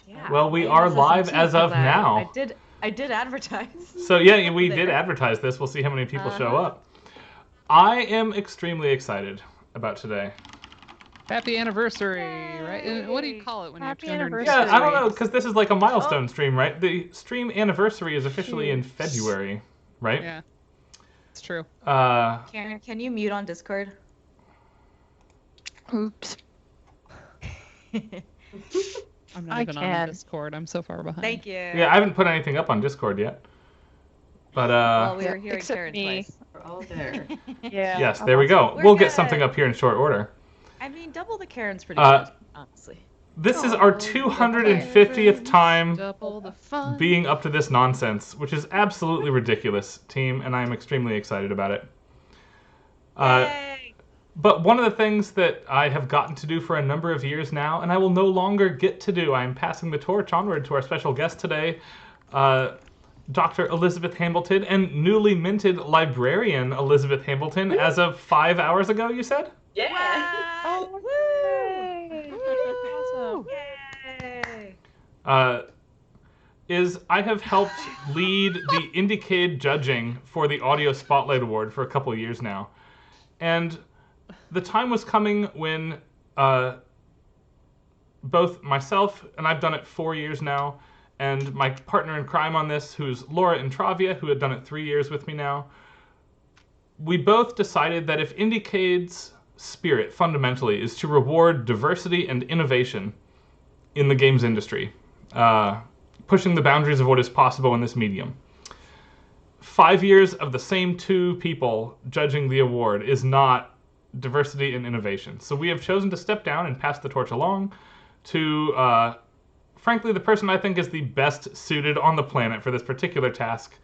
Yeah. Well, we are live as of now. I did advertise. So yeah, we did advertise this. We'll see how many people show up. I am extremely excited about today. Happy anniversary, right? What do you call it when Happy you have 250? anniversary. Yeah, I don't know, because this is like a milestone stream, right? The stream anniversary is officially in February, right? Yeah, it's true. Karen, can you mute on Discord? Oops. I'm not even on Discord. I'm so far behind. Thank you. Yeah, I haven't put anything up on Discord yet. But well, we were here except Karen me. twice. We're all there. Yeah. yes, there we go. We'll get something up here in short order. I mean, double the Karen's pretty good, honestly. This is our 250th time Double the fun. being up to this nonsense, which is absolutely ridiculous, team, and I'm extremely excited about it. Yay! But one of the things that I have gotten to do for a number of years now, and I will no longer get to do, I am passing the torch onward to our special guest today, Dr. Elizabeth Hambleton, and newly minted librarian Elizabeth Hambleton, as of 5 hours ago, you said? Yeah. Oh, Woo! awesome. Yay! I have helped lead the IndieCade judging for the Audio Spotlight Award for a couple of years now. And the time was coming when both myself, and I've done it 4 years now, and my partner in crime on this, who's Laura Intravia, who had done it 3 years with me now, we both decided that if IndieCade's spirit, fundamentally, is to reward diversity and innovation in the games industry, pushing the boundaries of what is possible in this medium, 5 years of the same two people judging the award is not diversity and innovation. So we have chosen to step down and pass the torch along to, frankly, the person I think is the best suited on the planet for this particular task.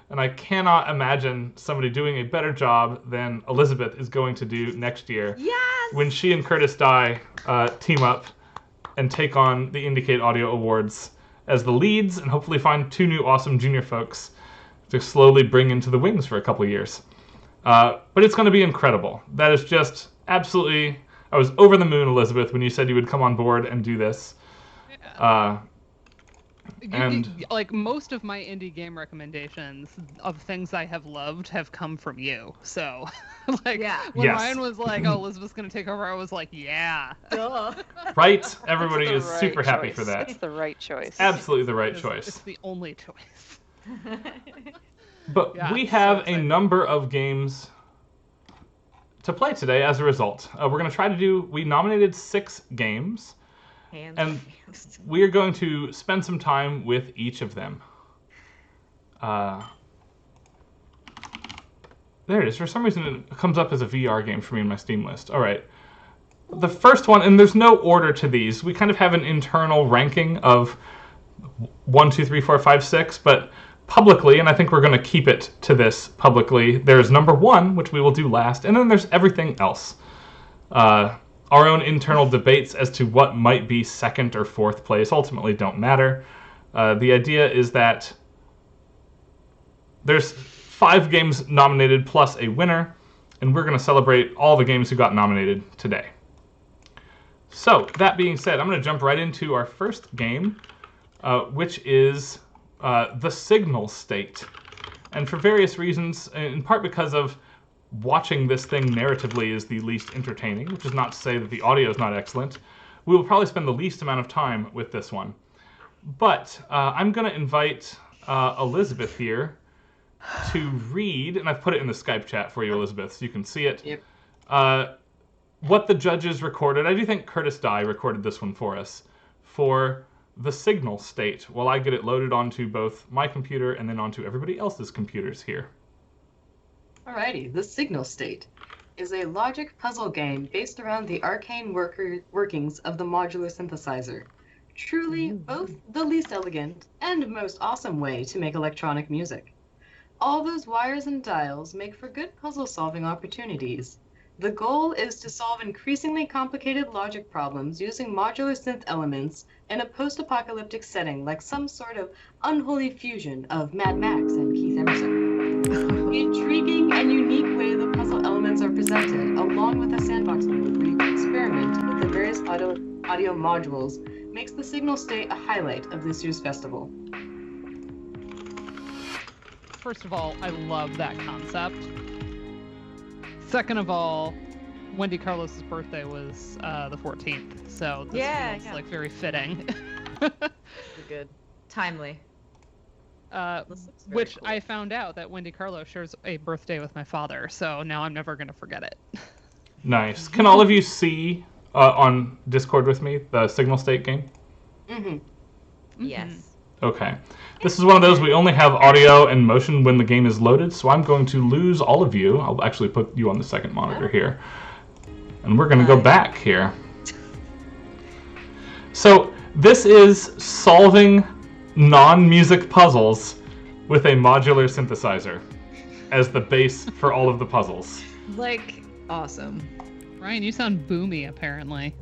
And I cannot imagine somebody doing a better job than Elizabeth is going to do next year. Yes! When she and Curtis Dye team up and take on the IndieCade Audio Awards as the leads, and hopefully find two new awesome junior folks to slowly bring into the wings for a couple of years. But it's going to be incredible. That is just absolutely... I was over the moon, Elizabeth, when you said you would come on board and do this. Like, most of my indie game recommendations of things I have loved have come from you. So, like, when Ryan was like, oh, Elizabeth's going to take over, I was like, yeah. Duh. Right? Everybody is super happy for that. It's the right choice. Absolutely the right choice. It's the only choice. But Yeah, we have so a number of games to play today as a result. We're going to try to do... We nominated 6 games. And we are going to spend some time with each of them. There it is. For some reason, it comes up as a VR game for me in my Steam list. All right. The first one, and there's no order to these. We kind of have an internal ranking of 1, 2, 3, 4, 5, 6, but publicly, and I think we're going to keep it to this publicly, there's number 1, which we will do last, and then there's everything else. Our own internal debates as to what might be second or fourth place ultimately don't matter. The idea is that there's 5 games nominated plus a winner, and we're going to celebrate all the games who got nominated today. So, that being said, I'm going to jump right into our first game, which is The Signal State. And for various reasons, in part because of watching this thing narratively is the least entertaining, which is not to say that the audio is not excellent, we will probably spend the least amount of time with this one. But I'm going to invite Elizabeth here to read, and I've put it in the Skype chat for you, Elizabeth, so you can see it. Yep. What the judges recorded. I do think Curtis Dye recorded this one for us, for The Signal State, while I get it loaded onto both my computer and then onto everybody else's computers here. Alrighty, The Signal State is a logic puzzle game based around the arcane workings of the modular synthesizer. Truly, both the least elegant and most awesome way to make electronic music. All those wires and dials make for good puzzle-solving opportunities. The goal is to solve increasingly complicated logic problems using modular synth elements in a post-apocalyptic setting like some sort of unholy fusion of Mad Max and Keith Emerson. The intriguing and unique way the puzzle elements are presented, along with a sandbox mode where you can experiment with the various audio modules, makes the Signal State a highlight of this year's festival? First of all, I love that concept. Second of all, Wendy Carlos's birthday was the 14th, so this feels like very fitting. Good. Timely. Which cool. I found out that Wendy Carlos shares a birthday with my father, so now I'm never going to forget it. Nice. Can all of you see on Discord with me the Signal State game? Mm-hmm. Yes. Okay. This is one of those we only have audio and motion when the game is loaded, so I'm going to lose all of you. I'll actually put you on the second monitor here. And we're going to go back here. So this is solving non-music puzzles with a modular synthesizer as the base for all of the puzzles. Like, awesome. Ryan, you sound boomy, apparently.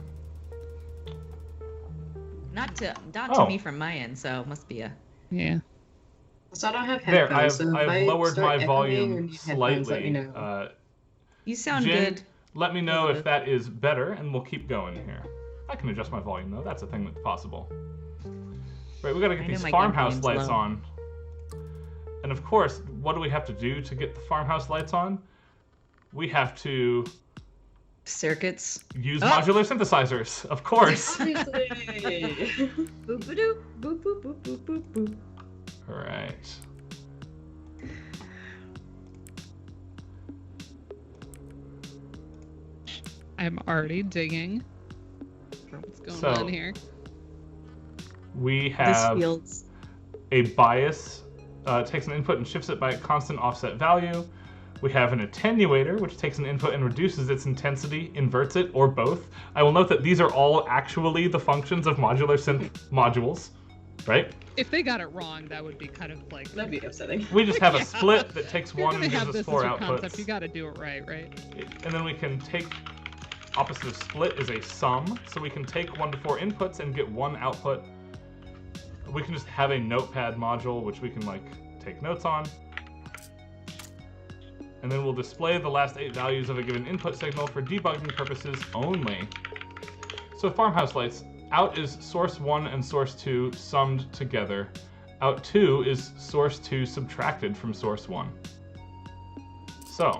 Not to me from my end, so it must be a... Yeah. So I don't have There, headphones. I've lowered my volume Let me slightly. know. You sound Jen, good. let me know if that is better, and we'll keep going here. I can adjust my volume, though. That's a thing that's possible. Right, we gotta get these farmhouse lights on. And of course, what do we have to do to get the farmhouse lights on? We have to... Circuits. Use modular synthesizers, of course. Obviously. Boop boop boop boop boop boop boop boop. All right. I'm already digging for what's going on here. We have This feels... a bias, takes an input and shifts it by a constant offset value. We have an attenuator, which takes an input and reduces its intensity, inverts it, or both. I will note that these are all actually the functions of modular synth modules, right? If they got it wrong, that would be kind of like... That'd be upsetting. We just have a split that takes one and If you're gives gonna us have four this as your outputs. concept, you gotta do it right, right? And then we can take, opposite of split is a sum, so we can take 1 to 4 inputs and get 1 output. We can just have a notepad module, which we can like take notes on. And then we'll display the last 8 values of a given input signal for debugging purposes only. So farmhouse lights, out is source 1 and source 2 summed together. Out 2 is source 2 subtracted from source 1. So,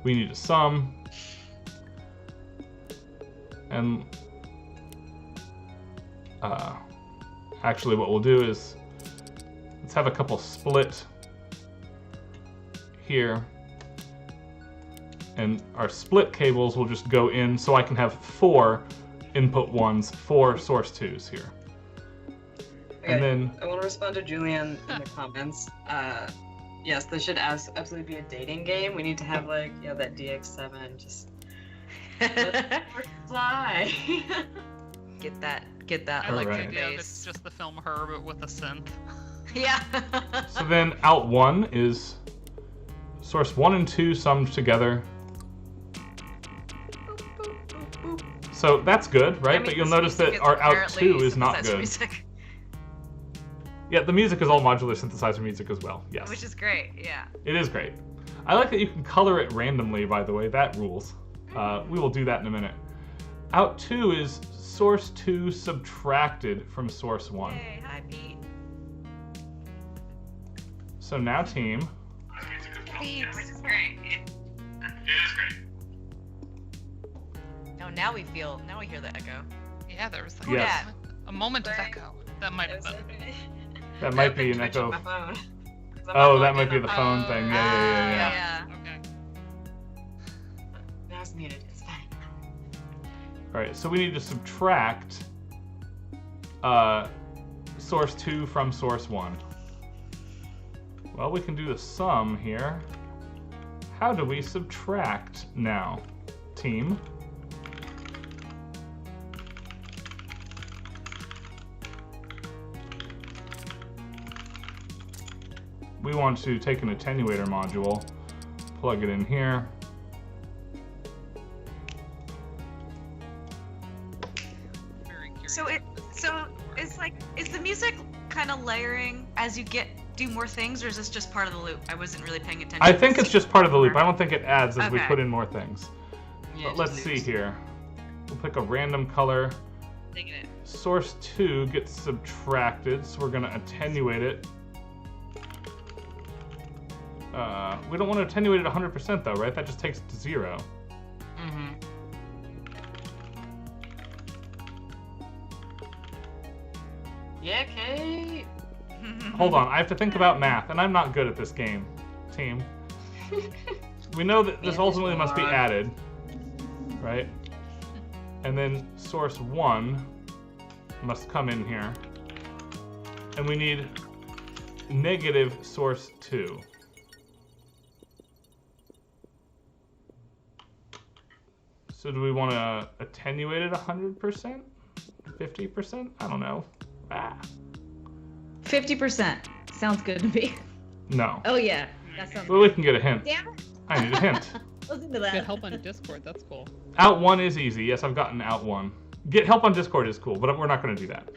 we need a sum. And actually what we'll do is, let's have a couple split here, and our split cables will just go in so I can have 4 input 1s, 4 source 2s here. Okay, And then I want to respond to Julian in the comments. Yes, this should absolutely be a dating game. We need to have like, that DX7 just fly. Get that. I like the Alright. idea that it's just the film Her, but with a synth. Yeah. So then out 1 is source 1 and 2 summed together. So that's good, right? But you'll notice that our out 2 is not good. Music. Yeah, the music is all modular synthesizer music as well, yes. Which is great, yeah. It is great. I like that you can color it randomly, by the way. That rules. We will do that in a minute. Out 2 is source 2 subtracted from source 1. Hey, hi Pete. So now team. Pete. Which is great. It is great. Oh, now we hear the echo. Yeah, there was like Yes. a moment of echo. That might have been. That might be an echo. My phone. Oh, that might be the phone thing. Yeah. Okay. Now it's muted. It's fine. Alright, so we need to subtract source 2 from source 1. Well, we can do the sum here. How do we subtract now, team? We want to take an attenuator module, plug it in here. Very curious. So is the music kind of layering as you do more things, or is this just part of the loop? I wasn't really paying attention. I think it's just part of the loop. I don't think it adds as we Okay. put in more things. Yeah, But let's see here. We'll pick a random color. Digging it. Source 2 gets subtracted, so we're going to attenuate it. We don't want to attenuate it 100% though, right? That just takes it to 0. Mm-hmm. Yeah, Kate. Hold on, I have to think about math, and I'm not good at this game, team. We know that this ultimately must be added, right? And then source 1 must come in here. And we need negative source 2. So do we want to attenuate it 100%? 50%? I don't know. 50%. Sounds good to me. No. Oh yeah, that sounds Well, we can get a hint. Damn it. I need a hint. Listen to that. Get help on Discord. That's cool. Out 1 is easy. Yes, I've gotten out 1. Get help on Discord is cool, but we're not going to do that.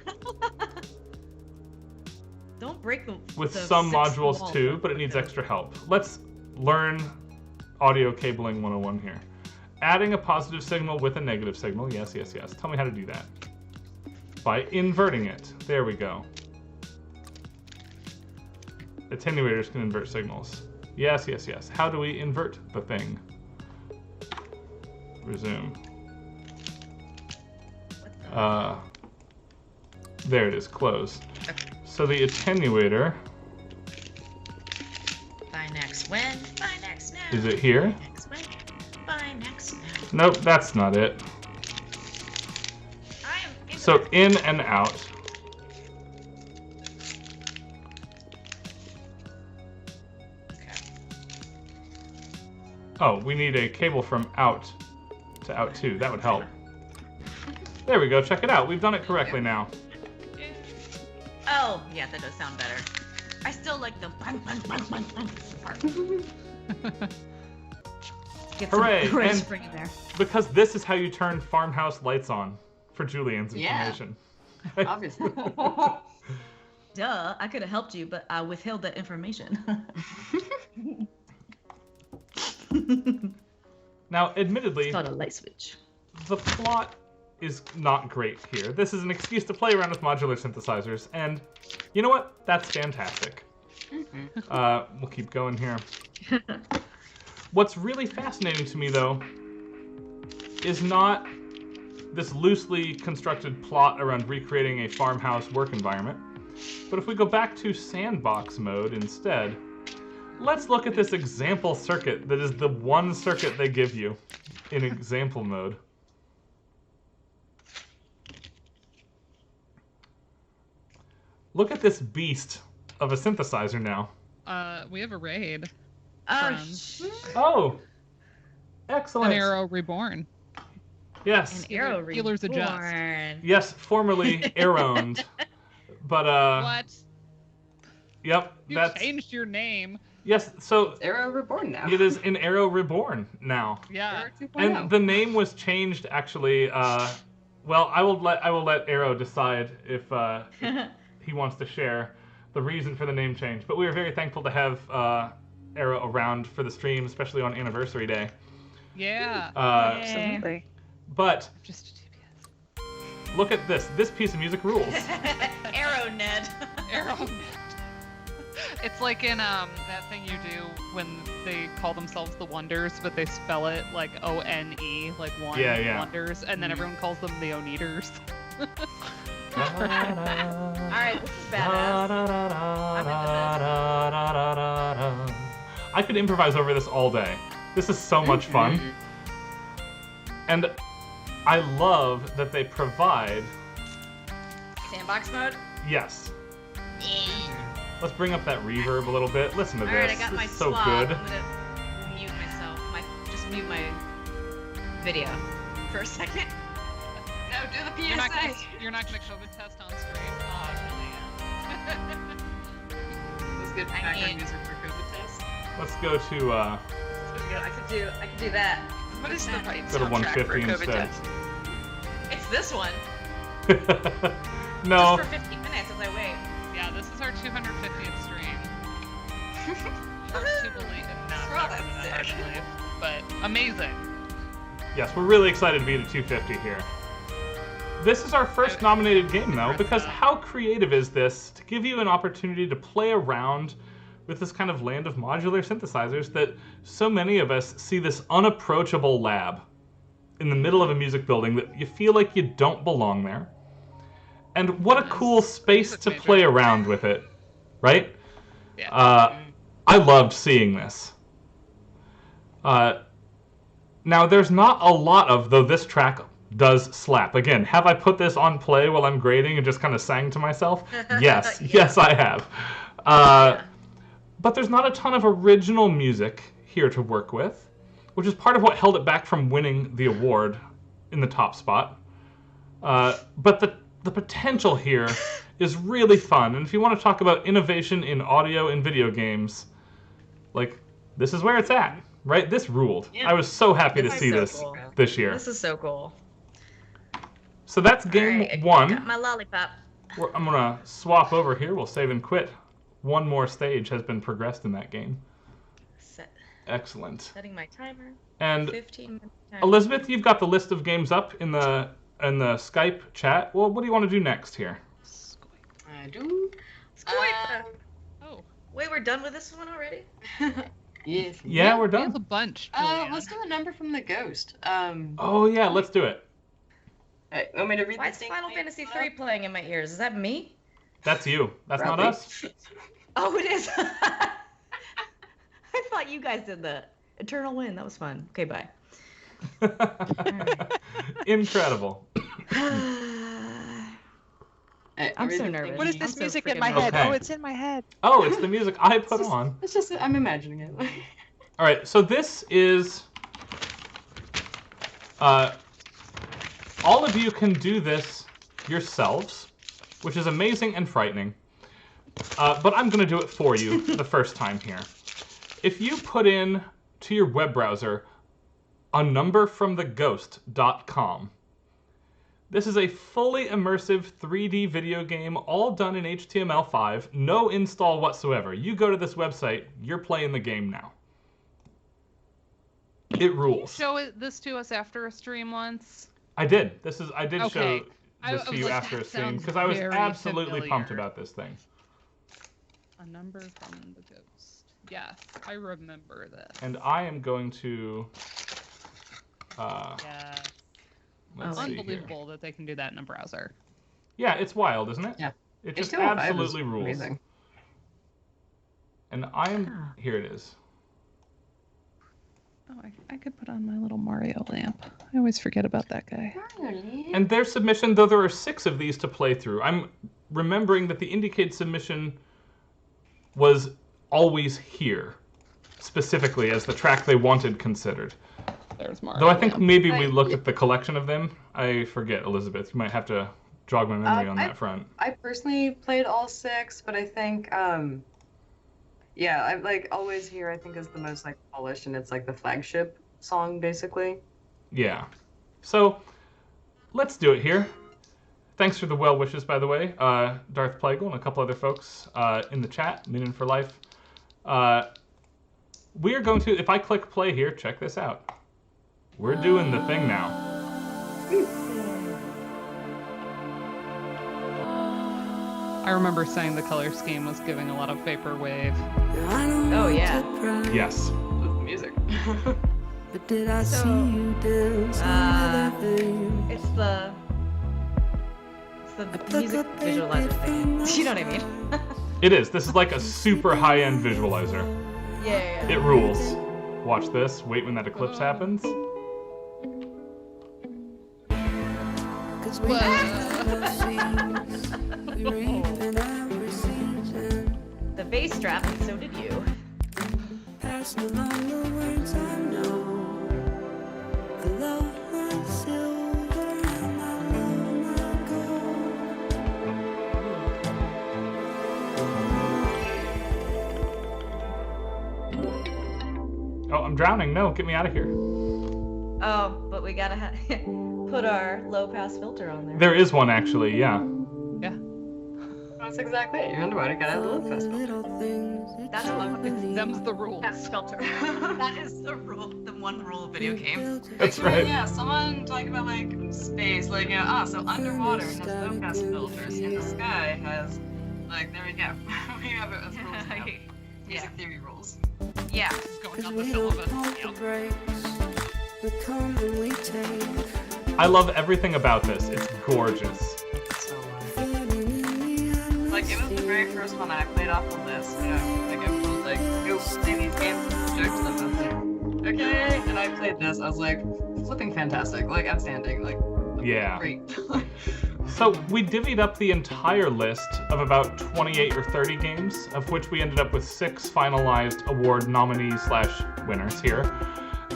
Don't break the With the some sixth modules wall. too, but it needs extra help. Let's learn audio cabling 101 here. Adding a positive signal with a negative signal. Yes, yes, yes. Tell me how to do that. By inverting it. There we go. Attenuators can invert signals. Yes, yes, yes. How do we invert the thing? Resume. There it is. Close. So the attenuator, Buy next when? Buy next now. is it here? Buy next when? Buy next now. Nope, that's not it. I am So in and out. Oh, we need a cable from out to out 2. That would help. There we go. Check it out. We've done it correctly now. Oh, yeah, that does sound better. I still like the bang, bang, bang, bang, bang part. Get Hooray, some and- spring in there. Because this is how you turn farmhouse lights on, for Julian's Yeah. information. Obviously. Duh, I could have helped you, but I withheld that information. Now, admittedly, It's called a light switch. the plot is not great here. This is an excuse to play around with modular synthesizers, and you know what? That's fantastic. We'll keep going here. What's really fascinating to me, though, is not this loosely constructed plot around recreating a farmhouse work environment, but if we go back to sandbox mode instead, let's look at this example circuit that is the one circuit they give you in example mode. Look at this beast of a synthesizer now. We have a raid. Oh, From Oh, excellent. An Arrow Reborn. Yes, An arrow Healers Adjust. reborn. yes, formerly Arrowned, but What? yep, You that's changed your name. yes. So Arrow Reborn now. it is an Arrow Reborn now. Yeah. Arrow 2.0. And the name was changed actually. Well, I will let Arrow decide if he wants to share the reason for the name change. But we are very thankful to have Arrow around for the stream, especially on Anniversary Day. Yeah. Absolutely. But Just a TPS. look at this. This piece of music rules. Arrow Ned. Arrow. It's like in that thing you do when they call themselves the Wonders, but they spell it like O-N-E, like one Yeah, yeah. Wonders, and then everyone calls them the Oneaters. Alright, this is badass. I could improvise over this all day. This is so much fun. And I love that they provide, Sandbox mode? yes. Let's bring up that reverb a little bit. Listen to Alright, this. I got This my is so swap. good. I'm gonna mute myself. Just mute my video for a second. No, do the PSA. You're not gonna show the test on stream. Oh, Let's get I background need- music for COVID test. Let's go to I could do that. What is the right Go to soundtrack for 150 COVID instead. test? It's this one. No. Just for 15 minutes as I wait. yeah, this is our 250th stream. Ours too belated, not We're all better that than that, sick. actually, but amazing. Yes, we're really excited to be at 250 here. This is our first nominated game, though, because how creative is this to give you an opportunity to play around with this kind of land of modular synthesizers that so many of us see this unapproachable lab in the middle of a music building that you feel like you don't belong there. And what a cool space to play around with it, right? Yeah. I loved seeing this. Now, there's not a lot of, though this track does slap. Again, have I put this on play while I'm grading and just kind of sang to myself? Yes, yes, I have. But there's not a ton of original music here to work with, which is part of what held it back from winning the award in the top spot. But the potential here is really fun. And if you want to talk about innovation in audio and video games, like, this is where it's at, right? This ruled. Yeah. I was so happy to see this cool. this year. This is so cool. So that's game All right, I one. got my lollipop. I'm going to swap over here. We'll save and quit. One more stage has been progressed in that game. Excellent. Setting my timer. And 15-minute timer. Elizabeth, you've got the list of games up in the Skype chat. Well, what do you want to do next here? I do. Oh. Wait, we're done with this one already? Yes. Yeah, we're We have done. a bunch. Julia. Let's do a number from the ghost. Oh yeah, let's do it. Want me to read Why the is Final Fantasy III playing in my ears? Is that me? That's you. That's not Probably. us. Oh, it is. I thought you guys did the Eternal Wind. That was fun. Okay, bye. Incredible. I'm so nervous. What is I'm this so music in freaking my head? Okay. Oh, it's in my head. Oh, it's the music I put on. It's just I'm imagining it. All right, so this is. All of you can do this yourselves, which is amazing and frightening. But I'm going to do it for you the first time here. If you put in to your web browser a numberfromtheghost.com, this is a fully immersive 3D video game, all done in HTML5, no install whatsoever. You go to this website, you're playing the game now. It rules. Show this to us after a stream once. I did. I did Okay. show I this to was you like, after a that stream sounds because I was very absolutely pumped familiar. about this thing. A number from the ghost. Yes, I remember this. And I am going to. Yeah. Let's see here. Unbelievable that they can do that in a browser. Yeah, it's wild, isn't it? Yeah. It just HTML5 is absolutely rules. amazing. And here it is. Oh, I could put on my little Mario lamp. I always forget about that guy. And their submission, though there are 6 of these to play through, I'm remembering that the IndieCade submission was always here, specifically as the track they wanted considered. There's Mario. Though I think lamp. maybe we looked at the collection of them. I forget, Elizabeth. You might have to jog my memory on that front. I personally played all 6, but I think yeah, I like Always Here. I think is the most like polished, and it's like the flagship song basically. Yeah. So let's do it here. Thanks for the well wishes, by the way, Darth Plagal and a couple other folks in the chat, Minion for Life. We are going to, if I click play here, check this out. We're doing the thing now. I remember saying the color scheme was giving a lot of vaporwave. Oh, yeah. Yes. Music. But did I So, see you dance another thing? It's the music visualizer thing. You know what I mean? It is. This is like a super high-end visualizer. Yeah. It rules. Watch this. Wait when that eclipse happens. 'Cause we never cease. We reap in every season. The bass drop, and so did you. Pass along the words I know. I love my silver and I love my gold. Oh, I'm drowning. No, get me out of here. Oh, but we gotta put our low pass filter on there. There is one, actually, yeah. Yeah. That's exactly it. You're underwater, gotta have the look festival. That's what Them's the rules. filter. That is the rule, the one rule of video games. That's right. Yeah, someone talk about like space, like so underwater has no filters, and the sky has like there we go. We have it as rules now. Music theory rules. Yeah. Going on the syllabus. I love everything about this. It's gorgeous. So like it was the very first one that I played off the list. You know, like it was like, go play these games, jokes, and I was like, okay. And I played this. I was like, flipping fantastic, like outstanding, like Yeah. great. So we divvied up the entire list of about 28 or 30 games, of which we ended up with 6 finalized award nominees/winners here.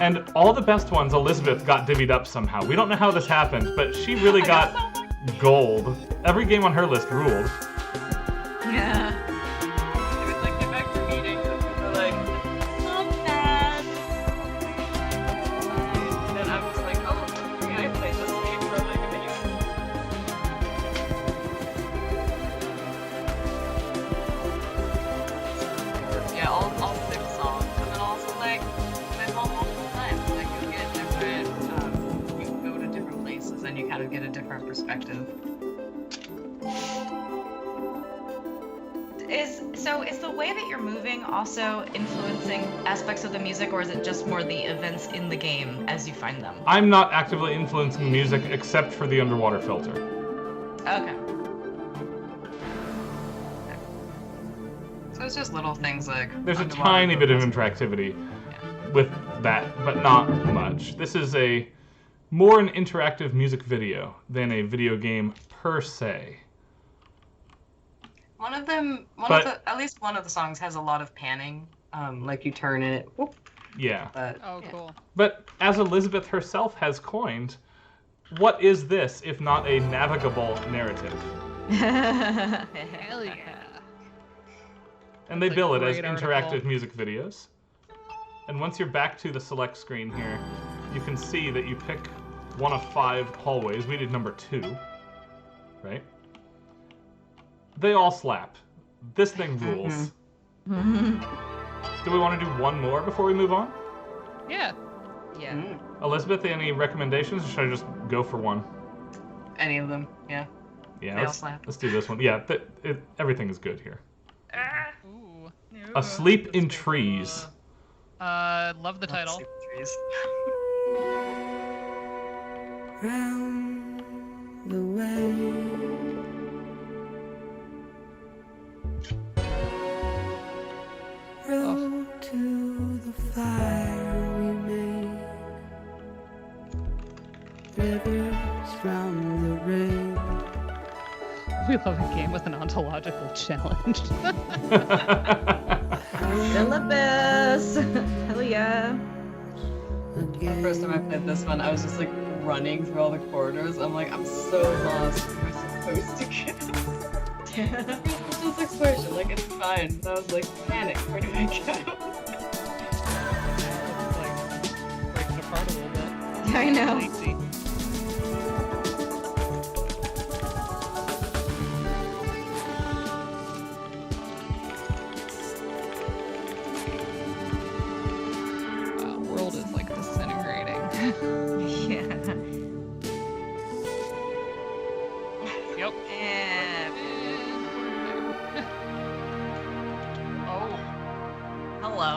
And all the best ones, Elizabeth got divvied up somehow. We don't know how this happened, but she really got gold. Every game on her list ruled. Yeah. It was like get back to meetings and people were like, not bad. And then I was like, oh, yeah, I played this game for like a video. Yeah, all 6 songs. And then also like with all multiple times, like you get different you go to different places and you kind of get a different perspective. Is the way that you're moving also influencing aspects of the music, or is it just more the events in the game as you find them? I'm not actively influencing the music except for the underwater filter. Okay. So it's just little things like There's a underwater tiny bit of vocals. interactivity with that, but not much. This is more an interactive music video than a video game per se. One of them, at least one of the songs has a lot of panning. Like you turn it. Whoop, Yeah. but Oh, cool. But as Elizabeth herself has coined, what is this if not a navigable narrative? Hell yeah. And they That's a bill it as great interactive article. music videos. And once you're back to the select screen here, you can see that you pick one of 5 hallways. We did number 2, right? They all slap. This thing rules. Do we want to do one more before we move on? Yeah. Yeah. Elizabeth, any recommendations, or should I just go for one? any of them, yeah. Yeah, They all let's, slap. let's do this one. Yeah, everything is good here. Ooh. Asleep in Trees. Love the title. Super trees. round the way. Road to the fire we made. Rivers from the rain. We love a game with an ontological challenge. Syllabus! Hell yeah. The first time I played this one, I was just like running through all the corridors. I'm like, I'm so lost. Where am I supposed to go? It's just explosion, like it's fine. And I was like, panic, where do I go? Like, breaks it apart a little bit. I know. Lazy. Wow, world is like disintegrating. Yeah. Yep. And Oh. hello.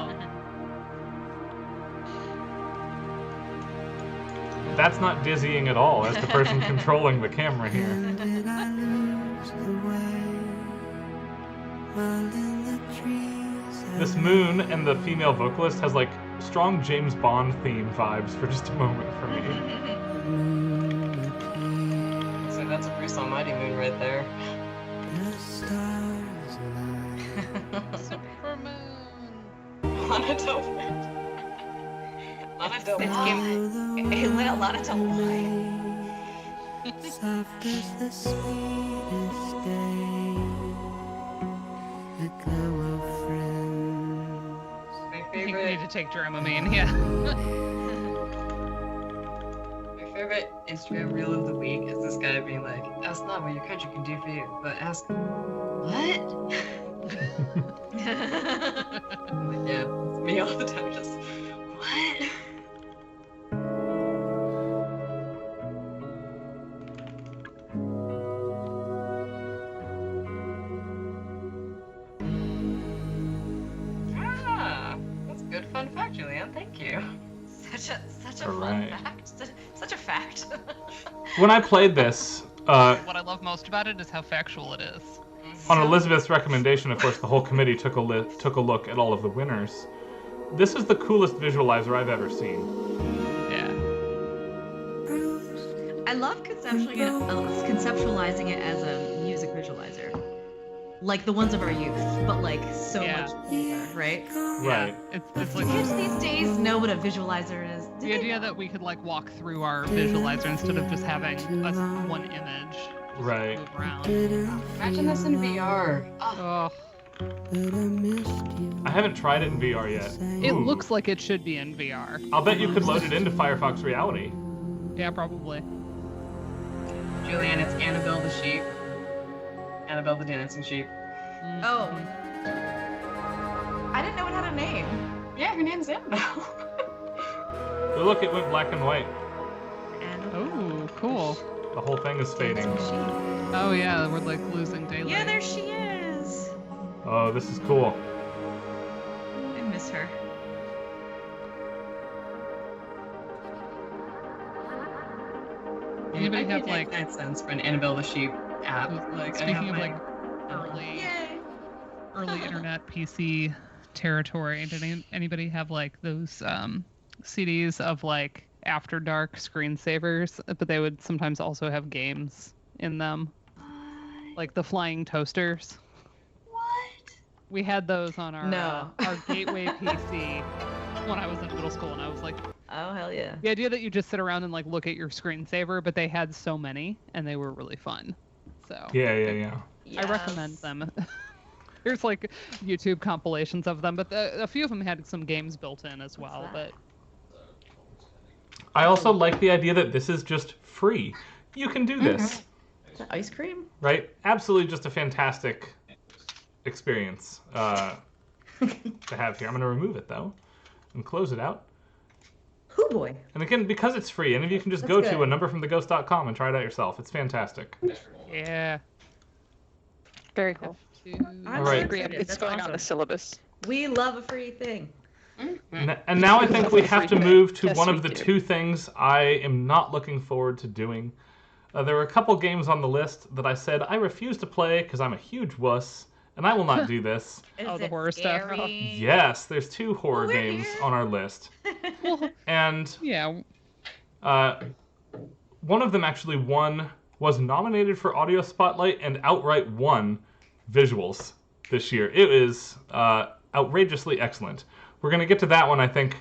That's not dizzying at all as the person controlling the camera here. Did I lose the way? While in the trees This moon and the female vocalist has like strong James Bond theme vibes for just a moment for me. So that's a Bruce Almighty moon right there. the stars align. Supermoon. Lana Del Rey. Lana Del It's Rey. giving. It lit a lot of line. Soft as the sweetest day, the glow of friends. My I think we need favorite, to take Dramamine, yeah. my favorite Instagram reel of the week is this guy being like, ask not what your country can do for you, but ask what? I'm like, yeah, it's me all the time, just what? Ah, that's a good fun fact, Julianne. Thank you. Such a All fun right. fact. Such a fact. When I played this, What I love most about it is how factual it is. on Elizabeth's recommendation, of course, the whole committee took a look at all of the winners. This is the coolest visualizer I've ever seen. Yeah. I love conceptualizing it as a music visualizer. Like the ones of our youth, but like so Yeah. much cooler, right? Right. It's Do like kids these days know what a visualizer is? Do the they idea know? that we could like walk through our visualizer instead of just having one image. Just Right. Move around. Imagine this in VR. Oh, Oh, I haven't tried it in VR yet. it Ooh. looks like it should be in VR. I'll bet you could load it into Firefox Reality. Yeah, probably. Julianne, it's Annabelle the sheep. Annabelle the dancing sheep. Oh. I didn't know it had a name. Yeah, her name's Annabelle. But look, it went black and white. Oh, cool. The whole thing is fading. Oh yeah, we're like losing daylight. Yeah, there she is. Oh, this is cool. I miss her. Anybody I have think like, that sense for an Annabelle the sheep app? Like, I speaking have of my- like early, Yay. early internet PC territory, did anybody have like those CDs of like After Dark screensavers, but they would sometimes also have games in them, like the flying toasters. What? We had those on our No. our gateway PC when I was in middle school, and I was like, Oh, hell yeah. the idea that you just sit around and like look at your screensaver, but they had so many and they were really fun. So Yeah. I recommend them. There's like YouTube compilations of them, but a few of them had some games built in as well. that? But I also like the idea that this is just free. You can do this, Is that ice cream? right? Absolutely just a fantastic experience to have here. I'm going to remove it, though, and close it out. Hoo boy. And again, because it's free, any of you can just That's go good. to anumberfromtheghost.com and try it out yourself. It's fantastic. yeah. Very cool. I'm All right. so Agree. excited. It's That's going awesome. on the syllabus. We love a free thing. And now I think we have to move to Yes, one we of the do. two things I am not looking forward to doing. There were a couple games on the list that I said I refuse to play because I'm a huge wuss, and I will not do this. Is Oh, the it horror stuff. scary? Yes, there's two horror we're games here. on our list. And Yeah. one of them actually was nominated for Audio Spotlight and outright won visuals this year. It is outrageously excellent. We're going to get to that one, I think,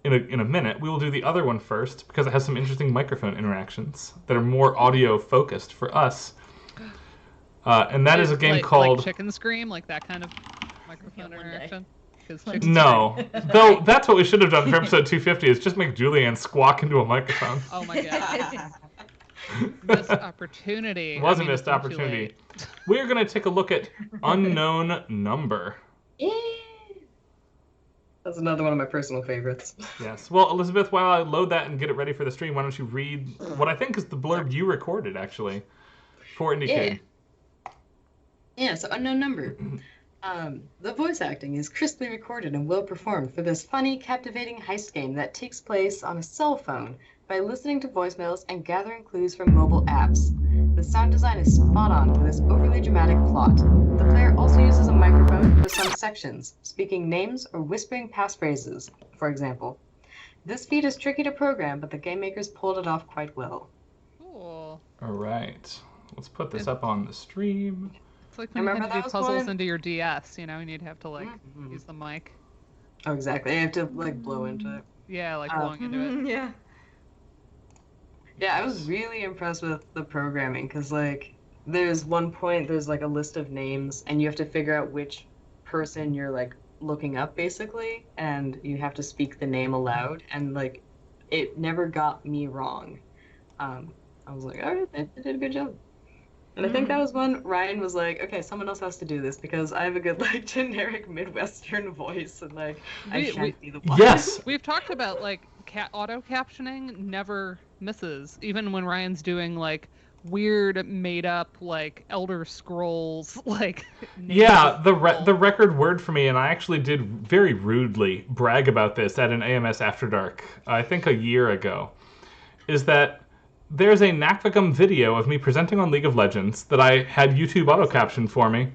in a minute. We will do the other one first because it has some interesting microphone interactions that are more audio focused for us. And that is a game like, called... like Chicken Scream, like that kind of microphone Yeah, one day. interaction. 'Cause One chicken- No. Though that's what we should have done for episode 250 is just make Julianne squawk into a microphone. Oh my god. Missed opportunity. It was I a mean, missed it's too opportunity. late. We're going to take a look at Unknown Number. That's another one of my personal favorites. Yes. Well, Elizabeth, while I load that and get it ready for the stream, why don't you read what I think is the blurb you recorded, actually, for IndieCade. Yeah, so Unknown Number. The voice acting is crisply recorded and well performed for this funny, captivating heist game that takes place on a cell phone by listening to voicemails and gathering clues from mobile apps. The sound design is spot on for this overly dramatic plot. The player also uses a microphone for some sections, speaking names or whispering passphrases, for example. This feat is tricky to program, but the game makers pulled it off quite well. Cool. All right. Let's put this up on the stream. It's like when you Remember had to do that was puzzles one? into your DS, you know, and you'd have to like Mhm. use the mic. Oh, exactly. You have to like blow into it. Yeah, like blowing into it. Yeah. Yeah, I was really impressed with the programming because, like, there's one point, there's like a list of names, and you have to figure out which person you're like looking up, basically, and you have to speak the name aloud, and like, it never got me wrong. I was like, all right, they did a good job. And I think that was when Ryan was like, okay, someone else has to do this because I have a good like generic Midwestern voice and like I shan't be the one. Yes. We've talked about like auto captioning never misses, even when Ryan's doing like weird made up like Elder Scrolls like. Yeah, the record word for me, and I actually did very rudely brag about this at an AMS After Dark, I think a year ago, is that there's a Nakvagum video of me presenting on League of Legends that I had YouTube auto caption for me.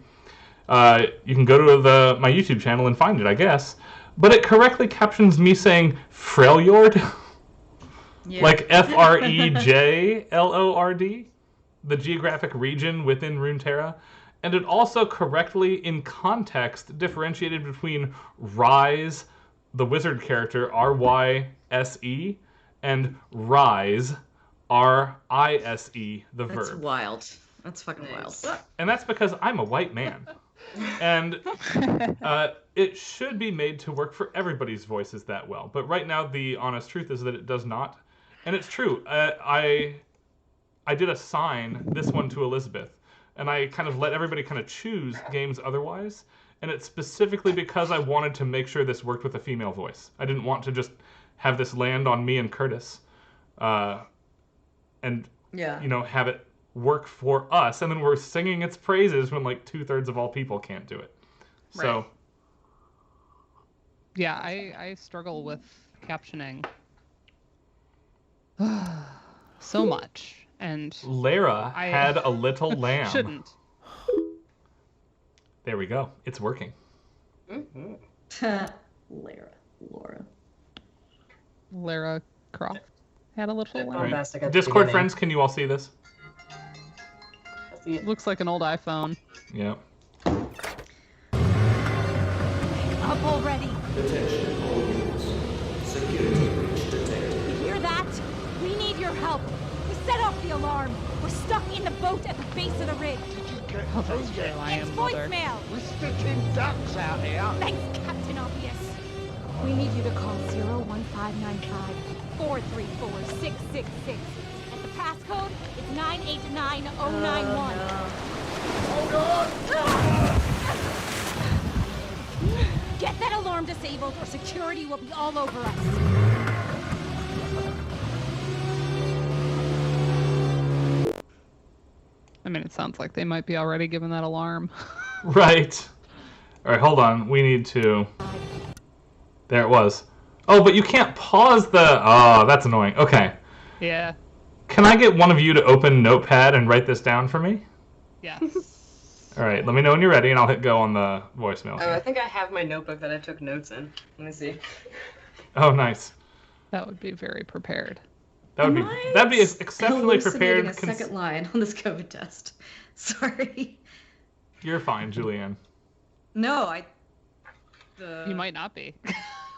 You can go to my YouTube channel and find it, I guess. But it correctly captions me saying Freljord, like Frejlord, the geographic region within Runeterra. And it also correctly, in context, differentiated between Ryze, the wizard character, Ryse, and Rise, Rise, the verb. That's wild. That's fucking wild. And that's because I'm a white man. And it should be made to work for everybody's voices that well. But right now, the honest truth is that it does not. And it's true. I did assign this one to Elizabeth. And I kind of let everybody kind of choose games otherwise. And it's specifically because I wanted to make sure this worked with a female voice. I didn't want to just have this land on me and Curtis. And, have it work for us. And then we're singing its praises when, like, 2/3 of all people can't do it. Right. So. Yeah, I struggle with captioning so much. And Lara had a little lamb. Shouldn't. There we go. It's working. Lara Croft had a little lamb. Right. Discord friends, can you all see this? Looks like an old iPhone. Yeah. Up already. Attention all units. Security breach detected. You hear that? We need your help. We set off the alarm. We're stuck in the boat at the base of the ridge. Oh, that's true. I It's am mother. voicemail. We're sticking ducks out here. Thanks, Captain Obvious. We need you to call 01595 434 666. And the passcode is 989091. Hold on! Get that alarm disabled or security will be all over us. I mean, it sounds like they might be already given that alarm. Right. All right, hold on. We need to... There it was. Oh, but you can't pause the... Oh, that's annoying. Okay. Yeah. Can I get one of you to open Notepad and write this down for me? Yes. All right, let me know when you're ready, and I'll hit go on the voicemail. Oh, I think I have my notebook that I took notes in. Let me see. Oh, nice. That would be very prepared. That'd be exceptionally prepared. A second line on this COVID test. Sorry. You're fine, Julianne. No, You might not be.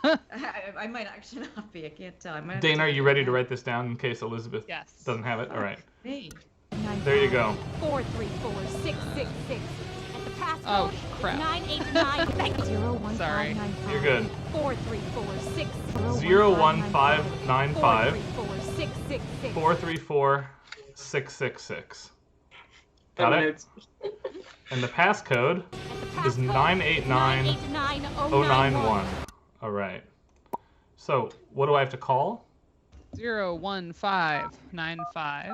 I might actually not be. I can't tell. I might. Dana, are you ready to write this down in case Elizabeth doesn't have it? All right. Hey. There you go. 434 666. And the passcode Oh, crap. is 989. Thank you. Sorry. You're good. 434 01595 666. 434 666. Got it? And the passcode is 989091. All right. So, what do I have to call? 01595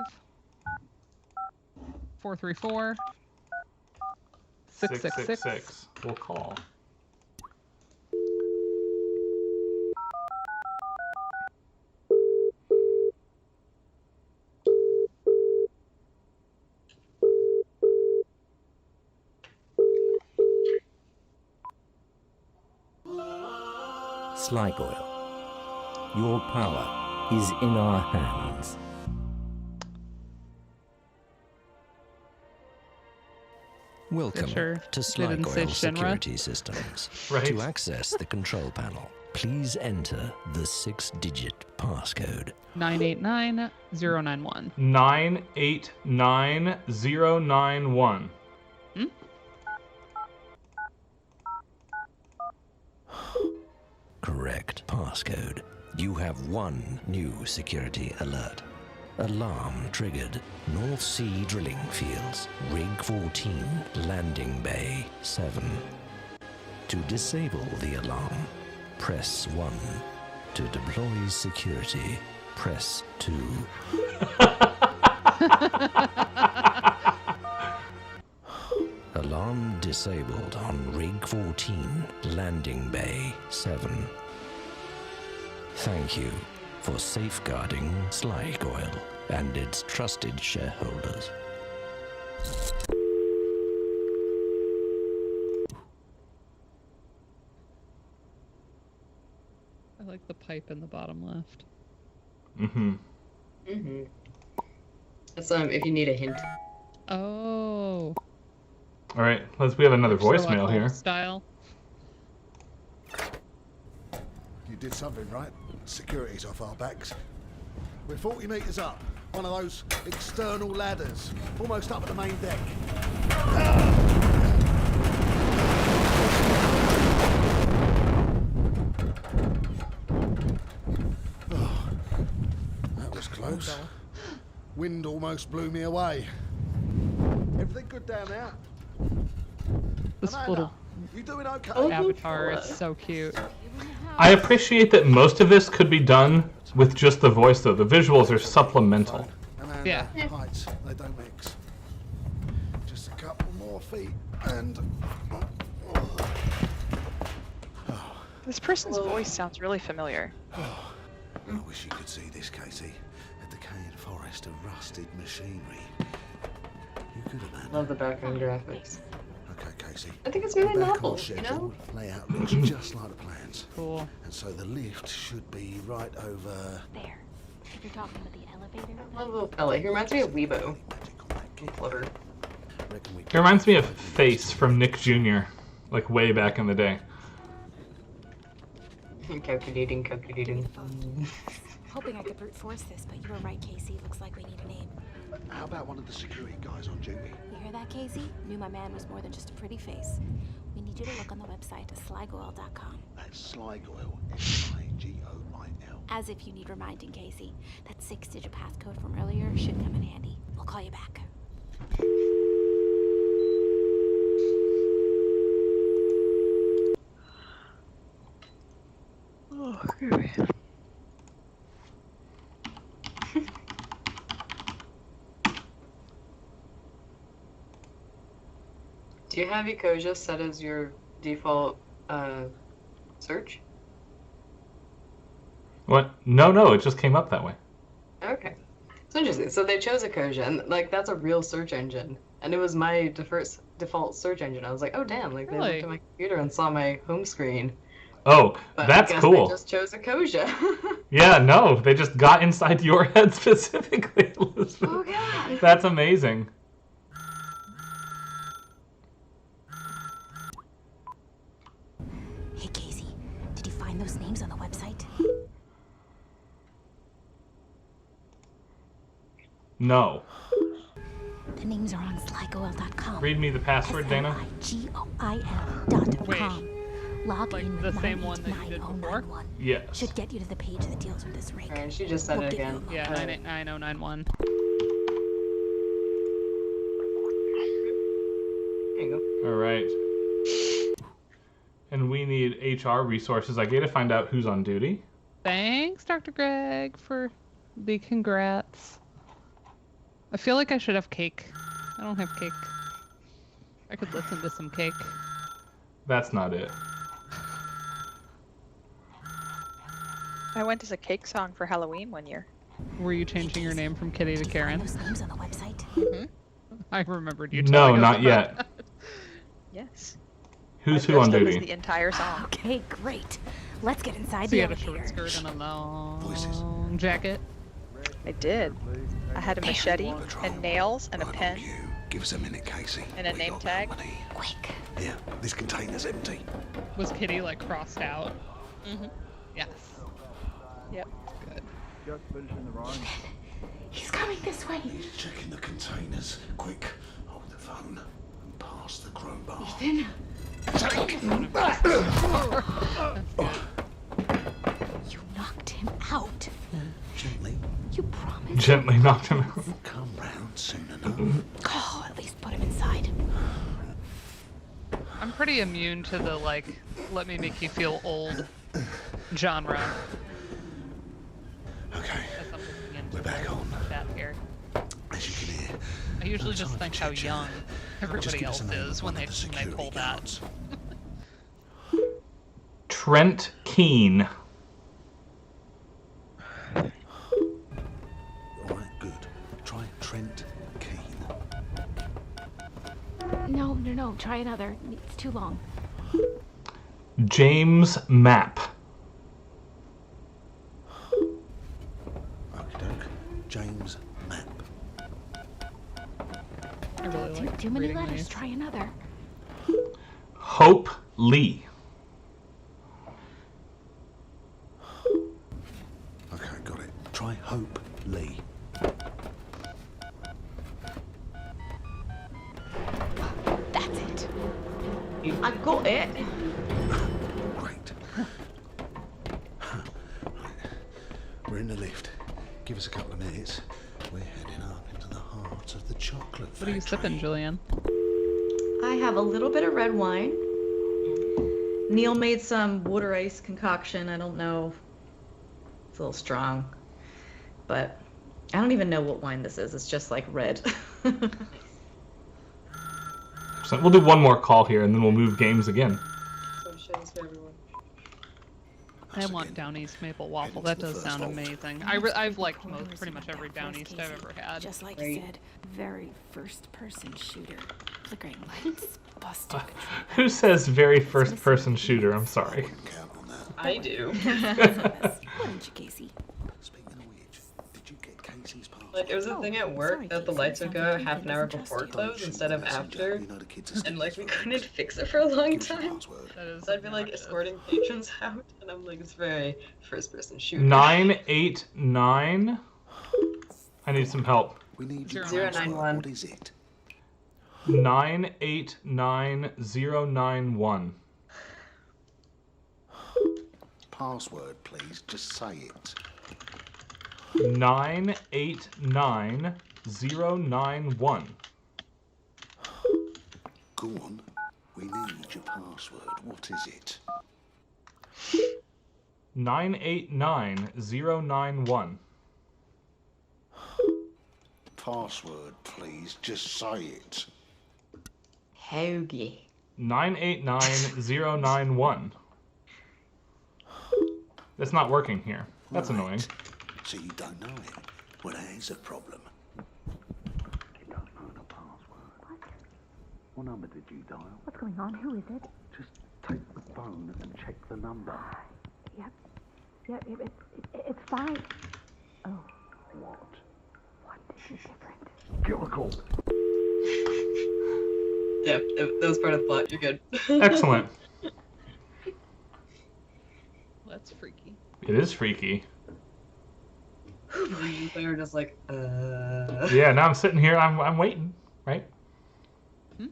434 666. We'll call. Sligoil, your power is in our hands. Welcome Sure. to Didn't say Sligoil Shinra. Security Systems. Right. To access the control panel, please enter the 6-digit passcode. 989091. 989091. Correct passcode. You have one new security alert. Alarm triggered. North Sea drilling fields. Rig 14. Landing bay 7. To disable the alarm, press 1. To deploy security, press 2. Alarm disabled on Rig 14, Landing Bay 7. Thank you for safeguarding Slag Oil and its trusted shareholders. I like the pipe in the bottom left. Mm-hmm. Mm-hmm. That's if you need a hint. Oh. All right, we have another Sherlock voicemail Holmes here. Style. You did something right. Security's off our backs. We're 40 metres up. One of those external ladders. Almost up at the main deck. Oh, that was close. Wind almost blew me away. Everything good down there? This Amanda, little you doing okay? avatar is so cute. I appreciate that most of this could be done with just the voice, though. The visuals are supplemental. Amanda, Yeah. heights, they don't mix. Just a couple more feet and... This person's voice sounds really familiar. I wish you could see this, Casey. A decaying forest of rusted machinery. You could have Love the background graphics. Okay, Casey. I think it's really We're back novel, on you schedule. know? Layout looks just like the plans. Cool. And so the lift should be right over... There. If you're talking about the elevator. I love little fella. He reminds me of Weebo. Clever. Reckon we It reminds me of Face from Nick Jr., like way back in the day. Calculating. Hoping I could brute force this, but you were right, Casey. Looks like we need a name. How about one of the security guys on duty? You hear that, Casey? Knew my man was more than just a pretty face. We need you to look on the website at sligoil.com. That's Sligoil. S-I-G-O-I-L. As if you need reminding, Casey. That 6-digit passcode from earlier should come in handy. We'll call you back. Oh, okay. Do you have Ecosia set as your default search? What? No, it just came up that way. Okay. It's interesting. So they chose Ecosia, and like that's a real search engine. And it was my default search engine. I was like, oh damn, like they Really? looked at my computer and saw my home screen. Oh, But that's I guess cool. They just chose Ecosia. Yeah, no, they just got inside your head specifically, Elizabeth. Oh god. That's amazing. Hey, Casey. Did you find those names on the website? No. The names are on sligoil.com. Read me the password, Dana. sligoil.com. Log Like in the with same one that you did before? 9091. Yes. Should get you to the page that deals with this rig. Alright, she just said We'll it give you again. a Yeah, Alright. 9091. There you go. All right. And we need HR resources. I get to find out who's on duty. Thanks, Dr. Greg, for the congrats. I feel like I should have cake. I don't have cake. I could listen to some cake. That's not it. I went as a cake song for Halloween one year. Were you changing your name from Kitty to Karen? Those names on the website. Mm-hmm. I remembered you No, telling us not about yet. that. Yes. Who's I who on dressed up as duty? the entire song. Okay, great. Let's get inside So the you had a elevator. short skirt and a Voices. long jacket. I did. I had a machete and nails and a Right on pen cue. Give us a minute, Casey. and a We name got tag. company. Quick. Here, this container's empty. Was Kitty like crossed out? Mm-hmm. Yes. Yep. Good. He's coming this way. He's checking the containers. Quick, hold the phone and pass the crowbar. Ethan. You knocked him out. Gently. You promised. gently knocked him out. Come round soon enough. Oh, at least put him inside. I'm pretty immune to the, like, let me make you feel old genre. Okay, As I'm looking into we're back on. that here. As you can hear, I usually no just time think for how chit-chat. young Just everybody give us else a name is of when one they of the security pull that. guards. Trent Keane. Alright, good. Try Trent Keane. No, try another. It's too long. James Mapp. Okie doke. James Mapp. I really like Too many reading letters. these. Try another. Hope Lee. Okay, got it. Try Hope Lee. That's it. I got it. Great. We're in the lift. Give us a couple of minutes. We're heading up into the heart of the chocolate What are you factory. sipping, Julianne? I have a little bit of red wine. Neil made some water ice concoction. I don't know. It's a little strong. But I don't even know what wine this is. It's just like red. So we'll do one more call here, and then we'll move games again. So shares for everyone. I want Downey's maple waffle. That does sound amazing. I've liked pretty much every Downey's I've ever had. Just like Right. you said, very first-person shooter. Flickering lights, busted Who says very first-person shooter? I'm sorry. Count on that. I do. Wouldn't you, Casey? Speaking of which, did you get Casey's password? Like, it was a thing at work that the lights would go half an hour before close instead of after, You know the kids are and like we stickers, right? couldn't fix it for a long Give us your time. password. That is So I'd be like obnoxious. escorting patrons out, and I'm like, it's very first-person shooter. 989. I need some help. We need your 091. password. What is it? 989091. Password, please. Just say it. 989091. Go on. We need your password. What is it? 989091. Password, please. Just say it. Hoagie. 989091. That's not working here. That's Right. annoying. So you don't know it. Well, that is a problem. You don't know the password. What number did you dial? What's going on? Who is it? Just take the phone and check the number. Yep, it's fine. Oh, What? this is different. Kill the call. Yeah, that was part of the plot. You're good. Excellent. That's freaky. It is freaky. They were just like, Yeah, now I'm sitting here. I'm waiting, right? I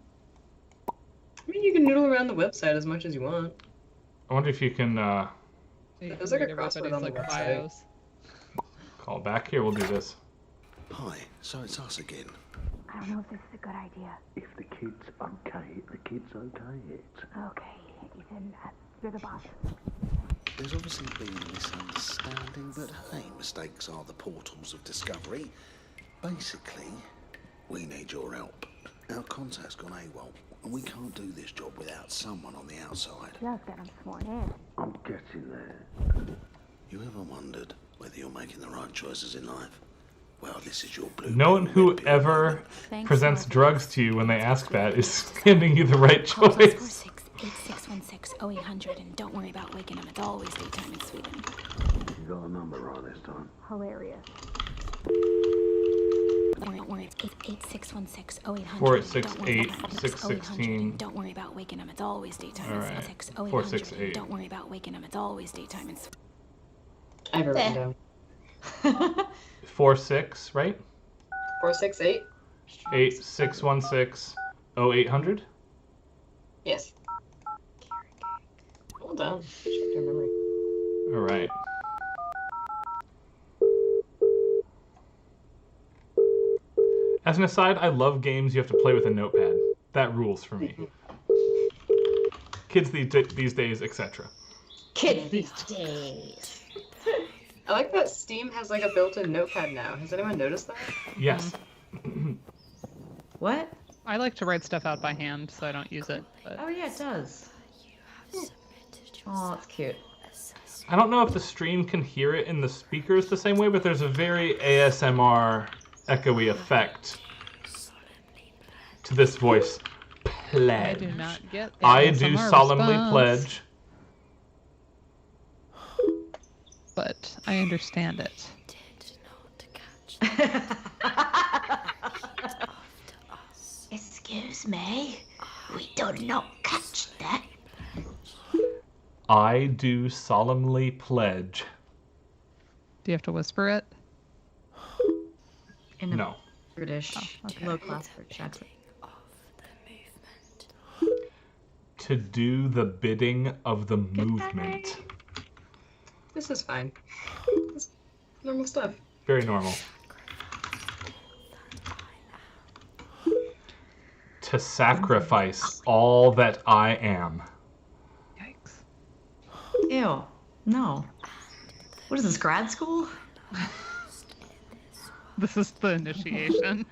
mean, you can noodle around the website as much as you want. I wonder if you can So you There's can like a read crossword everybody's, on the like, website. bios. call back here. We'll do this. Hi, so it's us again. I don't know if this is a good idea. If the kid's okay it, the kid's okay it. Okay, Ethan, you're the boss. There's obviously been a misunderstanding, but hey, mistakes are the portals of discovery. Basically, we need your help. Our contact's gone AWOL, and we can't do this job without someone on the outside. Just got him sworn in. I'm getting there. You ever wondered whether you're making the right choices in life? Well, this is your blue. No one who ever presents drugs to you when they ask that is giving you the right Call choice. +4686160800 and don't worry about waking him. It's always daytime in Sweden. You got a number right this time. Hilarious. Don't worry, it's 86160800. 468616. Don't worry about waking him. It's always daytime All in right. 60800. 468. Don't worry about waking him. It's always daytime in Sweden. I have it written down. 46, right? 468? 86160800. Yes. Hold on. Check your memory. All right. As an aside, I love games you have to play with a notepad. That rules for me. Kids these days, etc. Kids these days. I like that Steam has like a built-in notepad now. Has anyone noticed that? Yes. What? I like to write stuff out by hand, so I don't use it. But... Oh yeah, it does. Oh, it's cute. I don't know if the stream can hear it in the speakers the same way, but there's a very ASMR echoey effect to this voice. Pledge. I do not get I do ASMR solemnly response. pledge. But I understand it. Excuse me, we did not catch that. I do solemnly pledge. Do you have to whisper it? In a No. British okay. low-class British accent. To do the bidding of the movement. This is fine. This normal stuff. Very normal. To sacrifice all that I am. Yikes. Ew. No. What is this, grad school? This is the initiation.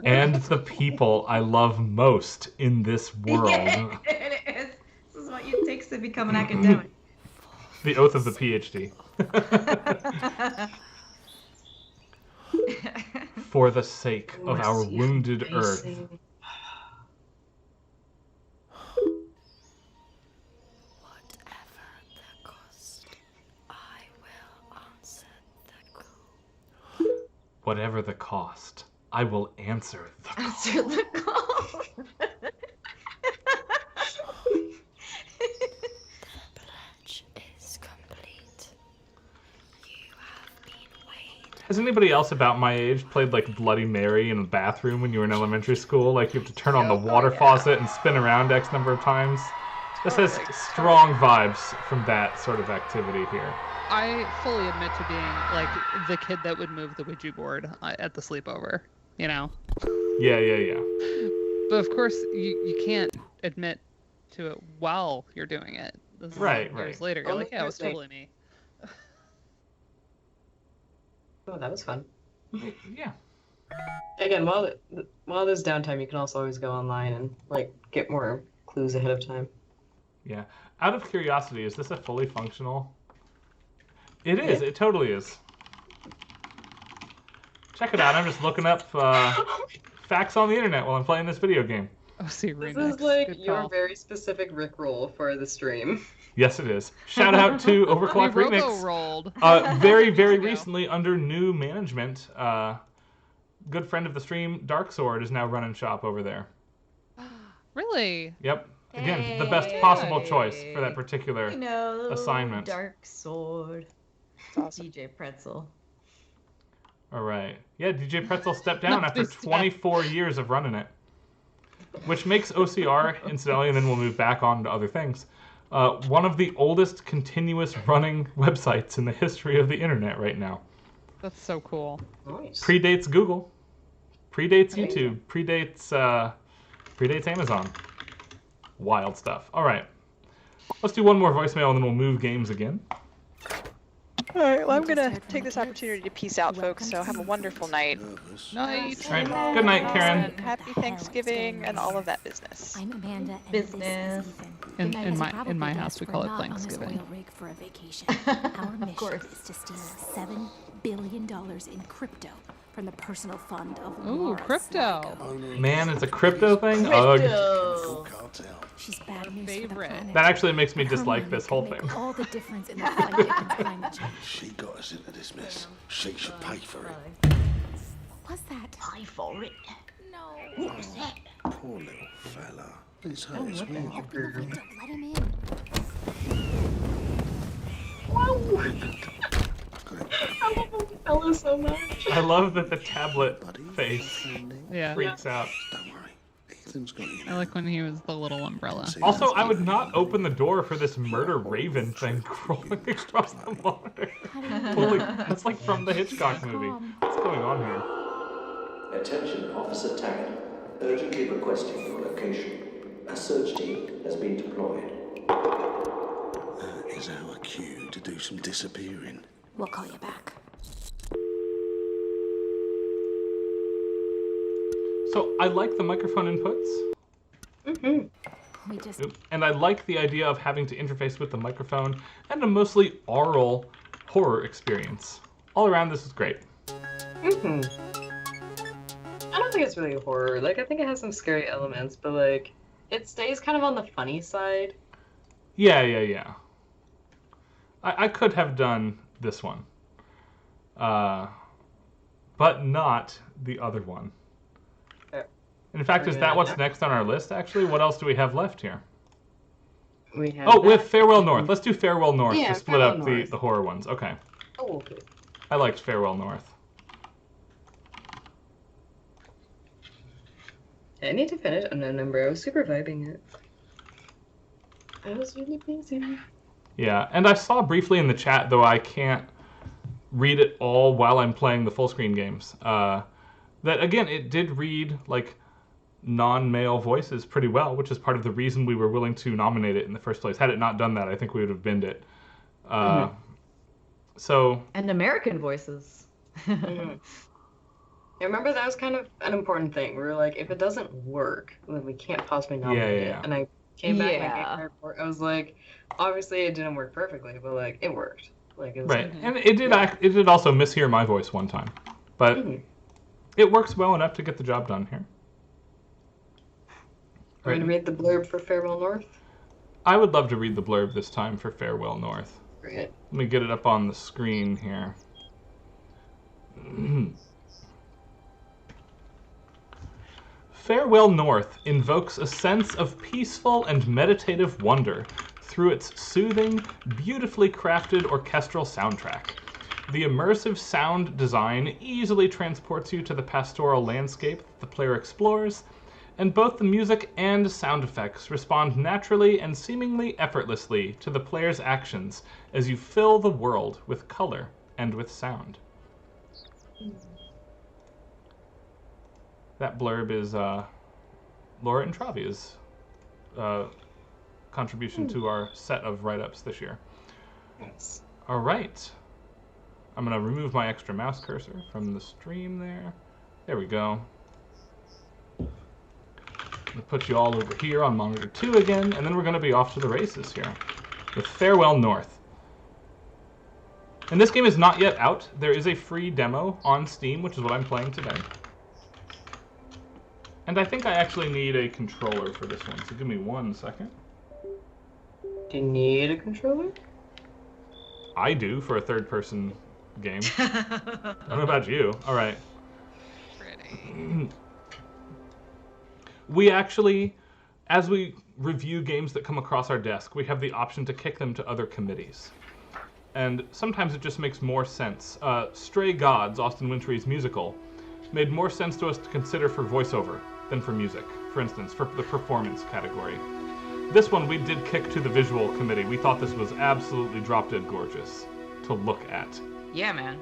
And the people I love most in this world. It is. This is what it takes to become an academic. The oath of the PhD. For the sake of our wounded earth. Whatever the cost, I will answer the call. Answer the call. Has anybody else about my age played like Bloody Mary in the bathroom when you were in elementary school? Like you have to turn on the water faucet and spin around X number of times? This has strong vibes from that sort of activity here. I fully admit to being like the kid that would move the Ouija board at the sleepover, you know? Yeah. But of course, you can't admit to it while you're doing it. This is Right. years later, you're like, yeah, it was totally me. Oh, that was fun. Yeah. Again, while there's downtime, you can also always go online and like get more clues ahead of time. Yeah. Out of curiosity, is this a fully functional? It is. It totally is. Check it out. I'm just looking up facts on the internet while I'm playing this video game. Oh, see, This is like your very specific Rickroll for the stream. Yes, it is. Shout out to Overclock We Remix. robo-rolled. Very, very recently, under new management, good friend of the stream, Dark Sword, is now running shop over there. Really? Yep. Again, the best possible choice for that particular assignment. Dark Sword. Awesome. DJ Pretzel. All right. Yeah, DJ Pretzel stepped down after 24 years of running it. Which makes OCR, incidentally, and then we'll move back on to other things, one of the oldest continuous running websites in the history of the internet right now. That's so cool. Nice. Predates Google. Predates YouTube. Predates Amazon. Wild stuff. All right. Let's do one more voicemail and then we'll move games again. Alright, well I'm gonna take this opportunity to peace out, folks, so have a wonderful night. Night. All right. Good night, Karen. And happy Thanksgiving and all of that business. I'm Amanda. And Business. In my house, we call it Thanksgiving. For a vacation. Our mission is to steal $7 billion in crypto from the personal fund of Ooh, Laura crypto. Man, it's a crypto thing? Crypto. She's bad news for the Favorite. planet. That actually makes me But her dislike money this can whole make thing. all the difference in the fight against climate change. She got us into this mess. She should pay for it. What's that? Pay for it. No. What was that? Poor little fella. This hurts me. Open the window. Let him in. I love so much. I love that the tablet face Yeah. freaks out. Don't worry. Ethan's got you. I like when he was the little umbrella. Also, I would not open the door for this murder raven thing crawling across the monitor. Holy, that's like from the Hitchcock movie. What's going on here? Attention, Officer Taggart. Urgently requesting your location. A search team has been deployed. That is our cue to do some disappearing. We'll call you back. So I like the microphone inputs. We just And I like the idea of having to interface with the microphone and a mostly oral horror experience. All around, this is great. I don't think it's really horror. Like, I think it has some scary elements, but like, it stays kind of on the funny side. Yeah. I could have done this one. But not the other one. In fact, is that what's next on our list, actually? What else do we have left here? We have we have Farewell North. Let's do Farewell North to split Farewell up North. the horror ones. Okay. Oh, okay. I liked Farewell North. I need to finish Unknown Number. I was super vibing it. I was really pleasing. Yeah, and I saw briefly in the chat, though I can't read it all while I'm playing the full screen games, that, again, it did read, like, non-male voices pretty well, which is part of the reason we were willing to nominate it in the first place. Had it not done that, I think we would have binned it. So... And American voices. I remember that was kind of an important thing. We were like, if it doesn't work, then we can't possibly nominate it. And I came back and I gave my report. I was like, obviously it didn't work perfectly, but like it worked. Like it was right, and it did also mishear my voice one time, but it works well enough to get the job done here. Are you going to read the blurb for Farewell North? I would love to read the blurb this time for Farewell North. Great. Let me get it up on the screen here. Farewell North invokes a sense of peaceful and meditative wonder through its soothing, beautifully crafted orchestral soundtrack. The immersive sound design easily transports you to the pastoral landscape that the player explores, and both the music and sound effects respond naturally and seemingly effortlessly to the player's actions as you fill the world with color and with sound. That blurb is Laura Intravia's contribution to our set of write-ups this year. Yes. All right. I'm going to remove my extra mouse cursor from the stream there. There we go. I'm going to put you all over here on monitor 2 again, and then we're going to be off to the races here with Farewell North. And this game is not yet out. There is a free demo on Steam, which is what I'm playing today. And I think I actually need a controller for this one, so give me 1 second. Do you need a controller? I do for a third-person game. I don't know about you. All right. We actually, as we review games that come across our desk, we have the option to kick them to other committees. And sometimes it just makes more sense. Stray Gods, Austin Wintory's musical, made more sense to us to consider for voiceover than for music, for instance, for the performance category. This one we did kick to the visual committee. We thought this was absolutely drop-dead gorgeous to look at. Yeah, man.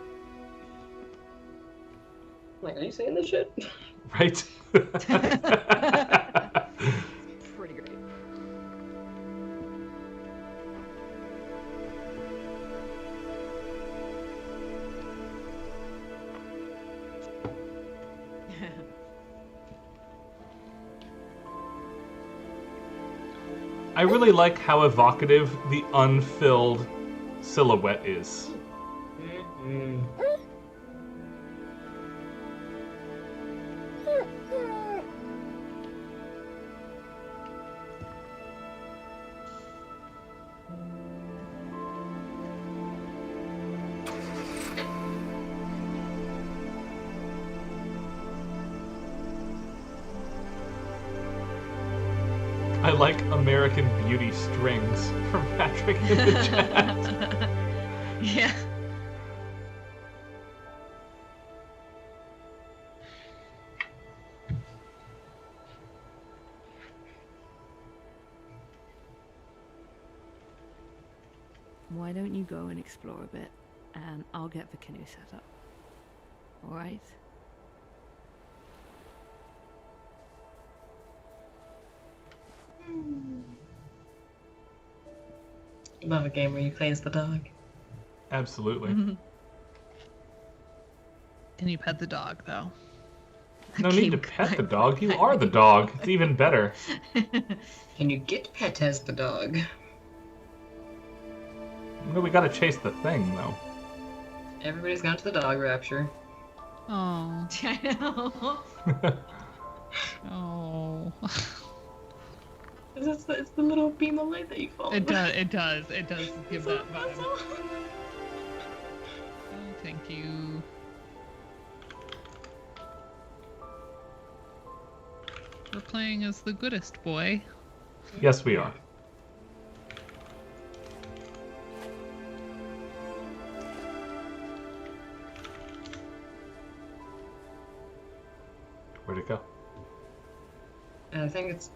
Like, are you saying this shit? Right? Pretty great. I really like how evocative the unfilled silhouette is. I like American Beauty strings from Patrick in the chat. Yeah. Why don't you go and explore a bit, and I'll get the canoe set up. All right? Love a game where you play as the dog. Absolutely. Can you pet the dog, though? No need to pet the dog. You are the dog. It's even better. Can you get pet as the dog? No, we gotta chase the thing, though. Everybody's gone to the dog rapture. Oh. I know. Oh. It's the little beam of light that you follow. It does give that vibe. Oh, thank you. We're playing as the goodest boy. Yes, we are. Where'd it go? And I think it's...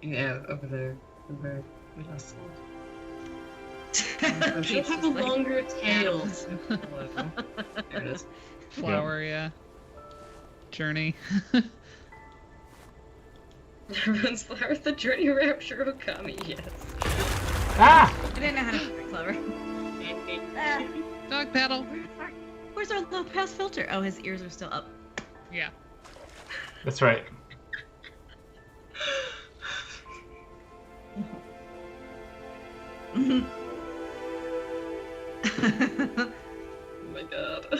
Yeah, over there. Over... We lost it. They have longer tails. There it is. Flower, yeah. Journey. Everyone's flower with the journey rapture Okami, yes. Ah! I didn't know how to play clever. Dog paddle. Where's our low pass filter? Oh, his ears are still up. Yeah. That's right. Oh my god.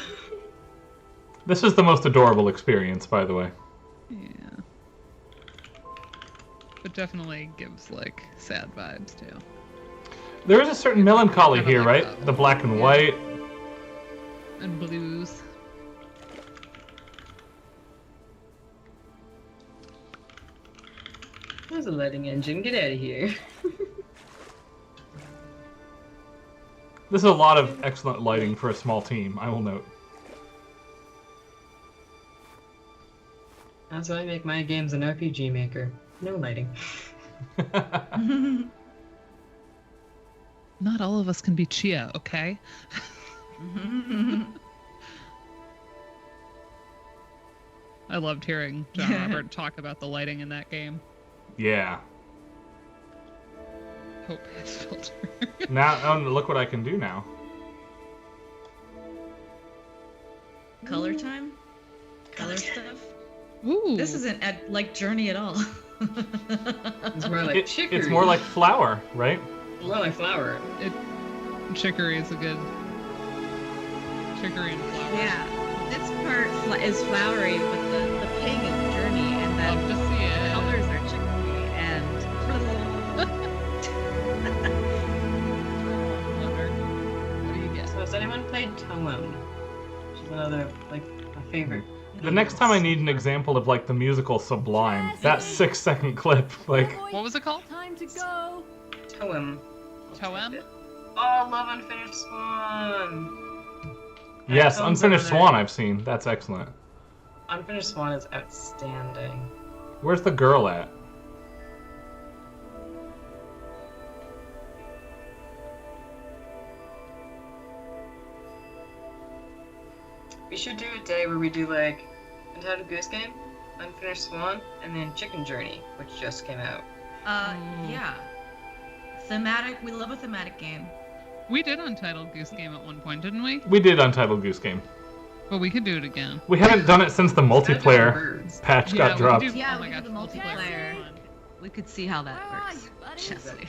This is the most adorable experience, by the way. Yeah. But definitely gives, like, sad vibes, too. There is a certain melancholy here, right? The black and white. And blues. There's a lighting engine. Get out of here. This is a lot of excellent lighting for a small team, I will note. That's why I make my games an RPG maker. No lighting. Not all of us can be Chia, okay? I loved hearing John Robert talk about the lighting in that game. Yeah. Hope has filter. Now, oh, look what I can do now. Color time? Color stuff? Ooh. This isn't like Journey at all. It's more like chicory. It's more like flower, right? More like flower. Chicory is a good... Chicory and flower. Yeah. This part is flowery, but the pig is Journey, and then Love to see it. colors are chicory, and... What do you get? So has anyone played Toem? Which is another, like, my favorite. The next time I need an example of, like, the musical Sublime, that 6-second clip, like... What was it called? Time to go. Toem. Toem? Oh, love Unfinished Swan! Yes, Toem's Unfinished another- Swan I've seen. That's excellent. Unfinished Swan is outstanding. Where's the girl at? We should do a day where we do, like, Entitled Goose Game, Unfinished Swan, and then Chicken Journey, which just came out. Yeah. Thematic, we love a thematic game. We did Untitled Goose Game at one point, didn't we? We did Untitled Goose Game. But we could do it again. We haven't done it since the multiplayer patch got dropped. Yeah, Oh we my could do the gosh, multiplayer. We could see how that works. Chesney.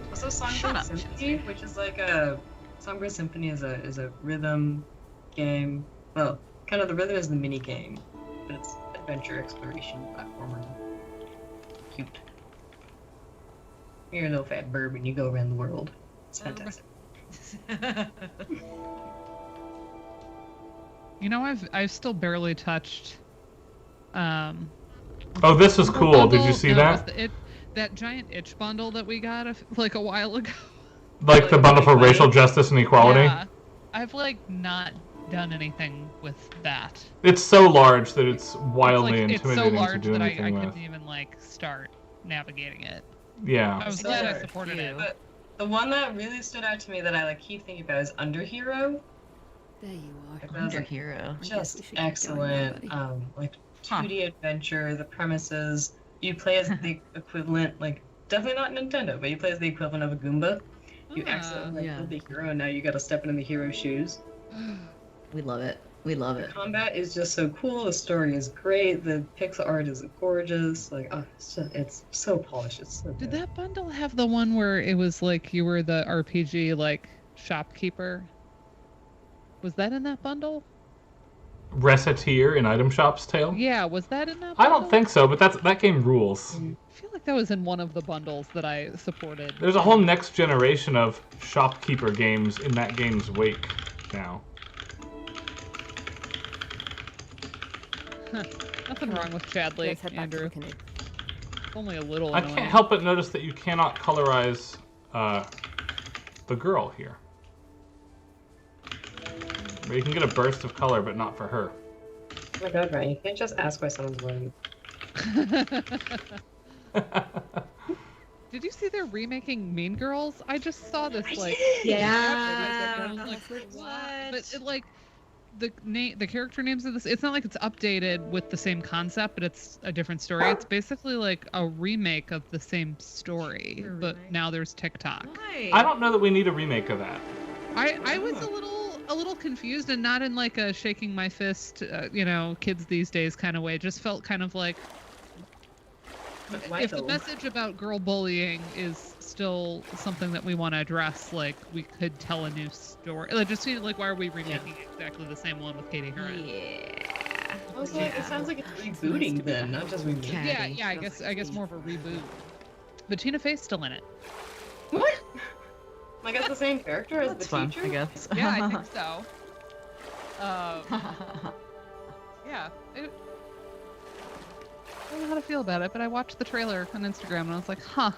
Also, Shut Songbird up, Symphony, which is like a... Songbird Symphony is a rhythm game. Well, kind of the rhythm is the mini game, but it's adventure, exploration, platformer. Cute. You're a little fat bird when you go around the world. It's fantastic. You know, I've still barely touched. Oh, this is cool. Did you see that? That giant itch bundle that we got like a while ago. Like the bundle for racial justice and equality? Yeah, I've like not done anything with that. It's so large that it's wildly It's so intimidating to large do that I anything with. couldn't even like start navigating it. Yeah. I was glad I supported it. But the one that really stood out to me that I like keep thinking about is Underhero. There you are. Like, that was, like, Underhero. Just excellent. Like 2D adventure. The premises. You play as the equivalent, like definitely not Nintendo, but you play as the equivalent of a Goomba, You accidentally yeah. killed the hero, and now you gotta step in the hero's shoes. We love it. We love The it. combat is just so cool. The story is great. The pixel art is gorgeous. Like, oh, it's so polished. It's so Did good. that bundle have the one where it was like you were the RPG like shopkeeper? Was that in that bundle? Reciteer in Item Shop's Tale? Yeah, was that in that I bundle? don't think so, but that game rules. I feel like that was in one of the bundles that I supported. There's a whole next generation of shopkeeper games in that game's wake now. Nothing wrong with Chadley, Let's head back to Andrew. the canoe. It's only a little I annoying. can't help but notice that you cannot colorize the girl here. Where you can get a burst of color, but not for her. Oh my god, Ryan, you can't just ask why someone's wearing. Did you see they're remaking Mean Girls? I just saw this like Yeah. I was like, what? But it, like the character names of this, it's not like it's updated with the same concept, but it's a different story. It's basically like a remake of the same story, but now there's TikTok. I don't know that we need a remake of that. I was a little confused, and not in like a shaking my fist, kids these days kind of way. Just felt kind of like if the message about girl bullying is still something that we want to address, like we could tell a new story. Like just like why are we remaking exactly the same one with Katie Heron? Yeah. Also, it sounds like it's rebooting then, not just remaking. Yeah. I guess more of a reboot. But Tina Fey's still in it. What? Like it's the same character as That's the fun, teacher? I guess. Yeah, I think so. Yeah. I don't know how to feel about it, but I watched the trailer on Instagram and I was like, huh.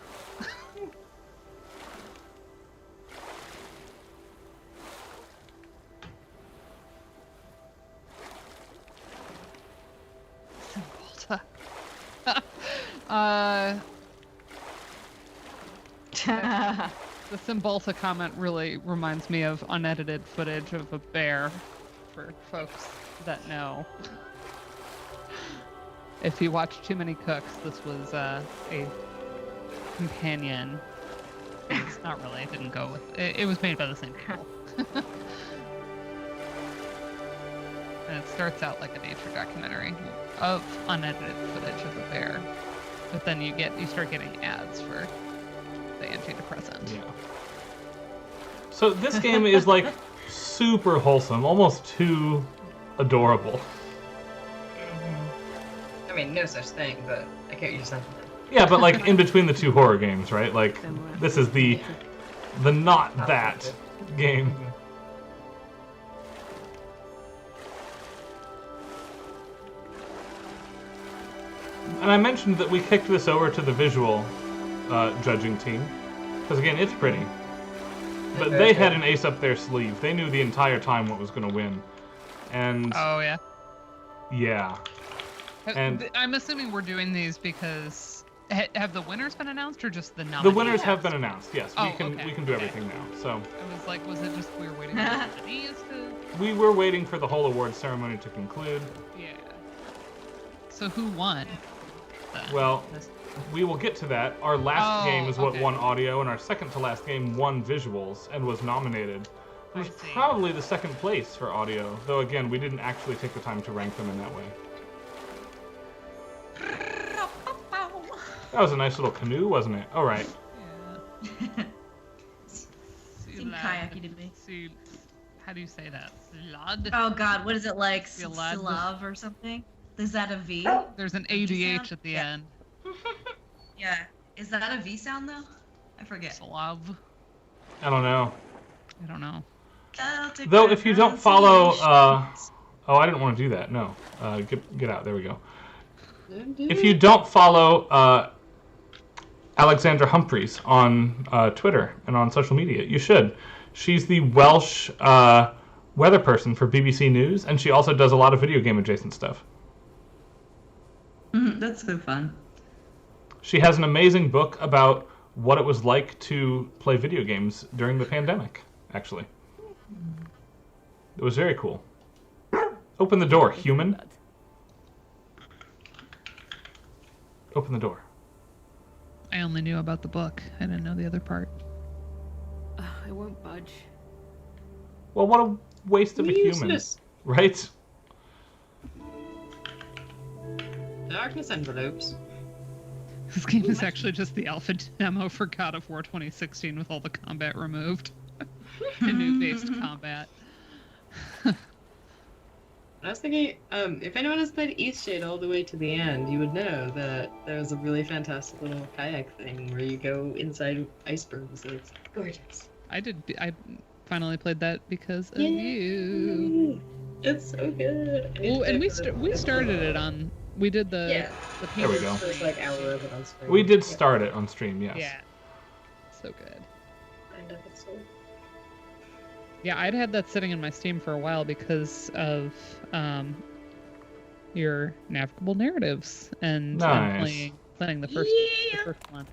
The Cymbalta comment really reminds me of unedited footage of a bear, for folks that know. If you watch too many cooks, this was a companion. It's not really. It didn't go with. It was made by the same people. And it starts out like a nature documentary of unedited footage of a bear, but then you start getting ads for the antidepressant. Yeah. So this game is like super wholesome, almost too adorable. I mean, no such thing, but I get what you're saying. Yeah, but like in between the two horror games, right? Like this is the not that game. And I mentioned that we kicked this over to the visual judging team, because again, it's pretty. But they had an ace up their sleeve. They knew the entire time what was going to win. And oh yeah. Yeah. And I'm assuming we're doing these because have the winners been announced or just the nominees? the winners have been announced. Yes, Oh, we can do everything now. So I was like, was it just we were waiting for the nominees to? we were waiting for the whole award ceremony to conclude. Yeah. So who won? Well, we will get to that. Our last game is what okay. won audio, and our second to last game won visuals and was nominated. It was probably the second place for audio, though again, we didn't actually take the time to rank them in that way. That was a nice little canoe, wasn't it? All right. Seemed kayaky to me. How do you say that? Slod? Oh God, what is it like? Slod? Slav or something? Is that a V? There's an ADH at the end. Yeah. Is that a V sound though? I forget. Slav. I don't know. I don't know. Though if you don't follow, oh, I didn't want to do that. No, get out. There we go. If you don't follow Alexandra Humphreys on Twitter and on social media, you should. She's the Welsh weather person for BBC News, and she also does a lot of video game adjacent stuff. That's so fun. She has an amazing book about what it was like to play video games during the pandemic, actually. It was very cool. Open the door, human. Open the door. I only knew about the book. I didn't know the other part. I won't budge. Well, what a waste of a human, Useless. right? Darkness envelopes. This game is actually just the alpha demo for God of War 2016 with all the combat removed. The new-based combat. I was thinking, if anyone has played Eastshade all the way to the end, you would know that there's a really fantastic little kayak thing where you go inside icebergs. It's gorgeous. I finally played that because of you. It's so good. Oh, and we started it on. We did the There we go. First like hour of it on stream. We did start it on stream, yes. Yeah. So good. Kind of, it's so... Yeah, I'd had that sitting in my Steam for a while because of your navigable narratives and Nice. playing the first one.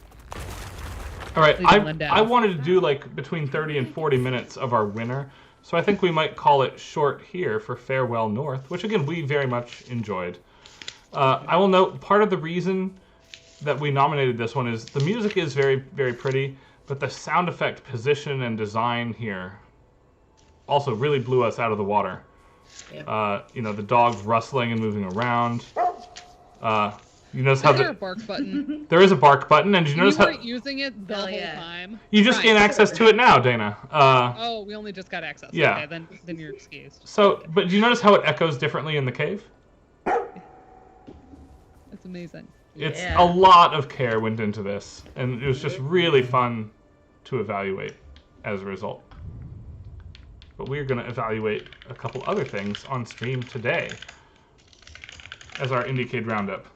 All right, Leaving Linda I out. wanted to do like between 30 and 40 minutes of our winner, so I think we might call it short here for Farewell North, which again we very much enjoyed. I will note part of the reason that we nominated this one is the music is very, very pretty, but the sound effect position and design here also really blew us out of the water. You know, the dogs rustling and moving around. You notice how Is there a bark button? there is a bark button, and did you notice You how weren't using it the whole time. you just gain access to it now, Dana? Oh, we only just got access. Yeah. Okay, then you're excused. So, but do you notice how it echoes differently in the cave? That's amazing. It's a lot of care went into this, and it was just really fun to evaluate as a result. But we're going to evaluate a couple other things on stream today as our IndieCade roundup.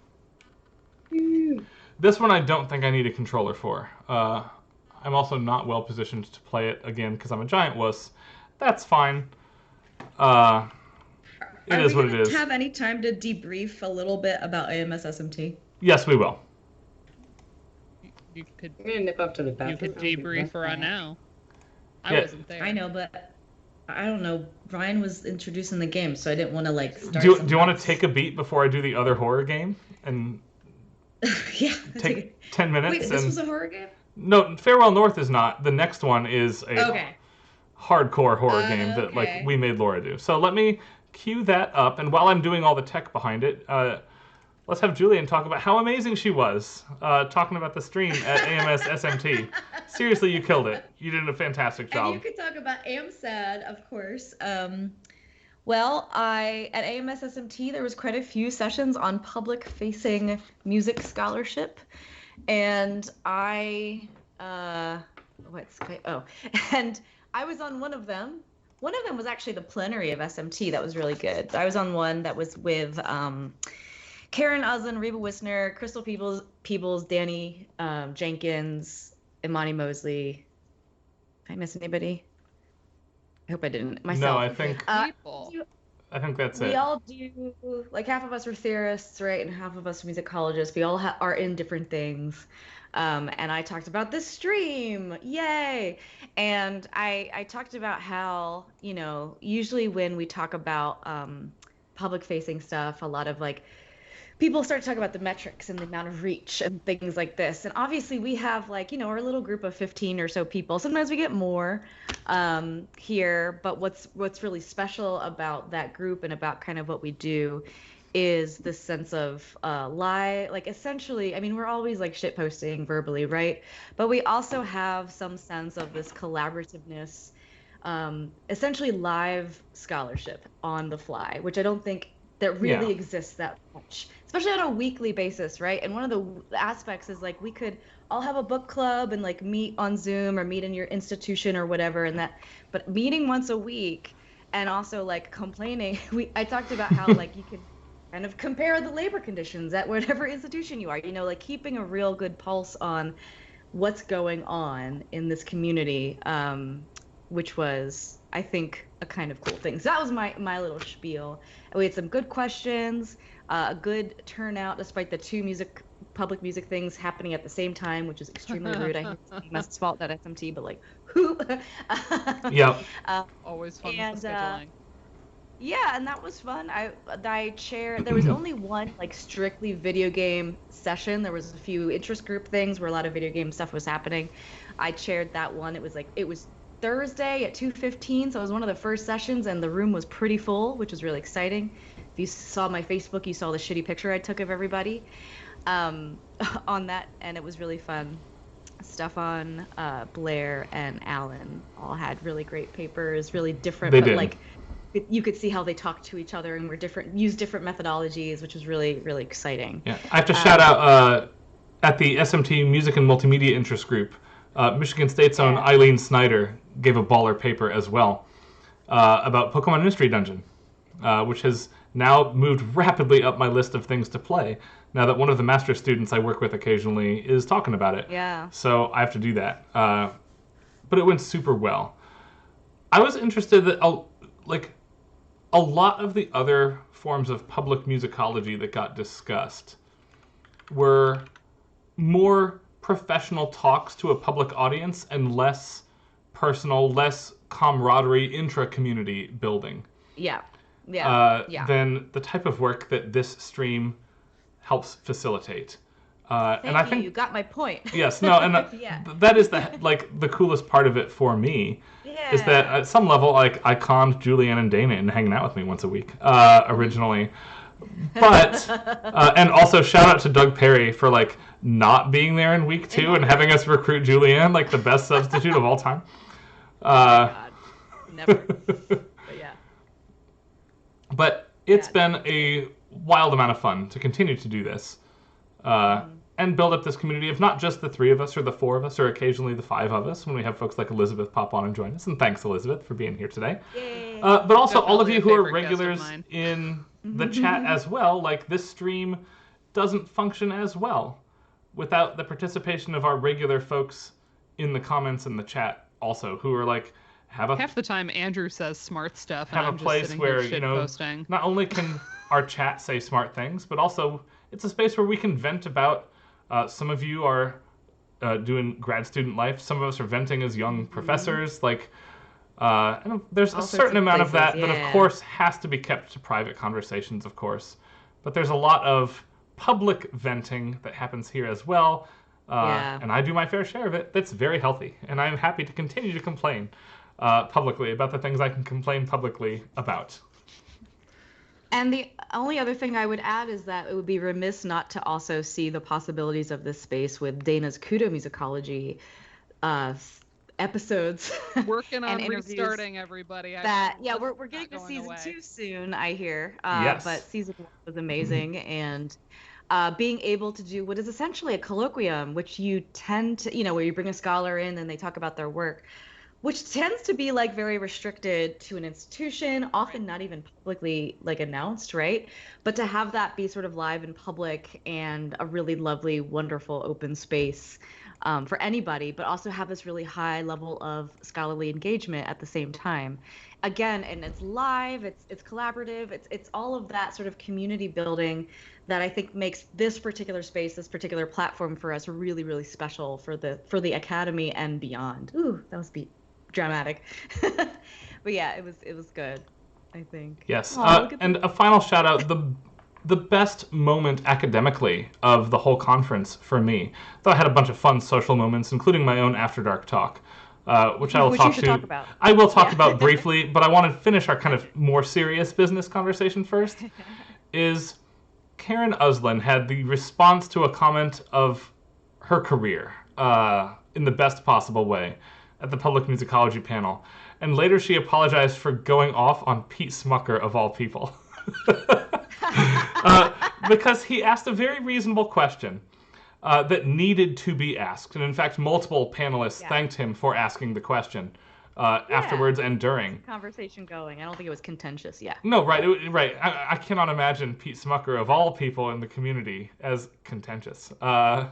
This one I don't think I need a controller for. I'm also not well positioned to play it again because I'm a giant wuss. That's fine. It is what it is. Do we have any time to debrief a little bit about AMS SMT? Yes, we will. You could. I'm gonna nip up to the You bathroom. could debrief her on now. I Yeah. wasn't there. I know, but I don't know. Ryan was introducing the game, so I didn't want to like start. Do you want to take a beat before I do the other horror game and Yeah. take 10 minutes? Wait, this was a horror game? No, Farewell North is not. The next one is a Okay. hardcore horror game that like okay. we made Laura do. So let me cue that up, and while I'm doing all the tech behind it, let's have Julian talk about how amazing she was talking about the stream at AMS SMT. Seriously, you killed it. You did a fantastic job. And you could talk about AMSAD, of course. Well, at AMS SMT, there was quite a few sessions on public-facing music scholarship, and and I was on one of them. One of them was actually the plenary of SMT. That was really good. I was on one that was with Karen Uslin, Reba Wisner, Crystal Peebles, Danny Jenkins, Imani Mosley. Did I miss anybody? I hope I didn't. Myself. No, I think that's it. We all do, like half of us are theorists, right, and half of us are musicologists. We all are in different things. And I talked about this stream, yay! And I talked about how, you know, usually when we talk about public-facing stuff, a lot of like people start to talk about the metrics and the amount of reach and things like this. And obviously we have like, you know, our little group of 15 or so people. Sometimes we get more here, but what's really special about that group and about kind of what we do is this sense of like essentially, I mean, we're always like shit posting verbally, right? But we also have some sense of this collaborativeness, essentially live scholarship on the fly, which I don't think that really exists that much, especially on a weekly basis, right? And one of the aspects is like we could all have a book club and like meet on Zoom or meet in your institution or whatever, and that, but meeting once a week and also like complaining, I talked about how like you could kind of compare the labor conditions at whatever institution you are, you know, like keeping a real good pulse on what's going on in this community, which was, I think, a kind of cool thing. So that was my little spiel. We had some good questions, a good turnout despite the two public music things happening at the same time, which is extremely rude. I hate it's fault at SMT, but like, who? Yeah. Always fun with the scheduling. Yeah, and that was fun. I chaired. There was only one like strictly video game session. There was a few interest group things where a lot of video game stuff was happening. I chaired that one. It was Thursday at 2:15, so it was one of the first sessions, and the room was pretty full, which was really exciting. If you saw my Facebook, you saw the shitty picture I took of everybody on that, and it was really fun. Stefan, Blair, and Alan all had really great papers, really different, They but did. like you could see how they talked to each other and were different, used different methodologies, which was really, really exciting. Yeah, I have to shout out at the SMT Music and Multimedia Interest Group, Michigan State's own Eileen Snyder gave a baller paper as well about Pokemon Mystery Dungeon, which has now moved rapidly up my list of things to play, now that one of the master students I work with occasionally is talking about it. Yeah. So I have to do that. But it went super well. I was interested that, a lot of the other forms of public musicology that got discussed were more professional talks to a public audience and less personal, less camaraderie, intra-community building. Yeah. Than the type of work that this stream helps facilitate. And I think you got my point. Yes, no, and that is the coolest part of it for me. Is that at some level, I conned Julianne and Dana in hanging out with me once a week originally, but and also shout out to Doug Perry for not being there in week 2 and having us recruit Julianne, the best substitute of all time. God, never. But yeah. But it's been a wild amount of fun to continue to do this. And build up this community of not just the 3 of us or the 4 of us or occasionally the 5 of us when we have folks like Elizabeth pop on and join us. And thanks, Elizabeth, for being here today. But also all of you who are regulars in the chat as well. This stream doesn't function as well without the participation of our regular folks in the comments in the chat also, who are half the time Andrew says smart stuff and have I'm a place just sitting where, here shitposting. not only can our chat say smart things, but also it's a space where we can vent about. Some of you are doing grad student life. Some of us are venting as young professors. And there's a certain amount of that that, of course, has to be kept to private conversations, of course. But there's a lot of public venting that happens here as well. And I do my fair share of it. That's very healthy. And I'm happy to continue to complain publicly about the things I can complain publicly about. And the only other thing I would add is that it would be remiss not to also see the possibilities of this space with Dana's Ludomusicology episodes. Working on interviews restarting everybody. We're getting to season 2 soon, I hear. Yes. But season 1 was amazing, and being able to do what is essentially a colloquium, which you tend to, where you bring a scholar in and they talk about their work, which tends to be very restricted to an institution, often not even publicly announced, right? But to have that be sort of live in public and a really lovely, wonderful open space for anybody, but also have this really high level of scholarly engagement at the same time. Again, and it's live, it's collaborative, it's all of that sort of community building that I think makes this particular space, this particular platform for us really, really special for the academy and beyond. Ooh, that was dramatic. But yeah, it was good, I think. Yes. And a final shout out, the best moment academically of the whole conference for me, though I had a bunch of fun social moments, including my own After Dark talk, which I will talk about. I will talk about briefly, but I want to finish our kind of more serious business conversation first, is Karen Uslin had the response to a comment of her career in the best possible way at the Public Musicology panel. And later she apologized for going off on Pete Smucker, of all people. Because he asked a very reasonable question that needed to be asked. And in fact, multiple panelists thanked him for asking the question afterwards and during. Conversation going. I don't think it was contentious. Yeah. No, right. Right. I cannot imagine Pete Smucker, of all people in the community, as contentious. No.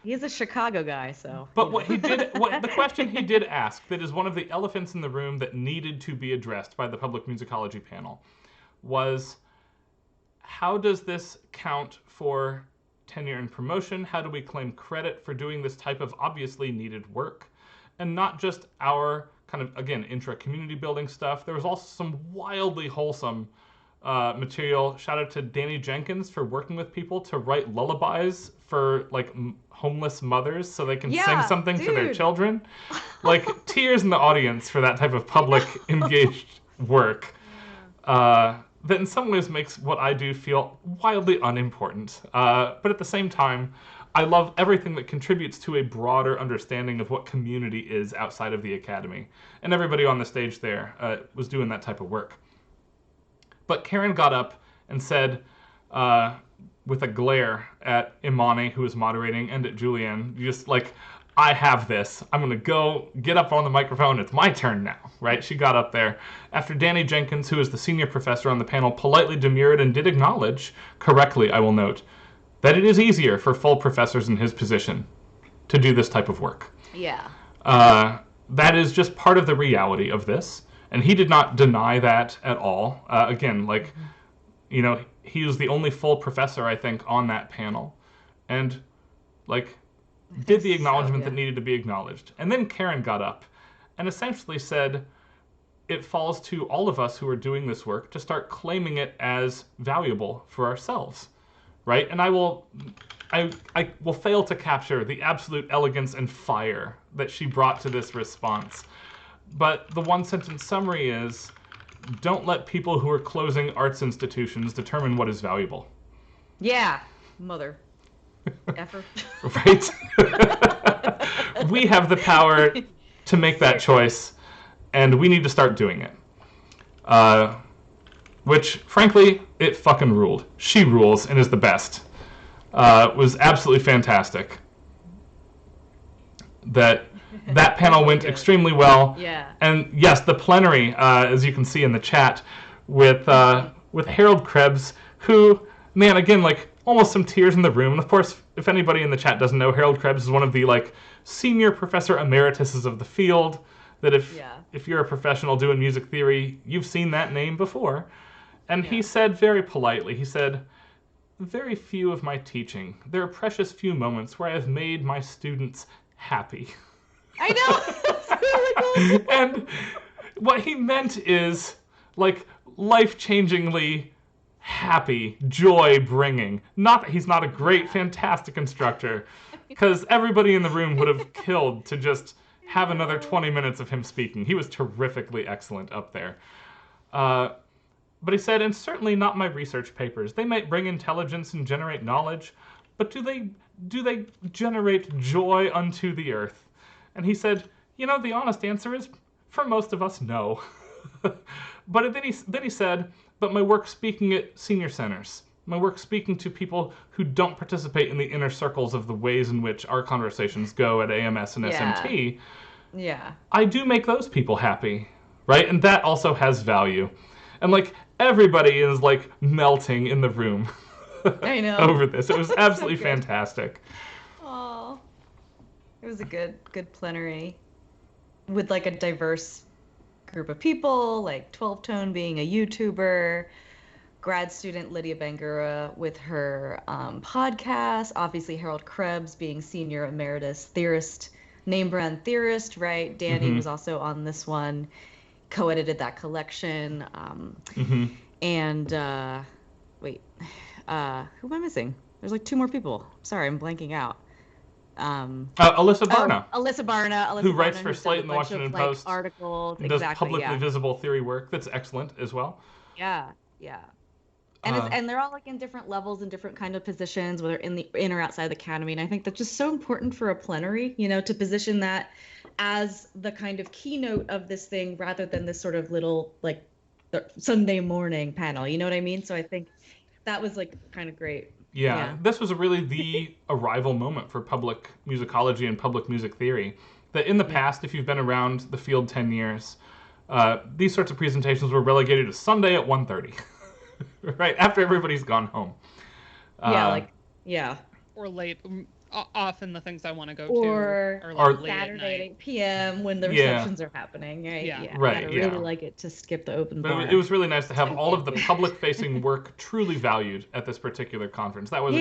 He's a Chicago guy, so. But the question he did ask, that is one of the elephants in the room that needed to be addressed by the Public Musicology panel, was how does this count for tenure and promotion? How do we claim credit for doing this type of obviously needed work? And not just our kind of, again, intra-community building stuff. There was also some wildly wholesome material. Shout out to Danny Jenkins for working with people to write lullabies for like homeless mothers so they can sing something to their children. Like tears in the audience for that type of public engaged work. That in some ways makes what I do feel wildly unimportant. But at the same time, I love everything that contributes to a broader understanding of what community is outside of the Academy. And everybody on the stage there was doing that type of work. But Karen got up and said, with a glare at Imani, who was moderating, and at Julianne, just like, I have this. I'm going to go get up on the microphone. It's my turn now, right? She got up there. After Danny Jenkins, who is the senior professor on the panel, politely demurred and did acknowledge, correctly I will note, that it is easier for full professors in his position to do this type of work. Yeah. That is just part of the reality of this. And he did not deny that at all. Again, like, you know, he was the only full professor, I think, on that panel. And, like, did the acknowledgement that needed to be acknowledged. And then Karen got up and essentially said, it falls to all of us who are doing this work to start claiming it as valuable for ourselves, right? And I will fail to capture the absolute elegance and fire that she brought to this response. But the one-sentence summary is, don't let people who are closing arts institutions determine what is valuable. Yeah, mother. Effort. Right? We have the power to make that choice, and we need to start doing it. Which, frankly, it fucking ruled. She rules and is the best. Was absolutely fantastic. That panel went extremely well. Yeah. And yes, the plenary, as you can see in the chat, with Harold Krebs, who, man, again, like, almost some tears in the room. And of course, if anybody in the chat doesn't know, Harold Krebs is one of the, like, senior professor emerituses of the field, that if you're a professional doing music theory, you've seen that name before. And he said very politely, he said, very few of my teaching, there are precious few moments where I have made my students happy. I know! And what he meant is, like, life-changingly happy, joy-bringing. Not that he's not a great, fantastic instructor, because everybody in the room would have killed to just have another 20 minutes of him speaking. He was terrifically excellent up there. But he said, and certainly not my research papers. They might bring intelligence and generate knowledge, but do they generate joy unto the earth? And he said, you know, the honest answer is, for most of us, no. But then he said, but my work speaking at senior centers, my work speaking to people who don't participate in the inner circles of the ways in which our conversations go at AMS and SMT, I do make those people happy, right? And that also has value. And, like, everybody is, like, melting in the room I know. over this. It was absolutely fantastic. Oh, it was a good plenary with, like, a diverse group of people, like 12 Tone being a YouTuber, grad student Lydia Bangura with her podcast, obviously Harold Krebs being senior emeritus theorist, name brand theorist, right? Danny was also on this one, co-edited that collection. And wait, who am I missing? There's like two more people. Sorry, I'm blanking out. Alyssa Barna. Alyssa Barna. Who writes for Slate and the Washington Post. Articles, and does publicly visible theory work that's excellent as well. Yeah. And they're all like in different levels and different kind of positions, whether in or outside the academy. And I think that's just so important for a plenary, you know, to position that as the kind of keynote of this thing rather than this sort of little like Sunday morning panel. You know what I mean? So I think that was like kind of great. Yeah, this was really the arrival moment for public musicology and public music theory. That in the past, if you've been around the field 10 years, these sorts of presentations were relegated to Sunday at 1:30, right after everybody's gone home. Or late. Often the things I want to go or to are like late Saturday at 8 p.m. when the receptions are happening, right? Right. I really like it to skip the open bar. But it was really nice to have all of the public-facing work truly valued at this particular conference. That was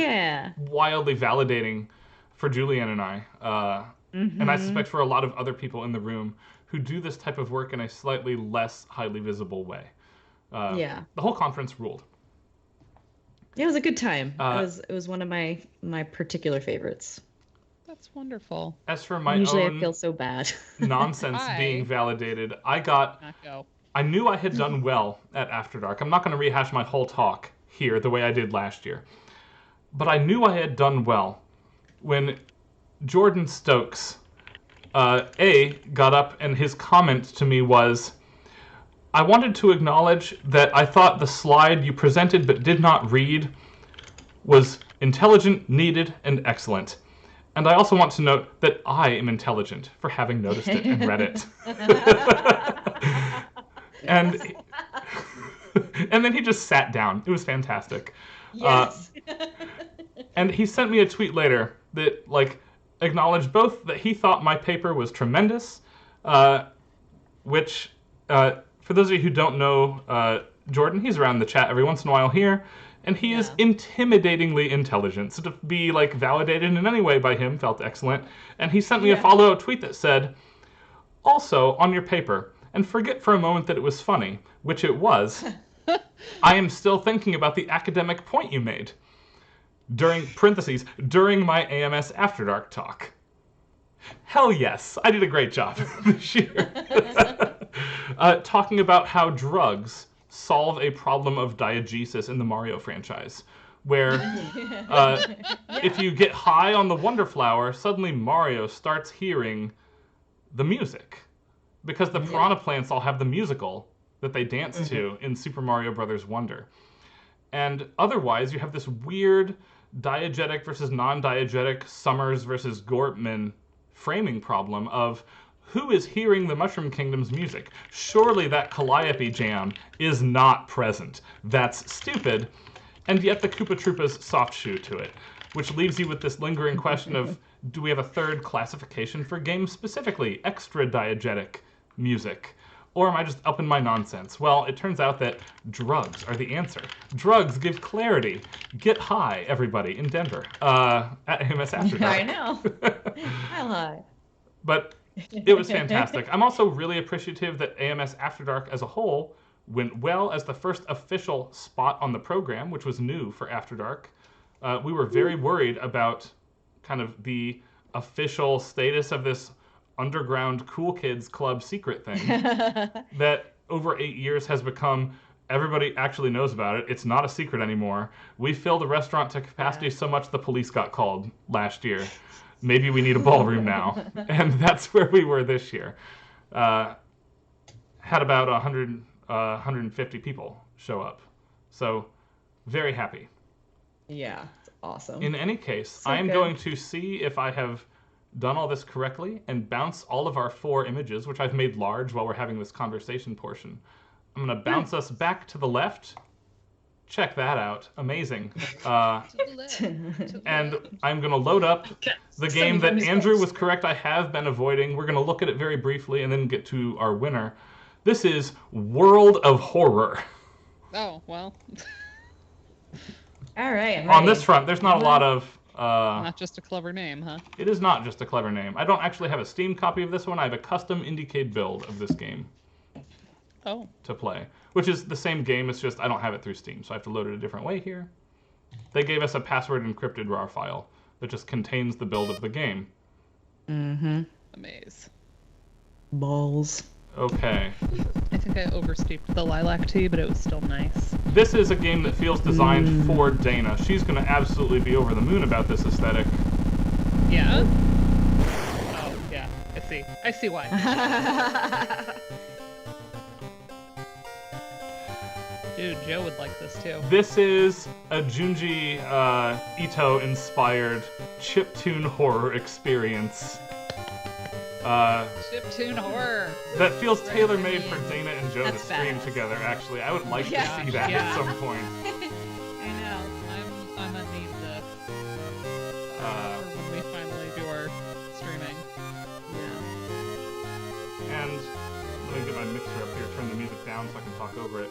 wildly validating for Julianne and I, and I suspect for a lot of other people in the room who do this type of work in a slightly less highly visible way. Yeah. The whole conference ruled. Yeah, it was a good time. Uh, It was one of my particular favorites. That's wonderful. As for my Usually own I feel so bad. nonsense being validated, I knew I had done well at After Dark. I'm not going to rehash my whole talk here the way I did last year. But I knew I had done well when Jordan Stokes, got up and his comment to me was, I wanted to acknowledge that I thought the slide you presented but did not read was intelligent, needed, and excellent. And I also want to note that I am intelligent for having noticed it and read it. and then he just sat down. It was fantastic. Yes. And he sent me a tweet later that acknowledged both that he thought my paper was tremendous, which for those of you who don't know Jordan, he's around the chat every once in a while here, and he is intimidatingly intelligent. So to be validated in any way by him felt excellent. And he sent me a follow-up tweet that said, also on your paper, and forget for a moment that it was funny, which it was, I am still thinking about the academic point you made. During my AMS After Dark talk. Hell yes, I did a great job this year. Talking about how drugs solve a problem of diegesis in the Mario franchise, where if you get high on the Wonder Flower, suddenly Mario starts hearing the music. Because the piranha plants all have the musical that they dance to in Super Mario Bros. Wonder. And otherwise, you have this weird diegetic versus non-diegetic Summers versus Gortman framing problem of who is hearing the Mushroom Kingdom's music? Surely that Calliope jam is not present. That's stupid. And yet the Koopa Troopas soft shoe to it, which leaves you with this lingering question of, do we have a third classification for games specifically extra diegetic music? Or am I just up in my nonsense? Well, it turns out that drugs are the answer. Drugs give clarity. Get high, everybody, in Denver. At AMS After Dark. I know. Hell high. But it was fantastic. I'm also really appreciative that AMS After Dark as a whole went well as the first official spot on the program, which was new for After Dark. We were very worried about kind of the official status of this underground cool kids club secret thing that over 8 years has become, everybody actually knows about it. It's not a secret anymore. We filled a restaurant to capacity so much the police got called last year. Maybe we need a ballroom now. And that's where we were this year. Had about 150 people show up. So very happy. Yeah, it's awesome. In any case, So I am good. going to see if I have done all this correctly and bounce all of our 4 images, which I've made large while we're having this conversation portion. I'm going to bounce us back to the left. Check that out. Amazing. And I'm going to load up the game that Andrew was correct I have been avoiding. We're going to look at it very briefly and then get to our winner. This is World of Horror. Oh, well. All right. On this front, there's not a lot of... Not just a clever name, huh? It is not just a clever name. I don't actually have a Steam copy of this one. I have a custom IndieCade build of this game to play, which is the same game. It's just I don't have it through Steam, so I have to load it a different way here. They gave us a password-encrypted RAR file that just contains the build of the game. Mm-hmm. Amaze. Balls. Okay. I think I oversteeped the lilac tea, but it was still nice. This is a game that feels designed for Dana. She's going to absolutely be over the moon about this aesthetic. Yeah? Oh, yeah. I see. I see why. Dude, Joe would like this too. This is a Junji Ito-inspired chiptune horror experience. Chiptune horror. That feels tailor-made for Dana and Joe That's to stream badass. together, actually. I would like Yeah, to see that yeah. at some point. I know. I'm gonna need this for when we finally do our streaming. And let me get my mixer up here, turn the music down so I can talk over it.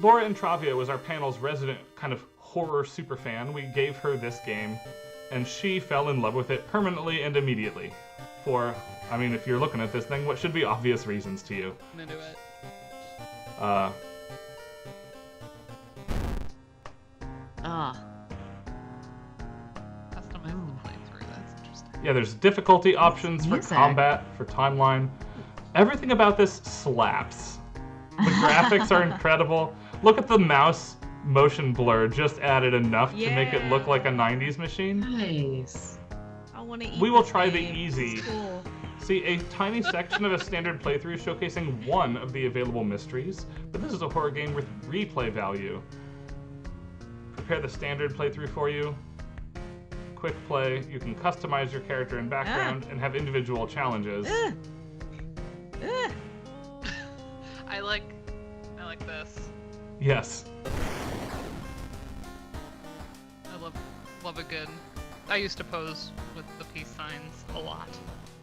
Laura Intravia was our panel's resident kind of horror superfan. We gave her this game, and she fell in love with it permanently and immediately. For, I mean, if you're looking at this thing, what should be obvious reasons to you? I'm into it. Customize the playthrough. That's interesting. Yeah, there's difficulty options for music. combat, for timeline. Everything about this slaps. The graphics are incredible. Look at the mouse motion blur, just added enough to make it look like a 90s machine. Nice. I want to eat. We will this try the game. easy. It's cool. See, a tiny section of a standard playthrough showcasing one of the available mysteries, but this is a horror game with replay value. Prepare the standard playthrough for you. Quick play, you can customize your character and background and have individual challenges. I like this. Yes. I love a good. I used to pose with the peace signs a lot.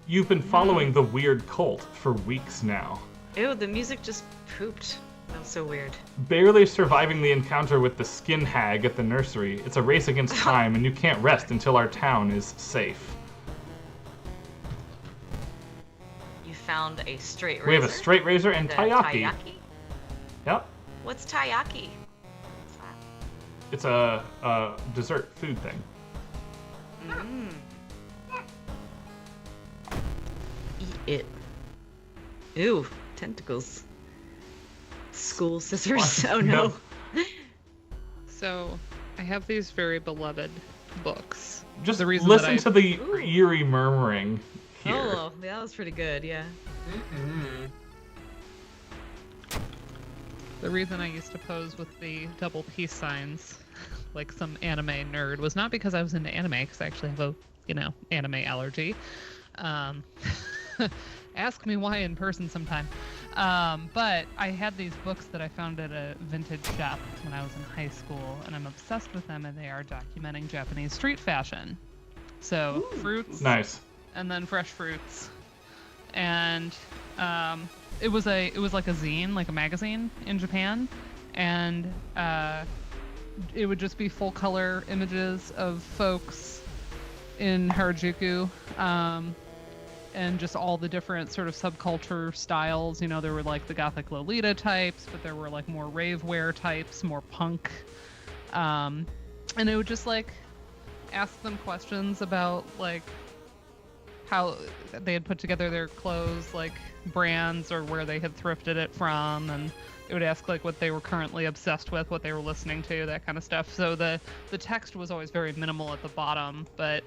You've been following the weird cult for weeks now. Ew, the music just pooped. That was so weird. Barely surviving the encounter with the skin hag at the nursery, it's a race against time and you can't rest until our town is safe. You found a straight razor. We have a straight razor and taiyaki. Yep. What's taiyaki? It's a dessert food thing. Mm. Eat it. Ew, tentacles. School scissors. Oh no. So, I have these very beloved books. Just the reason listen that to the eerie murmuring here. Oh, that was pretty good, yeah. The reason I used to pose with the double peace signs, like some anime nerd, was not because I was into anime, because I actually have a, anime allergy. Ask me why in person sometime. But I had these books that I found at a vintage shop when I was in high school, and I'm obsessed with them, and they are documenting Japanese street fashion. So, fruits. Nice. And then fresh fruits. And it was like a zine, like a magazine in Japan, and it would just be full color images of folks in Harajuku, and just all the different sort of subculture styles. There were like the gothic Lolita types, but there were like more rave wear types, more punk, and it would just like ask them questions about like how they had put together their clothes, like brands or where they had thrifted it from, and it would ask like what they were currently obsessed with, what they were listening to, that kind of stuff. So the text was always very minimal at the bottom, but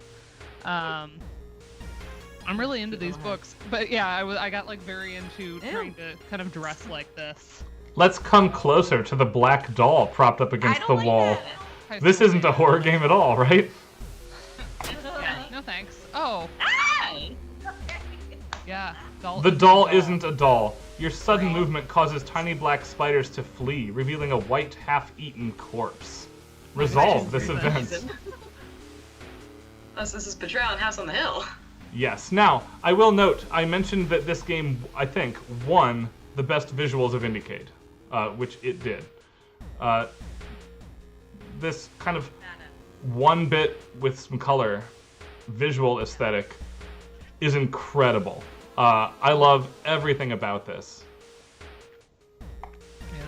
I'm really into these books. But yeah, I got like very into trying to kind of dress like this. Let's come closer to the black doll propped up against the wall. This isn't a horror game at all, right? Yeah, no thanks. Oh. Yeah, The doll isn't a doll. Your sudden movement causes tiny black spiders to flee, revealing a white, half-eaten corpse. Resolve this event. Oh, so this is Betrayal and House on the Hill. Yes. Now, I will note, I mentioned that this game, I think, won the best visuals of IndieCade, which it did. This kind of one bit with some color visual aesthetic is incredible. I love everything about this. Yeah,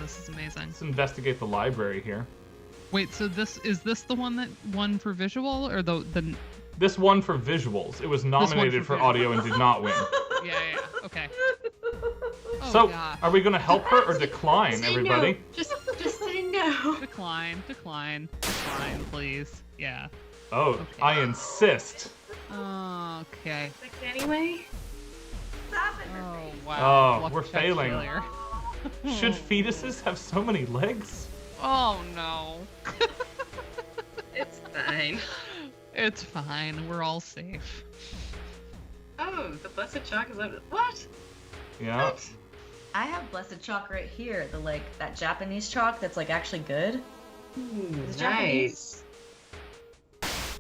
this is amazing. Let's investigate the library here. Wait, so is this the one that won for visual, or the This won for visuals. It was nominated for audio and did not win. Yeah, okay. Oh, So, gosh. are we going to help her or decline, everybody? No. Just say no. Decline, please. Yeah. Oh, Okay. I insist. Okay. Like anyway? Oh, wow. Oh, Luck we're check failing. failure. Should fetuses have so many legs? Oh, no. It's fine. It's fine. We're all safe. Oh, the blessed chalk is over. What? Yeah. What? I have blessed chalk right here. That Japanese chalk that's like actually good. Ooh, Is it nice.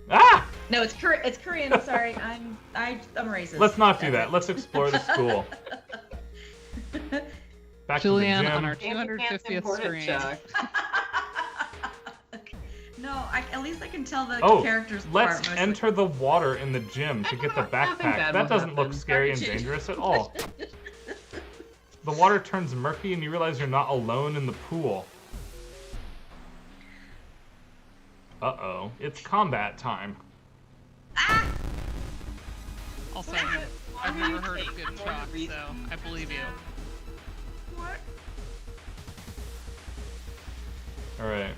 Ah! No, it's Korean. Sorry, I'm racist. Let's not do That's that. it. Let's explore the school. Back Julianne to the gym. on our Fancy pants 250th imported screen. chalk. No, at least I can tell the Oh, characters. let's apart mostly. enter the water in the gym to get the nothing backpack. bad That will doesn't look happen. scary and dangerous at all. The water turns murky and you realize you're not alone in the pool. Uh-oh. It's combat time. Also, I've never heard of good chalk, so I believe you. What? Alright.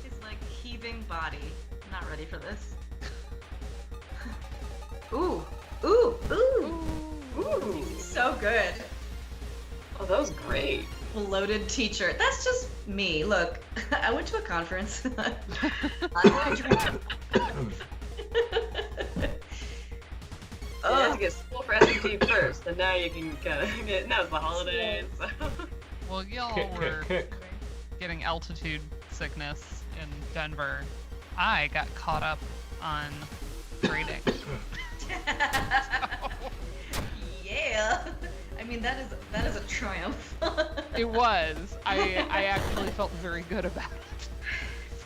His like heaving body. Not ready for this. Ooh, ooh, ooh, ooh! So good. Oh, that was great. Bloated teacher. That's just me. Look, I went to a conference. I'm gonna drink. You have to get school for S&T first, and now you can kind of get. Now it's the holidays. So. Well, y'all were getting altitude sickness in Denver. I got caught up on grading. Yeah. I mean, that is a triumph. It was. I actually felt very good about it.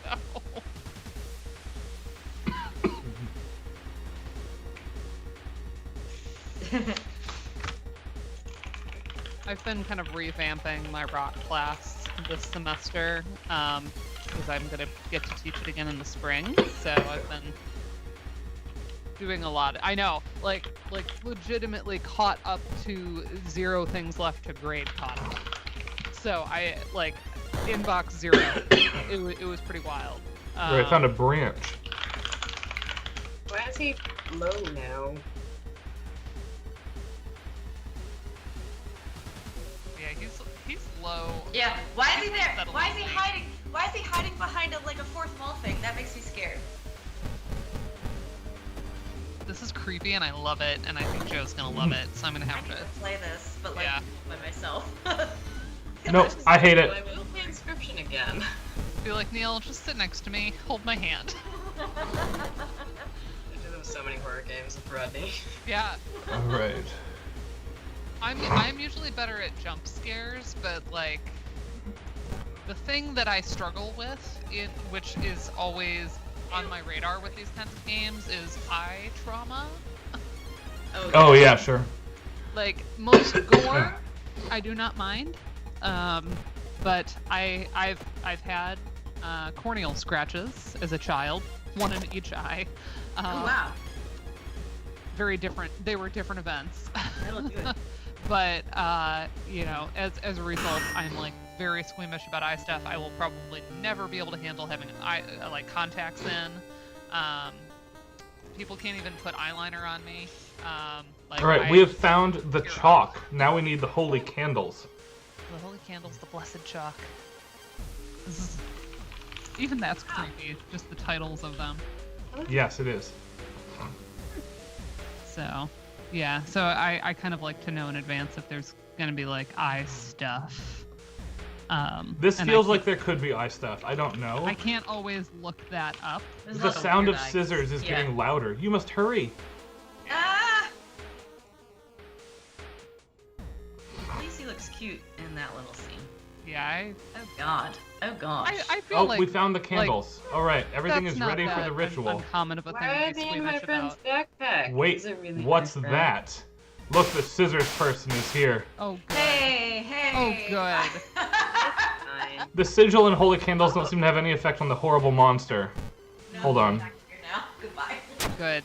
So. I've been kind of revamping my rock class this semester because I'm going to get to teach it again in the spring. So I've been doing a lot. I know, like legitimately caught up to 0 things left to grade caught up. So I like inbox 0. It was pretty wild. I found a branch. Why is he low now? Yeah, he's low. Yeah. Why is he there? Why is he hiding? Why is he hiding behind a fourth wall thing? That makes me scared. This is creepy and I love it, and I think Joe's gonna love it, so I'm gonna have to play this, but like by myself. Nope, I hate it. I will play Inscription again. Be like, Neil, just sit next to me, hold my hand. I do them so many horror games with Rodney. Yeah. Alright. I'm usually better at jump scares, but like the thing that I struggle with, which is always on my radar with these kinds of games, is eye trauma. Oh yeah, sure. Like most gore, I do not mind, but I've had corneal scratches as a child, one in each eye. Oh wow. Very different. They were different events. They look good. But you know, as a result, I'm like very squeamish about eye stuff. I will probably never be able to handle having like contacts in. People can't even put eyeliner on me. Like, Alright, we have found the chalk. Now we need the holy candles. The holy candles, the blessed chalk. Even that's creepy. Just the titles of them. Yes, it is. So, yeah. So I kind of like to know in advance if there's gonna be like eye stuff. This feels like there could be eye stuff. I don't know. I can't always look that up. The sound of scissors is getting louder. You must hurry. Ah! At least he looks cute in that little scene. Yeah. Oh god. Oh gosh. I feel like we found the candles. All right, everything is ready for the ritual. Uncommon of a thing Why to are be they in my squeamish friend's about. backpack? Wait, Is it really what's my friend? that? Look, the scissors person is here. Oh good. Hey. Oh good. The sigil and holy candles don't seem to have any effect on the horrible monster. Hold on. Now. Goodbye. Good.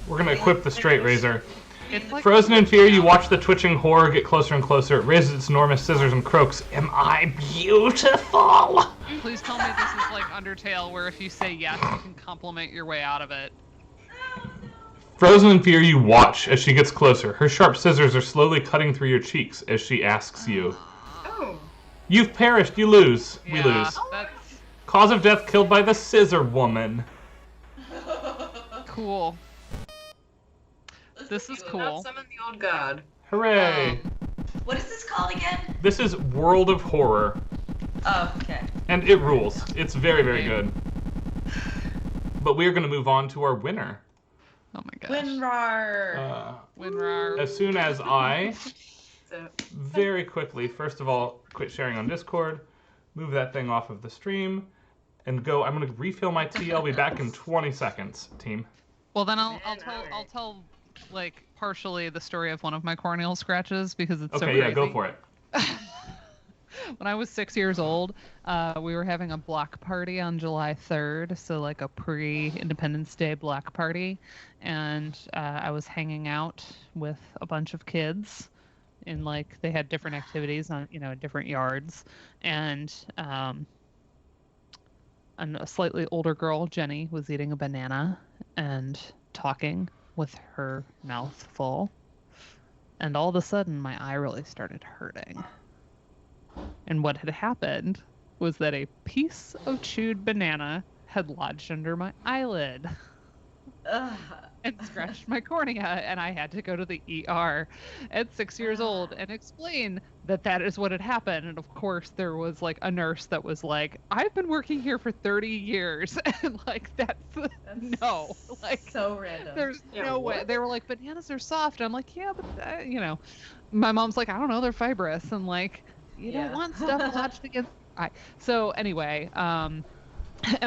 We're gonna equip the straight razor. It's like Frozen in fear, you watch the twitching horror get closer and closer. It raises its enormous scissors and croaks, "Am I beautiful?" Please tell me this is like Undertale, where if you say yes, you can compliment your way out of it. Frozen in fear, you watch as she gets closer. Her sharp scissors are slowly cutting through your cheeks as she asks you. Oh. You've perished, you lose. We Yeah, lose. that's Cause of death killed by the scissor woman. cool. This is cool. Summon the old god. Hooray! What is this called again? This is World of Horror. Oh, okay. And it rules. It's very, very good. But we are going to move on to our winner. Oh my gosh. Winrar. Winrar. As soon as I, very quickly, first of all, quit sharing on Discord, move that thing off of the stream, and go. I'm going to refill my tea. I'll be back in 20 seconds, team. Well, then I'll tell like partially the story of one of my corneal scratches because it's so Okay, yeah, crazy. go for it. When I was 6 years old, we were having a block party on July 3rd, so like a pre-Independence Day block party, and I was hanging out with a bunch of kids, and like they had different activities on different yards, and a slightly older girl, Jenny, was eating a banana and talking with her mouth full, and all of a sudden my eye really started hurting. And what had happened was that a piece of chewed banana had lodged under my eyelid and scratched my cornea, and I had to go to the ER at 6 years old and explain that is what had happened. And of course there was like a nurse that was like, I've been working here for 30 years and like that's no, like so random. There's no way. They were like, bananas are soft. I'm like, yeah, but my mom's like, I don't know, they're fibrous, and like you don't want stuff lodged against the eye. So anyway, and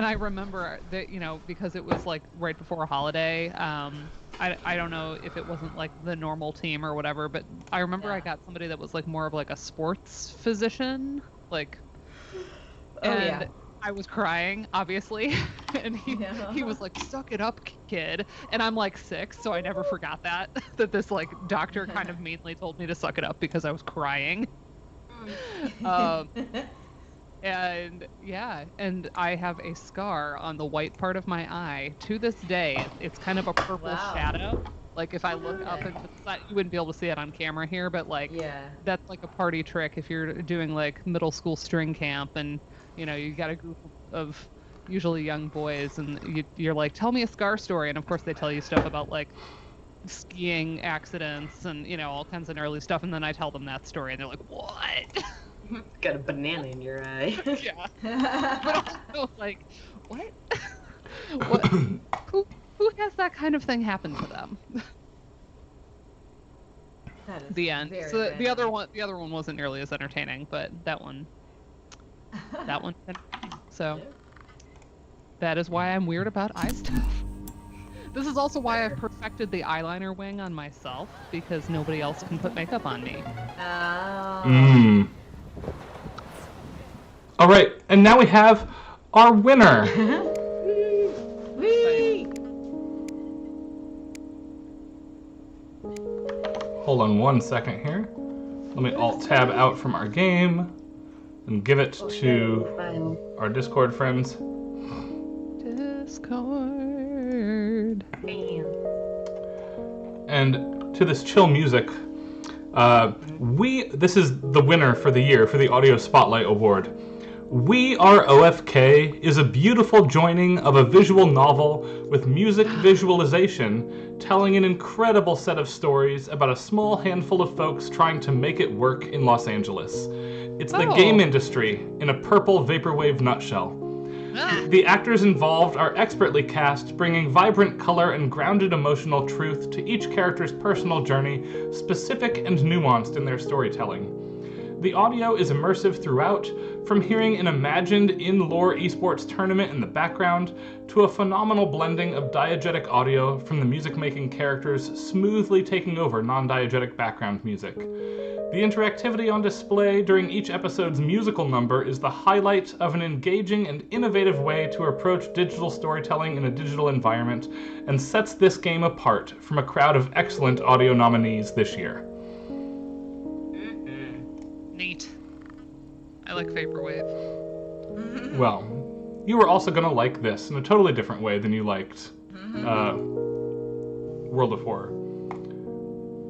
I remember that, because it was like right before a holiday, I don't know if it wasn't like the normal team or whatever, but I remember I got somebody that was like more of like a sports physician, like, and I was crying, obviously, and he was like, suck it up, kid. And I'm like 6, so I never forgot that this like doctor kind of meanly told me to suck it up because I was crying. And I have a scar on the white part of my eye to this day. It's kind of a purple shadow. Like if I look up into the side, you wouldn't be able to see it on camera here, but like that's like a party trick if you're doing like middle school string camp and you got a group of usually young boys and you're like, tell me a scar story, and of course they tell you stuff about like skiing accidents and all kinds of gnarly stuff, and then I tell them that story and they're like, what? Got a banana in your eye. Yeah. But also like, what? What? Who has that kind of thing happen to them? That is the end. So the other one wasn't nearly as entertaining, but that one. So that is why I'm weird about eye stuff. This is also why I've perfected the eyeliner wing on myself, because nobody else can put makeup on me. Oh. All right, and now we have our winner. Whee! Hold on 1 second here. Let me alt-tab out from our game and give it to our Discord friends. Discord. And to this chill music, this is the winner for the year for the Audio Spotlight Award. We Are OFK is a beautiful joining of a visual novel with music visualization, telling an incredible set of stories about a small handful of folks trying to make it work in Los Angeles. It's the game industry in a purple vaporwave nutshell. The actors involved are expertly cast, bringing vibrant color and grounded emotional truth to each character's personal journey, specific and nuanced in their storytelling. The audio is immersive throughout, from hearing an imagined in-lore esports tournament in the background, to a phenomenal blending of diegetic audio from the music-making characters smoothly taking over non-diegetic background music. The interactivity on display during each episode's musical number is the highlight of an engaging and innovative way to approach digital storytelling in a digital environment, and sets this game apart from a crowd of excellent audio nominees this year. Neat. I like vaporwave. Well, you were also going to like this in a totally different way than you liked World of Horror.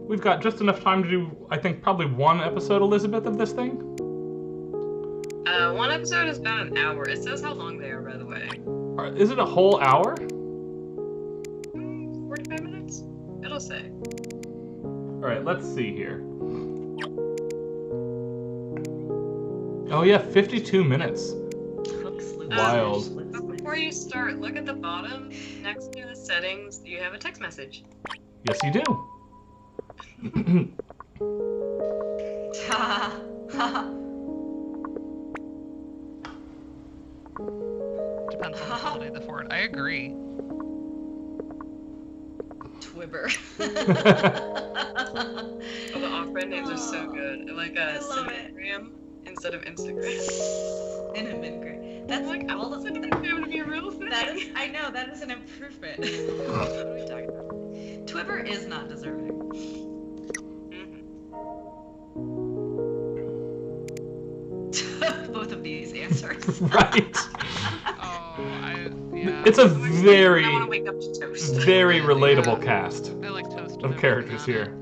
We've got just enough time to do, I think, probably one episode, Elizabeth, of this thing. One episode is about an hour. It says how long they are, by the way. Is it a whole hour? 45 minutes? It'll say. Alright, let's see here. Oh yeah, 52 minutes. Wild. But before you start, look at the bottom. Next to the settings, you have a text message. Yes, you do. Depends on the quality of the fort. I agree. Twibber. Oh, the off-brand names are so good. Like I love Cinemagram instead of Instagram. Cinnamon gray. That's Like, all all of of Instagram to be a real thing. that is. I know that is an improvement. What are we talking about? Twitter is not deserving. Both of these answers. Right. Yeah. It's a I want to very, wake up to toast. very relatable cast I like toast. with of everything characters on here.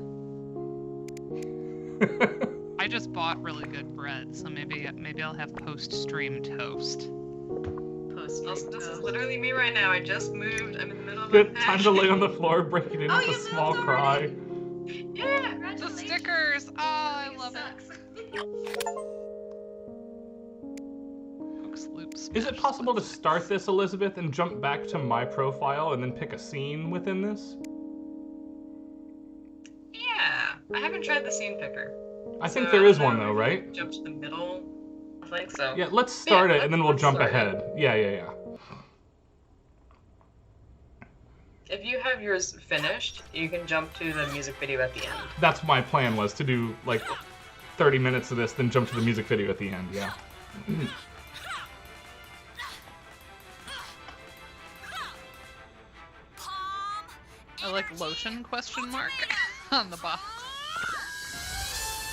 it. I just bought really good bread, so maybe I'll have post-stream toast. Also, this is literally me right now. I just moved. I'm in the middle of Good a time to lay on the floor, breaking in Oh, with a you small moved cry. Yeah. The stickers! Oh, I love it. Hooks, loops, Is it possible to start this, Elizabeth, and jump back to my profile and then pick a scene within this? Yeah. I haven't tried the scene picker. I think So there I is don't one know though, if right? you Jump to the middle. I think so. Yeah, let's start it and then we'll let's jump start it. ahead. Yeah. If you have yours finished, you can jump to the music video at the end. That's my plan, was to do like 30 minutes of this, then jump to the music video at the end, yeah. I like lotion ? On the box.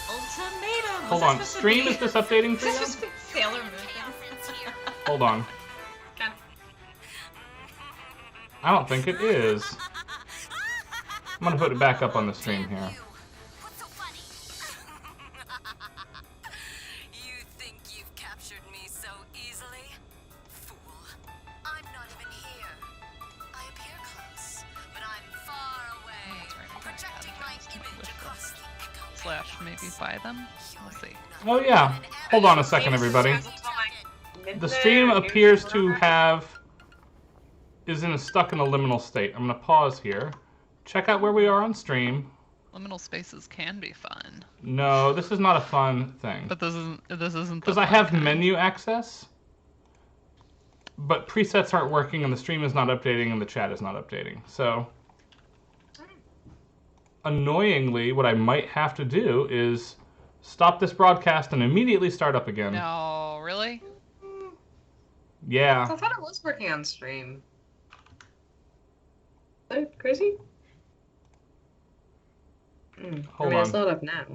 Ultimatum. Hold on, stream, is this updating for This you? is Sailor Moon. Hold on. I don't think it is. I'm gonna put it back up on the stream here. You think you've captured me so easily? Fool. I'm not even here. I appear close, but I'm far away, projecting my image across the echo. / maybe buy them? We'll see. Oh yeah. Hold on a second, everybody. The stream appears to is stuck in a liminal state. I'm gonna pause here. Check out where we are on stream. Liminal spaces can be fun. No, this is not a fun thing. But this isn't because I have menu access, but presets aren't working and the stream is not updating and the chat is not updating. So annoyingly, what I might have to do is stop this broadcast and immediately start up again. No, really? Yeah. I thought it was working on stream. Is that crazy? Hold It's on. not up now.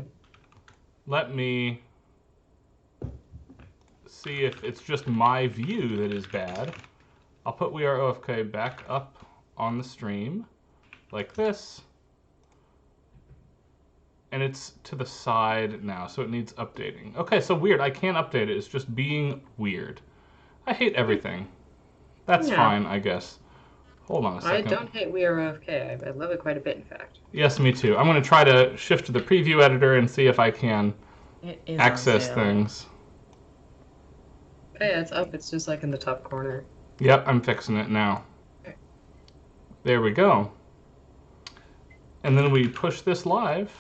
Let me see if it's just my view that is bad. I'll put We Are OFK back up on the stream like this. And it's to the side now, so it needs updating. Okay, so weird. I can't update it. It's just being weird. I hate everything. That's Yeah. fine, I guess. Hold on a I second. don't hate We Are OFK. I love it quite a bit, in fact. Yes, me too. I'm going to try to shift to the preview editor and see if I can It is access on sale. things. Okay, it's up. It's just like in the top corner. Yep, I'm fixing it now. There we go. And then we push this live,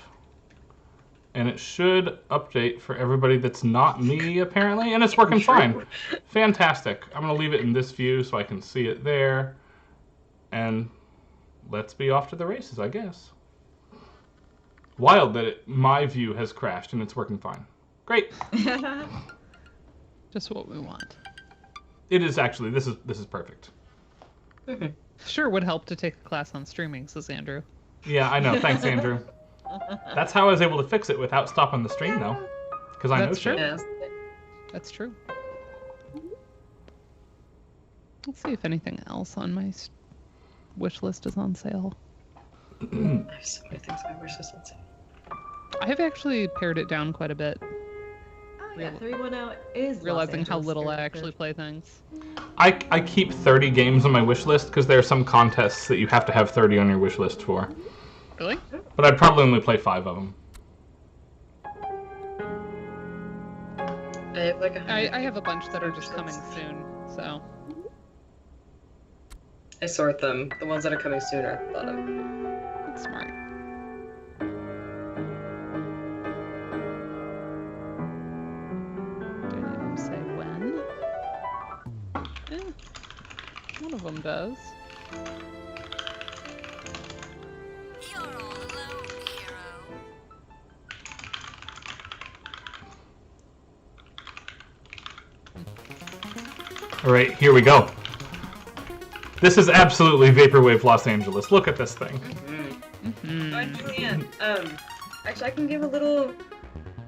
and it should update for everybody that's not me, apparently, and it's working fine. Fantastic. I'm going to leave it in this view so I can see it there. And let's be off to the races, I guess. Wild that my view has crashed and it's working fine. Great. Just what we want. It is actually. This is perfect. Sure would help to take a class on streaming, says Andrew. Yeah, I know. Thanks, Andrew. That's how I was able to fix it without stopping the stream, though. Because I know That's shit. true. That's true. Let's see if anything else on my wish list is on sale. I have so many things on my wish list. Let's see. I have actually pared it down quite a bit. Oh yeah, 310 is Realizing Los how Angeles little I character. actually play things. I keep 30 games on my wish list because there are some contests that you have to have 30 on your wish list for. Really? But I'd probably only play 5 of them. I have like I have a bunch that are just coming soon, so. I sort them. The ones that are coming sooner. Thought of. That's smart. Do any of them say when? One of them does. You're all alone, hero. All right, here we go. This is absolutely Vaporwave Los Angeles. Look at this thing. Julian, actually, I can give a little.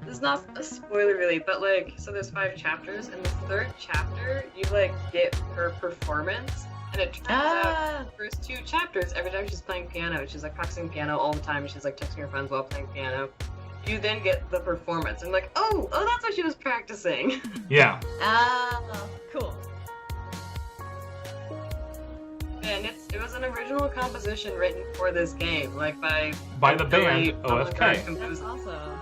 This is not a spoiler really, but like, so there's 5 chapters, and the 3rd chapter you like get her performance, and it turns out the first 2 chapters, every time she's playing piano, she's like practicing piano all the time, and she's like texting her friends while playing piano. You then get the performance, and like, oh, that's what she was practicing. Yeah. Cool. And it was an original composition written for this game, like by the band OFK. That's awesome.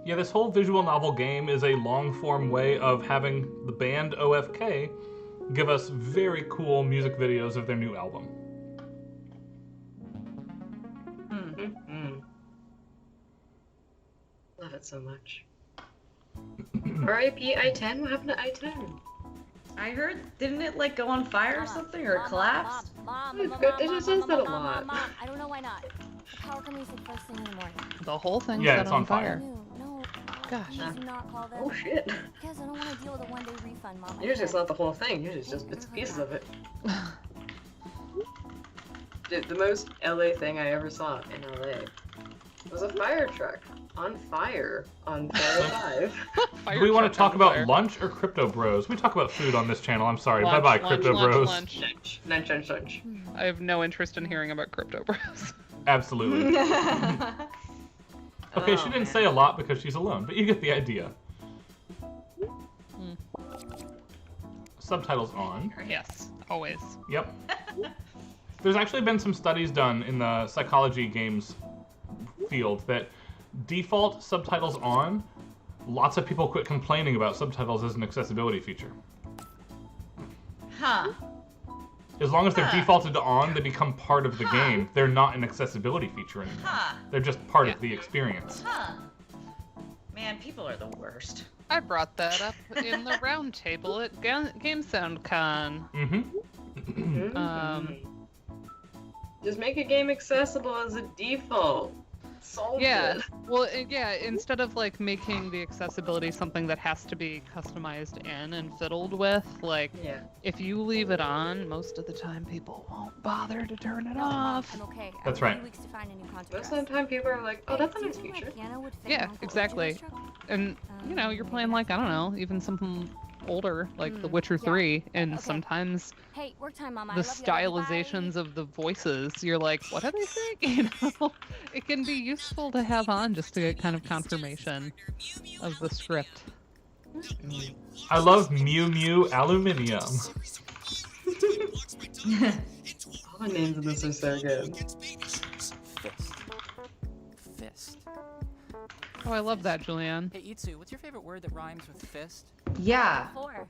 Yeah, this whole visual novel game is a long-form way of having the band OFK give us very cool music videos of their new album. Love it so much. R.I.P. I-10? What happened to I-10? I heard, didn't it like go on fire or something, or it collapsed? It just says that a lot. I don't know why not. The power company said first thing in the morning. The whole thing Yeah, set it's on fire. No. Gosh. Please do not call them. Oh shit. Because I don't want to deal with a one-day refund, Mom. Usually it's not the whole thing, usually it's just bits and pieces of it. Dude, the most LA thing I ever saw in LA was a fire truck on fire on 405. Do we want to talk about lunch or Crypto Bros? We talk about food on this channel. I'm sorry. Lunch, Bye-bye, lunch, Crypto lunch, Bros. lunch. I have no interest in hearing about Crypto Bros. Absolutely. Okay, she didn't say a lot because she's alone, but you get the idea. Subtitles on. Yes, always. Yep. There's actually been some studies done in the psychology games field that default subtitles on, lots of people quit complaining about subtitles as an accessibility feature. Huh. As long as they're defaulted to on, they become part of the game. They're not an accessibility feature anymore. They're just part of the experience. Man, people are the worst. I brought that up in the round table at GameSoundCon. Just make a game accessible as a default. Solve Yeah, it. well, instead of like making the accessibility something that has to be customized in and fiddled with, like, if you leave it on, most of the time people won't bother to turn it off. I'm okay. That's right. Weeks to find a new contract. Most of the time people are like, oh, that's a nice feature. Yeah, exactly. And, you know, you're playing like, I don't know, even something older, like The Witcher 3, and sometimes Hey, work time, Mama. the stylizations of the voices, you're like, what are they saying? You know, it can be useful to have on just to get kind of confirmation of the script. I love Mew Mew Aluminium. All the names of this are so good. Fist. Oh, I love that, Julianne. Hey, Itsu, what's your favorite word that rhymes with fist? Yeah.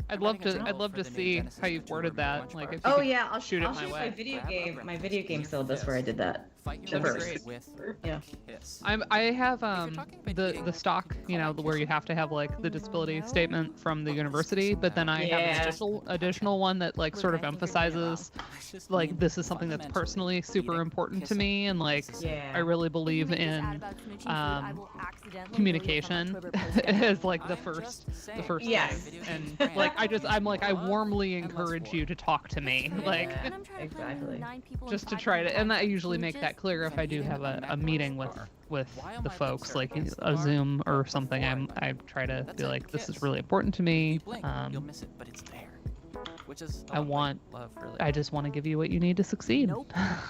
I'd love to see how you've worded that. Like, if you Oh could yeah, I'll shoot shoot it my way. my video game syllabus where I did that. That's With Yeah. kiss. I have the stock, you know, where you have to have like the disability statement from the university, but then I have an additional one that like sort of emphasizes like this is something that's personally super important to me, and like I really believe in communication as like the first thing. And like I warmly encourage you to talk to me, like exactly, just to try to, and I usually make that clear if I do have a meeting with the folks, like a Zoom or something. I try to be like, this is really important to me. You'll miss it, but it's there. Which is I just want to give you what you need to succeed.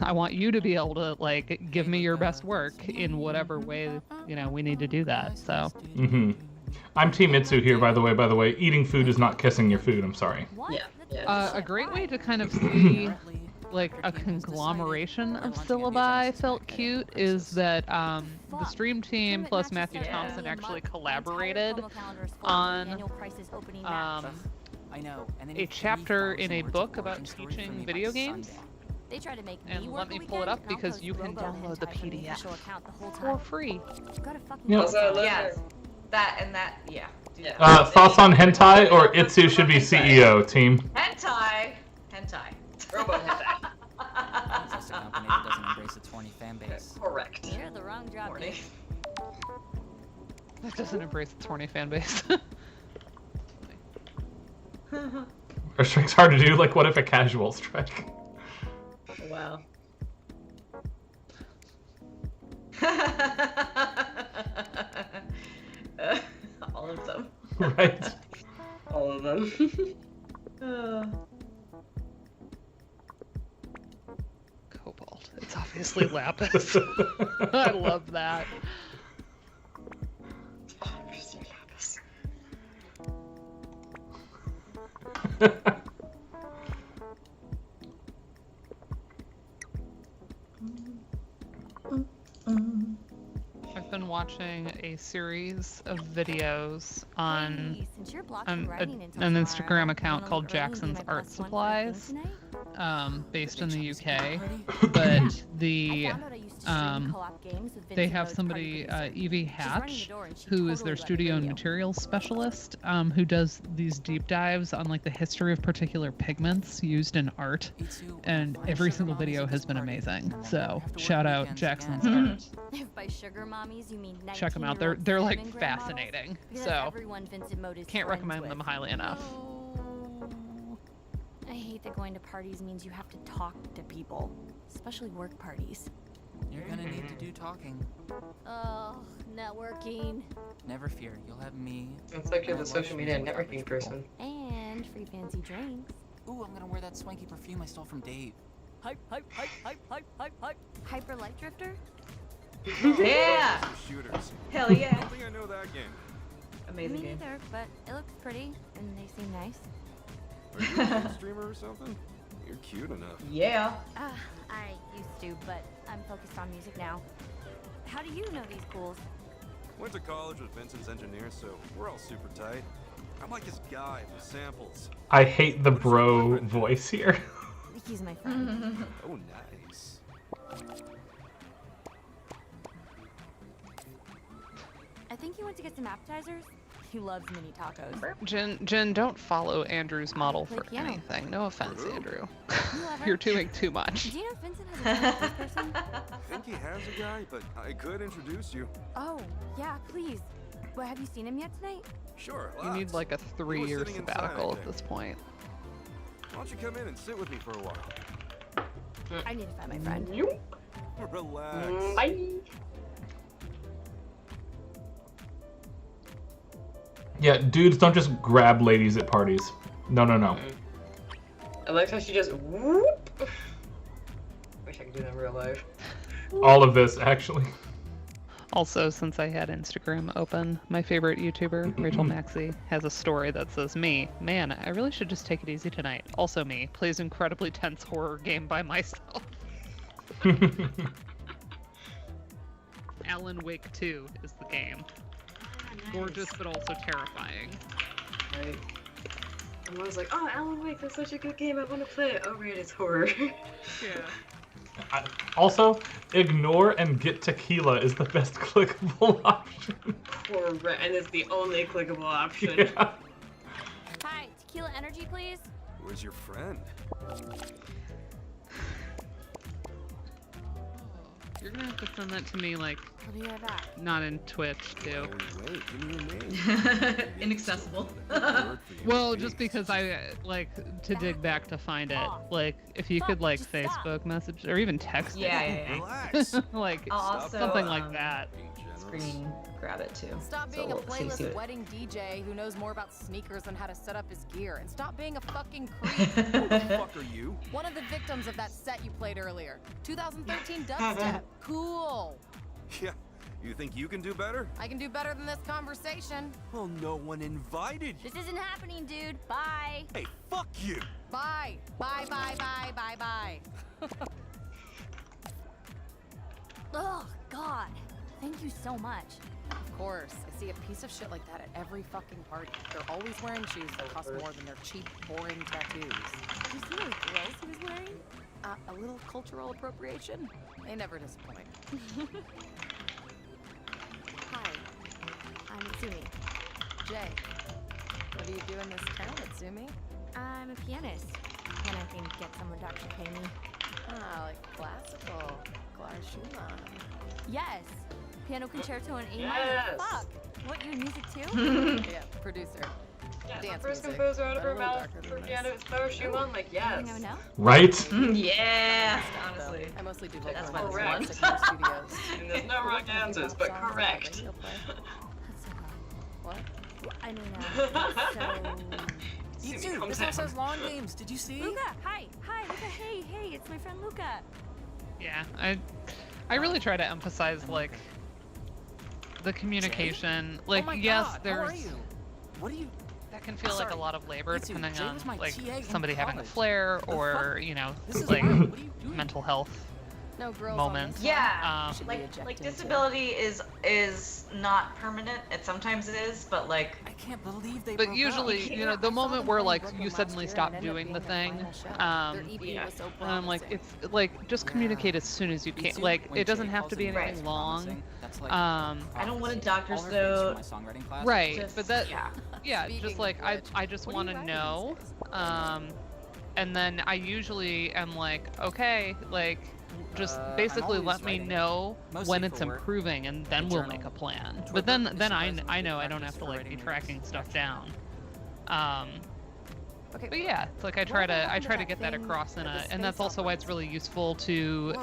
I want you to be able to like give me your best work in whatever way, you know, we need to do that. So I'm Team Itsu here, by the way. Eating food is not kissing your food. I'm sorry. A great way to kind of see like a conglomeration of syllabi felt cute is that the stream team plus Matthew Thompson actually collaborated on a chapter in a book about teaching video games. They try to make and let me pull it up because you can download the PDF for free. Yes. That and that, yeah. Thoughts on hentai or Itsu should be CEO, team? Hentai. Robo hentai. That's a company that doesn't embrace its horny fan base. Correct. You're the Wrong job. Horny. That doesn't embrace its horny fan base. Our strike's hard to do. Like, what if a casual strike? Wow. All of them. Right. All of them. Cobalt. It's obviously lapis. I love that. Obviously lapis. I've been watching a series of videos on Hey, since you're blocked an from writing until an tomorrow, Instagram account wanna called leave early and do Jackson's my Art +1 for a thing Supplies, tonight? based in the UK. But the I found out I used to stream co-op games with they Vincent have Mode's somebody, party producer. Evie She's running Hatch, the door and she who is totally their let me studio and radio. materials specialist, who does these deep dives on like the history of particular pigments used in art. And every single video has been amazing. So shout out Jackson's Art. If by sugar mommies you mean Check them out. 19-year-old They're like cinnamon grandmothers, fascinating. because So that's everyone Vincent Mode is can't friends recommend them with. highly enough. I hate that going to parties means you have to talk to people, especially work parties. You're gonna need to do talking. Oh, networking. Never fear, you'll have me. It's like you're the and social media lunch networking with average person. And free fancy drinks. people. Ooh, I'm gonna wear that swanky perfume I stole from Dave. Hype, hype, hype, hype, hype, hype, hype. Hyper Light Drifter? Yeah! Shooters. Hell yeah. I don't think I know that game. Amazing Me game. neither, but it looks pretty, and they seem nice. Are you a game streamer or something? You're cute enough. Yeah. I used to, but I'm focused on music now. How do you know these fools? Went to college with Vincent's engineers, so we're all super tight. I'm like this guy with samples. I hate the bro voice here. He's my friend. Oh, nice. I think he went to get some appetizers. He loves mini tacos. Jen, don't follow Andrew's model Play for piano. anything. No offense, Andrew. You ever? You're doing too much. Do you know Vincent has a person? I think he has a guy, but I could introduce you. Oh, yeah, please. Well, have you seen him yet tonight? Sure, You need like a He was 3-year sitting inside, sabbatical I at think. this point. Why don't you come in and sit with me for a while? I need to find my friend. Relax. Bye. Yeah, dudes don't just grab ladies at parties. No, no, no. I like how she just whoop. Wish I could do that in real life. All of this, actually. Also, since I had Instagram open, my favorite YouTuber, Rachel Maxey, has a story that says, me, man, I really should just take it easy tonight. Also me, plays incredibly tense horror game by myself. Alan Wake 2 is the game. Gorgeous, but also terrifying. Right. And I was like, oh, Alan Wake, that's such a good game. I want to play it. Oh, right, it's horror. Yeah. Also, ignore and get tequila is the best clickable option. Horror, and it's the only clickable option. Yeah. Hi, tequila energy, please. Where's your friend? You're gonna have to send that to me, like, I'll be right back. not in Twitch, too. Oh, wait, give me your name. Inaccessible. Well, just because I like to dig back to find it. Like, if you could like Facebook message or even text Yeah, it. yeah, Relax. Like I'll also, something like that. Screen grab it too. Stop So being a we'll see playlist it. wedding DJ who knows more about sneakers than how to set up his gear. And stop being a fucking creep. Who the fuck are you? One of the victims of that set you played earlier. 2013 dubstep. Cool. Yeah, you think you can do better? I can do better than this conversation. Well, no one invited you. This isn't happening, dude. Bye. Hey, fuck you. Bye. Bye, bye, bye, bye, bye. Oh, God. Thank you so much. Of course. I see a piece of shit like that at every fucking party. They're always wearing shoes that cost more than their cheap, boring tattoos. Did you see those grills he was wearing? A little cultural appropriation? They never disappoint. Hi. I'm Tsumi. Jay, what do you do in this town, Itsumi? I'm a pianist. And I can get someone to actually pay me. like classical. Clara Schumann. Yes. Piano concerto in A Yes. minor. Fuck. What, you music too? Yeah, producer. Yeah, Dance first music, composer out of but a her little mouth darker for than piano this. is Clara Schumann. Like, yes. Anything I know? Right? Yeah, honestly. I mostly do That's vocal why in this Signal won. Studios. And there's no wrong answers, but correct. That's so What? I mean, so... You See me too. calm This down. house has lawn games. Did you see? Luca, hi, Luca, hey, it's my friend Luca. Yeah, I really try to emphasize like the communication. Like, Oh my yes, God, there's How are you? What are you? that can feel like a lot of labor Me too. depending Jay on was my like TA in somebody having a college. flare The or fuck? you know This is like hard. What are you doing? mental health No girls moments. Yeah, Um, like disability is not permanent. It sometimes is, but like I can't believe they. But broke usually, up. you know, the moment where like you suddenly stop doing the thing, Their EP yeah. was so and I'm like, promising. it's like just communicate as soon as you Me can. too. Like, When it doesn't Jay have calls to be it anything long. promising, that's like I don't want a doctor's all her friends from note. my songwriting class. Right, Just- but that yeah. yeah, Speaking just of like which, I just what are you want to writing know, these days? and then I usually am like, okay, like just I'm basically always let me writing. know Mostly when for it's work. improving, and then My we'll journal. make a plan. Toward But then work, then this I surprisingly know good I don't practice have to for like be writing lyrics. tracking stuff down. Okay, But yeah, it's like I try to get that across in a, and that's also why it's really useful to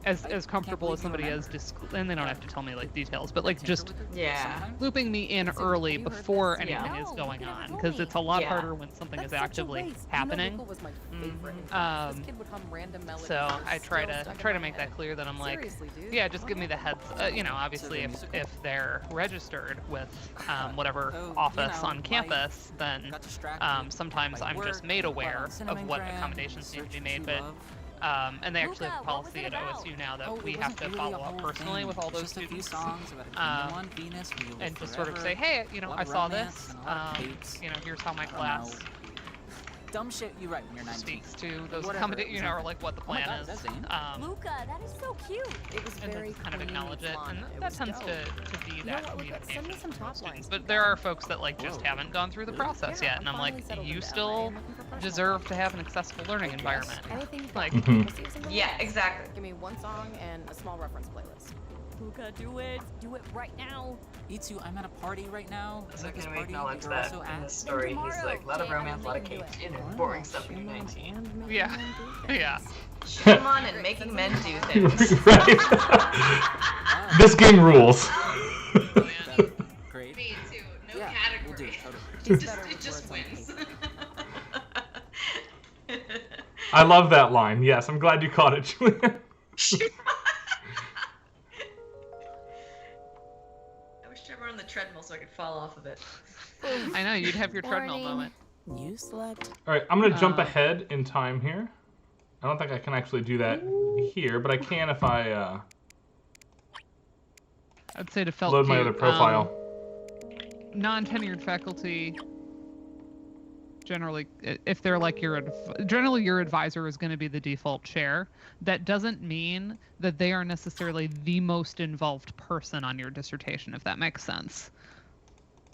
as comfortable as somebody is, and they don't have to tell me like details, but like just Yeah. looping me in early before anything is going on, because it's a lot Yeah. harder when something is actively happening. was my favorite. This kid would hum random melodies. So that are I try still to stuck try in to my make that head. clear that I'm like, Seriously, dude. yeah, just give me the heads. You know, obviously if they're registered with whatever Oh, you office know, on campus, then got distracted sometimes by I'm just work, made by aware of cinnamon what gram, accommodations need to be search made, what you but love. and they actually have a Luca, what was policy it at about? OSU now that Oh, we it have wasn't to really follow a up whole personally thing. with all It's those just a few students. songs about a kingdom on Venus where you'll live And just sort of forever, say, hey, you know, love I saw romance, this. and a lot of dates. You know, here's how my I don't class know. Dumb shit you write when you're 19. speaks to those Whatever, accommodations, it you was know, or like, like what the oh my plan God, is. that's Zane. Luca, that is so cute. It was And very then kind of clean acknowledge it, fun. and It that was tends dope. to be You know that what, Luca, communication. send me some with top students. lines. But there are folks that like just Whoa. haven't gone through the process Yeah, yet, and I'm finally like, settled you into still LA. I'm looking for professional deserve help. to have an accessible learning environment. Anything you Like, got. We'll see if something Yeah, works. exactly. Give me one song and a small reference playlist. Luca, do it right now. Itsu, I'm at a party right now. It's Like like this we party acknowledge you're that also in at. this story. He's tomorrow, like, a lot of Jay, romance, a lot of I'm gonna cake, do you know, Wow, boring stuff when you're Schumann 19. and making Yeah. men do Yeah. things. Schumann and making men do things. Right. This game rules. Great. Me too. No Yeah, we'll do category. it, totally. It better just, with it just words on wins. I love that line. Yes, I'm glad you caught it, Julian. I wish I were on the treadmill so I could fall off of it. I know, you'd have your treadmill Morning. moment. You slept. All right, I'm gonna jump ahead in time here. I don't think I can actually do that here, but I can if I I'd say to felt load my cute, other profile. Non-tenured faculty, generally, if they're like generally your advisor is going to be the default chair. That doesn't mean that they are necessarily the most involved person on your dissertation, if that makes sense.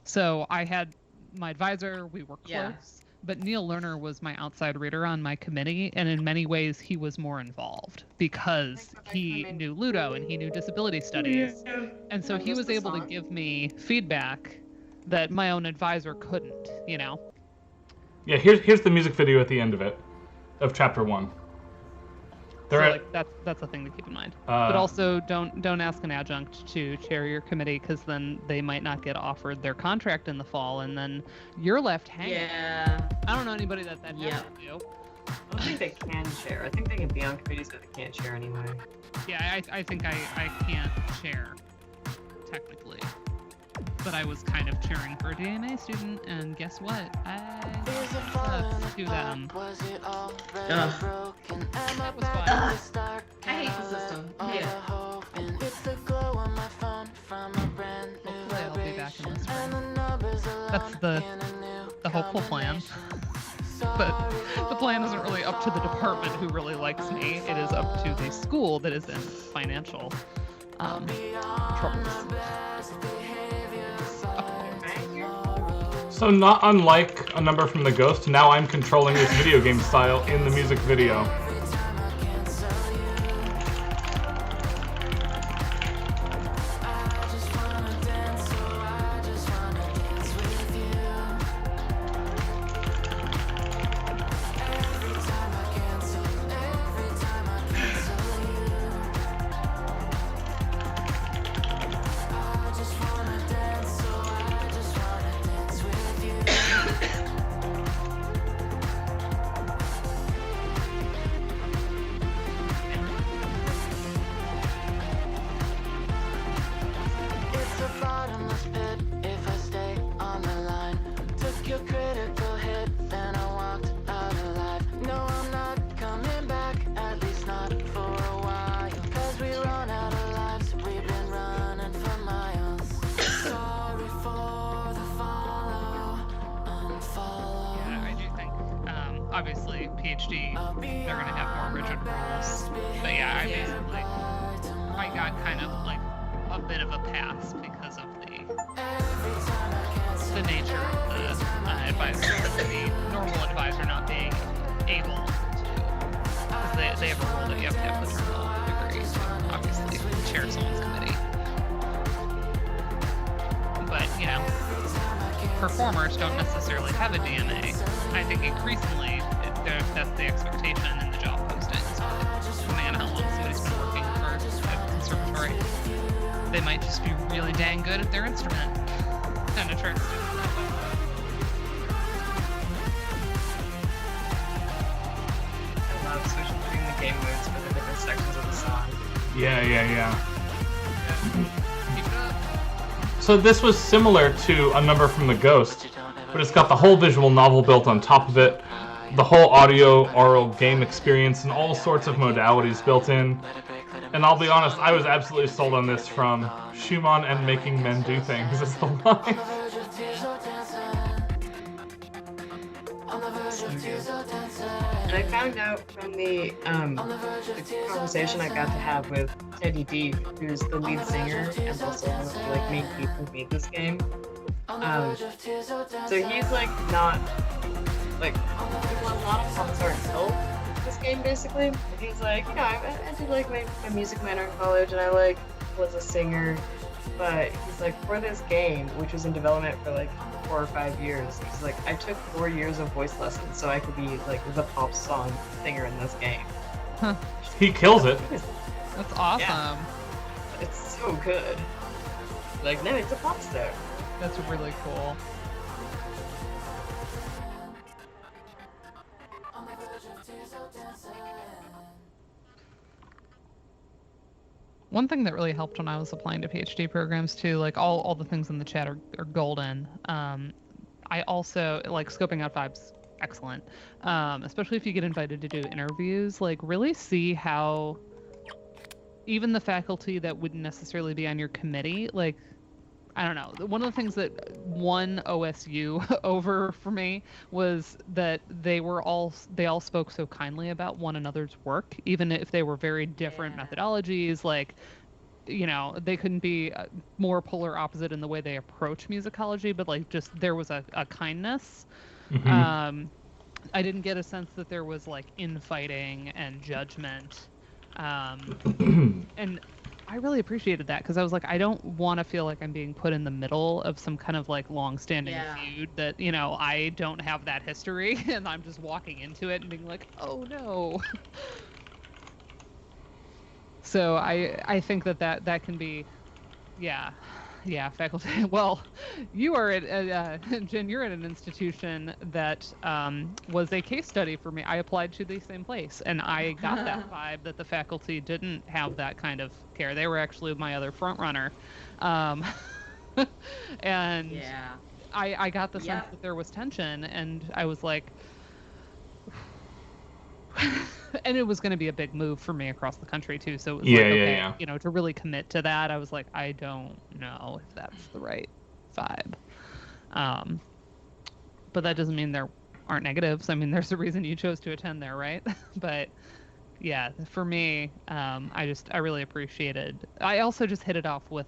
So I had my advisor, we were close, Yeah. but Neil Lerner was my outside reader on my committee, and in many ways he was more involved because he knew Ludo and he knew disability studies. And so he was able to give me feedback that my own advisor couldn't, you know? Yeah, here's the music video at the end of it, of chapter 1. So There like that's a thing to keep in mind. But also don't ask an adjunct to chair your committee, because then they might not get offered their contract in the fall, and then you're left hanging. Yeah. I don't know anybody that Yeah. happened to. I don't think they can share. I think they can be on committees, but they can't share anyway. Yeah, I think I can't chair, technically. But I was kind of cheering for a DMA student, and guess what? I to them. Ugh. That was fun. Ugh. I hate the system. I hate it. Hopefully I'll be back in the spring. That's the hopeful plan. But the plan isn't really up to the department who really likes me. It is up to the school that is in financial troubles. So not unlike a number from the Ghost, now I'm controlling this video game style in the music video. obviously PhD, they're gonna have more rigid rules. But yeah, I got kind of like a bit of a pass because of the nature of the advisor, the normal advisor not being able to, because they have a rule that you have to have the terminal degree to obviously chair someone's committee. But, you know, performers don't necessarily have a DMA. I think increasingly that's the expectation in the job postings. Man, how long somebody's been working for a conservatory. They might just be really dang good at their instrument and attract students that way. I love switching between the game modes for the different sections of the song. Yeah. So this was similar to A Number from the Ghost, but it's got the whole visual novel built on top of it, the whole audio oral game experience, and all sorts of modalities built in. And I'll be honest, I was absolutely sold on this from Schumann and Making Men Do Things is the line. And I found out from the conversation I got to have with Teddy D, who's the lead singer and also one of the like main people who made this game. So he's like not like he won a lot of pop star help this game basically. And he's like, you know, I did like my music minor in college and I like was a singer, but he's like for this game, which was in development for like 4 or 5 years, he's like I took 4 years of voice lessons so I could be like the pop song singer in this game. Huh. He kills it. That's awesome. Yeah. It's so good. Like no, it's a pop star. That's really cool. One thing that really helped when I was applying to PhD programs too, like all the things in the chat are golden. I also like scoping out vibes, excellent. Especially if you get invited to do interviews, like really see how even the faculty that wouldn't necessarily be on your committee, like I don't know. One of the things that won OSU over for me was that they all spoke so kindly about one another's work, even if they were very different methodologies. Like, you know, they couldn't be more polar opposite in the way they approach musicology, but like just there was a kindness. Mm-hmm. I didn't get a sense that there was like infighting and judgment. And I really appreciated that because I was like, I don't want to feel like I'm being put in the middle of some kind of like long-standing feud that, you know, I don't have that history and I'm just walking into it and being like, oh no. So I think that can be, yeah, faculty. Well, you are at Jen. You're at an institution that was a case study for me. I applied to the same place, and I got that vibe that the faculty didn't have that kind of care. They were actually my other front runner, and I got the sense that there was tension, and I was like. And it was going to be a big move for me across the country too, so it was you know, to really commit to that, I was like, I don't know if that's the right vibe. But that doesn't mean there aren't negatives. I mean, there's a reason you chose to attend there, right? But yeah, for me, I really appreciated. I also just hit it off with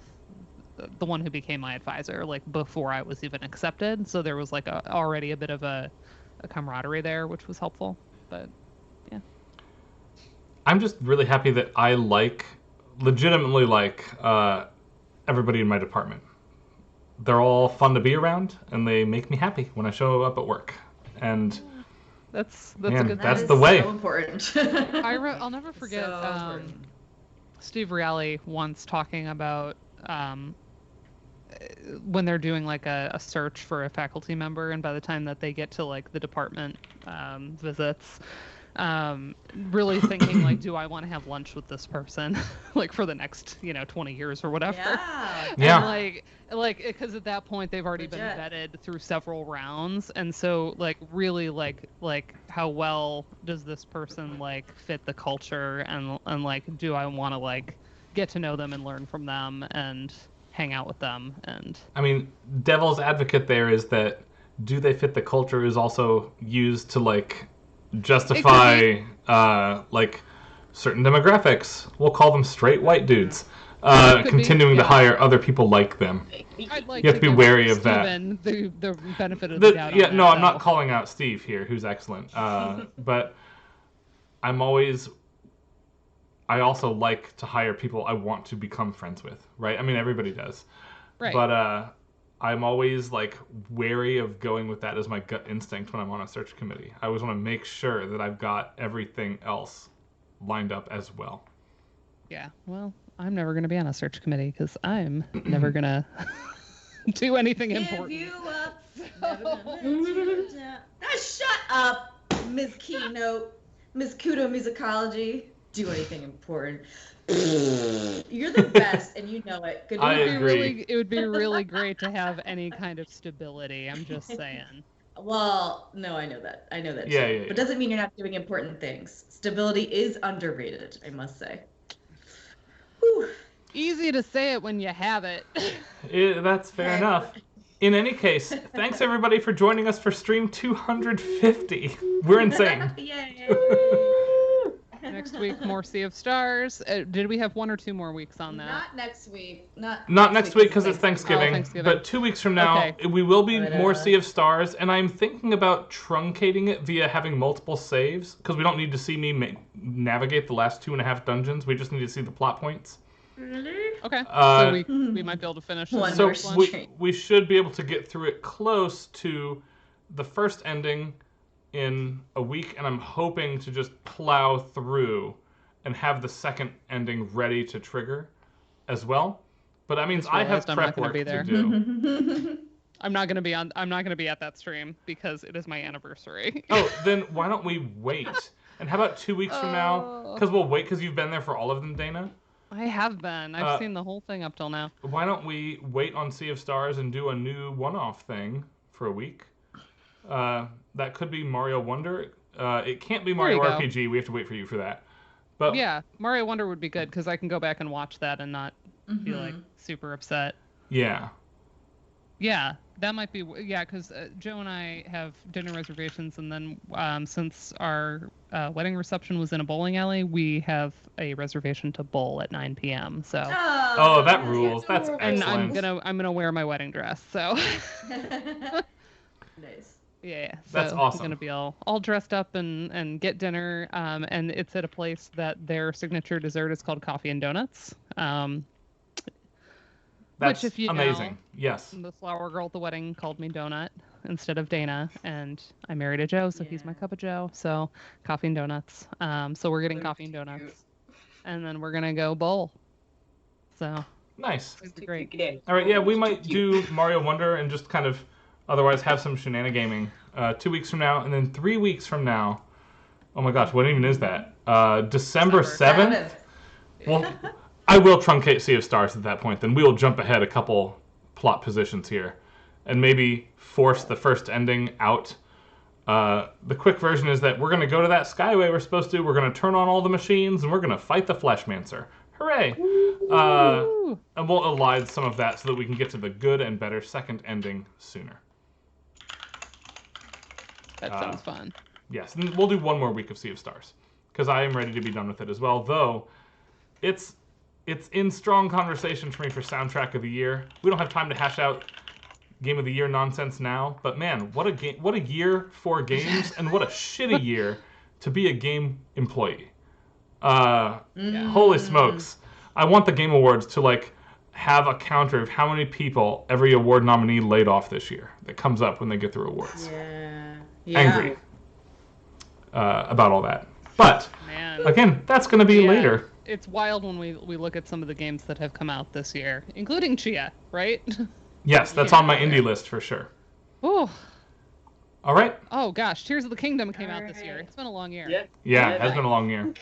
the one who became my advisor, like before I was even accepted. So there was like already a bit of a camaraderie there, which was helpful. But yeah. I'm just really happy that I legitimately like everybody in my department. They're all fun to be around, and they make me happy when I show up at work. And that's man, a good. That's the way. So important. I'll never forget Steve Reale once talking about when they're doing like a search for a faculty member, and by the time that they get to like the department visits, really thinking like, do I want to have lunch with this person like for the next 20 years or whatever. And like because at that point they've already been vetted through several rounds, and so like really like how well does this person like fit the culture, and like do I want to like get to know them and learn from them and hang out with them. And I mean, devil's advocate there is that do they fit the culture is also used to like justify like certain demographics. We'll call them straight white dudes. Continuing to hire other people like them. I'd like You have to be give wary of Steven the benefit of the doubt. Yeah, on no, that, I'm not though. calling out Steve here, who's excellent. But I also like to hire people I want to become friends with, right? I mean, everybody does. Right. But I'm always like wary of going with that as my gut instinct when I'm on a search committee. I always want to make sure that I've got everything else lined up as well. Yeah, well, I'm never going to be on a search committee because I'm never going to do anything important. You up. Shut up, Ms. Keynote, Ms. Ludomusicology. Do anything important. You're the best, and you know it. Good I job. agree. It would be really great to have any kind of stability. I'm just saying. Well, no, I know that. I know that. Yeah, too. yeah, But doesn't mean you're not doing important things. Stability is underrated, I must say. Whew. Easy to say it when you have it. That's fair enough. In any case, thanks everybody for joining us for stream 250. We're insane. Yay! Next week, more Sea of Stars. Did we have 1 or 2 more weeks on that? Not next week. Not next week because it's Thanksgiving, Thanksgiving. but 2 weeks from now, we will be more Sea of Stars, and I'm thinking about truncating it via having multiple saves, because we don't need to see me navigate the last 2.5 dungeons. We just need to see the plot points. Really? Okay. So we might be able to finish this. So we should be able to get through it close to the first ending in a week, and I'm hoping to just plow through and have the second ending ready to trigger as well. But that means I have prep work to do. I'm not going to be at that stream because it is my anniversary. Oh, then why don't we wait? And how about 2 weeks from now? Because we'll wait because you've been there for all of them, Dana. I have been. I've seen the whole thing up till now. Why don't we wait on Sea of Stars and do a new one-off thing for a week? That could be Mario Wonder. It can't be Mario RPG. We have to wait for you for that. But yeah, Mario Wonder would be good because I can go back and watch that and not be like super upset. Yeah. Yeah, that might be. Yeah, because Joe and I have dinner reservations, and then since our wedding reception was in a bowling alley, we have a reservation to bowl at 9 p.m. So. Oh, that rules. That's excellent. And I'm gonna wear my wedding dress. So. Nice. Yeah, so that's awesome. I'm gonna be all dressed up and get dinner. And it's at a place that their signature dessert is called coffee and donuts. That's which, if you amazing. know, yes. The flower girl at the wedding called me Donut instead of Dana, and I married a Joe, so he's my cup of Joe. So coffee and donuts. So we're getting coffee and donuts, and then we're gonna go bowl. So nice. It's great. All right, yeah, we might do Mario Wonder and just kind of otherwise have some shenanigaming 2 weeks from now, and then 3 weeks from now. Oh my gosh, what even is that? December 7th? Well, I will truncate Sea of Stars at that point. Then we will jump ahead a couple plot positions here, and maybe force the first ending out. The quick version is that we're going to go to that skyway we're supposed to. We're going to turn on all the machines, and we're going to fight the Fleshmancer. Hooray! And we'll elide some of that so that we can get to the good and better second ending sooner. That sounds fun. Yes, and we'll do 1 more week of Sea of Stars, because I am ready to be done with it as well, though it's in strong conversation for me for Soundtrack of the Year. We don't have time to hash out Game of the Year nonsense now, but man, what a year for games, and what a shitty year to be a game employee. Holy smokes. I want the Game Awards to like have a counter of how many people every award nominee laid off this year that comes up when they get their awards. Yeah. Angry about all that. But, again, that's going to be later. It's wild when we look at some of the games that have come out this year, including Chia, right? Yes, that's on my indie list for sure. Ooh. All right. Oh gosh, Tears of the Kingdom came out this year. It's been a long year. Yeah, it has been a long year.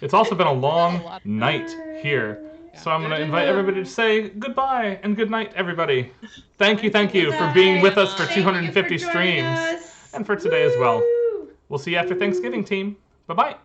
It's also been a long night here. So I'm going to invite everybody to say goodbye and good night, everybody. Thank you for being with us for 250 streams. And for today as well. We'll see you after Thanksgiving, team. Bye-bye.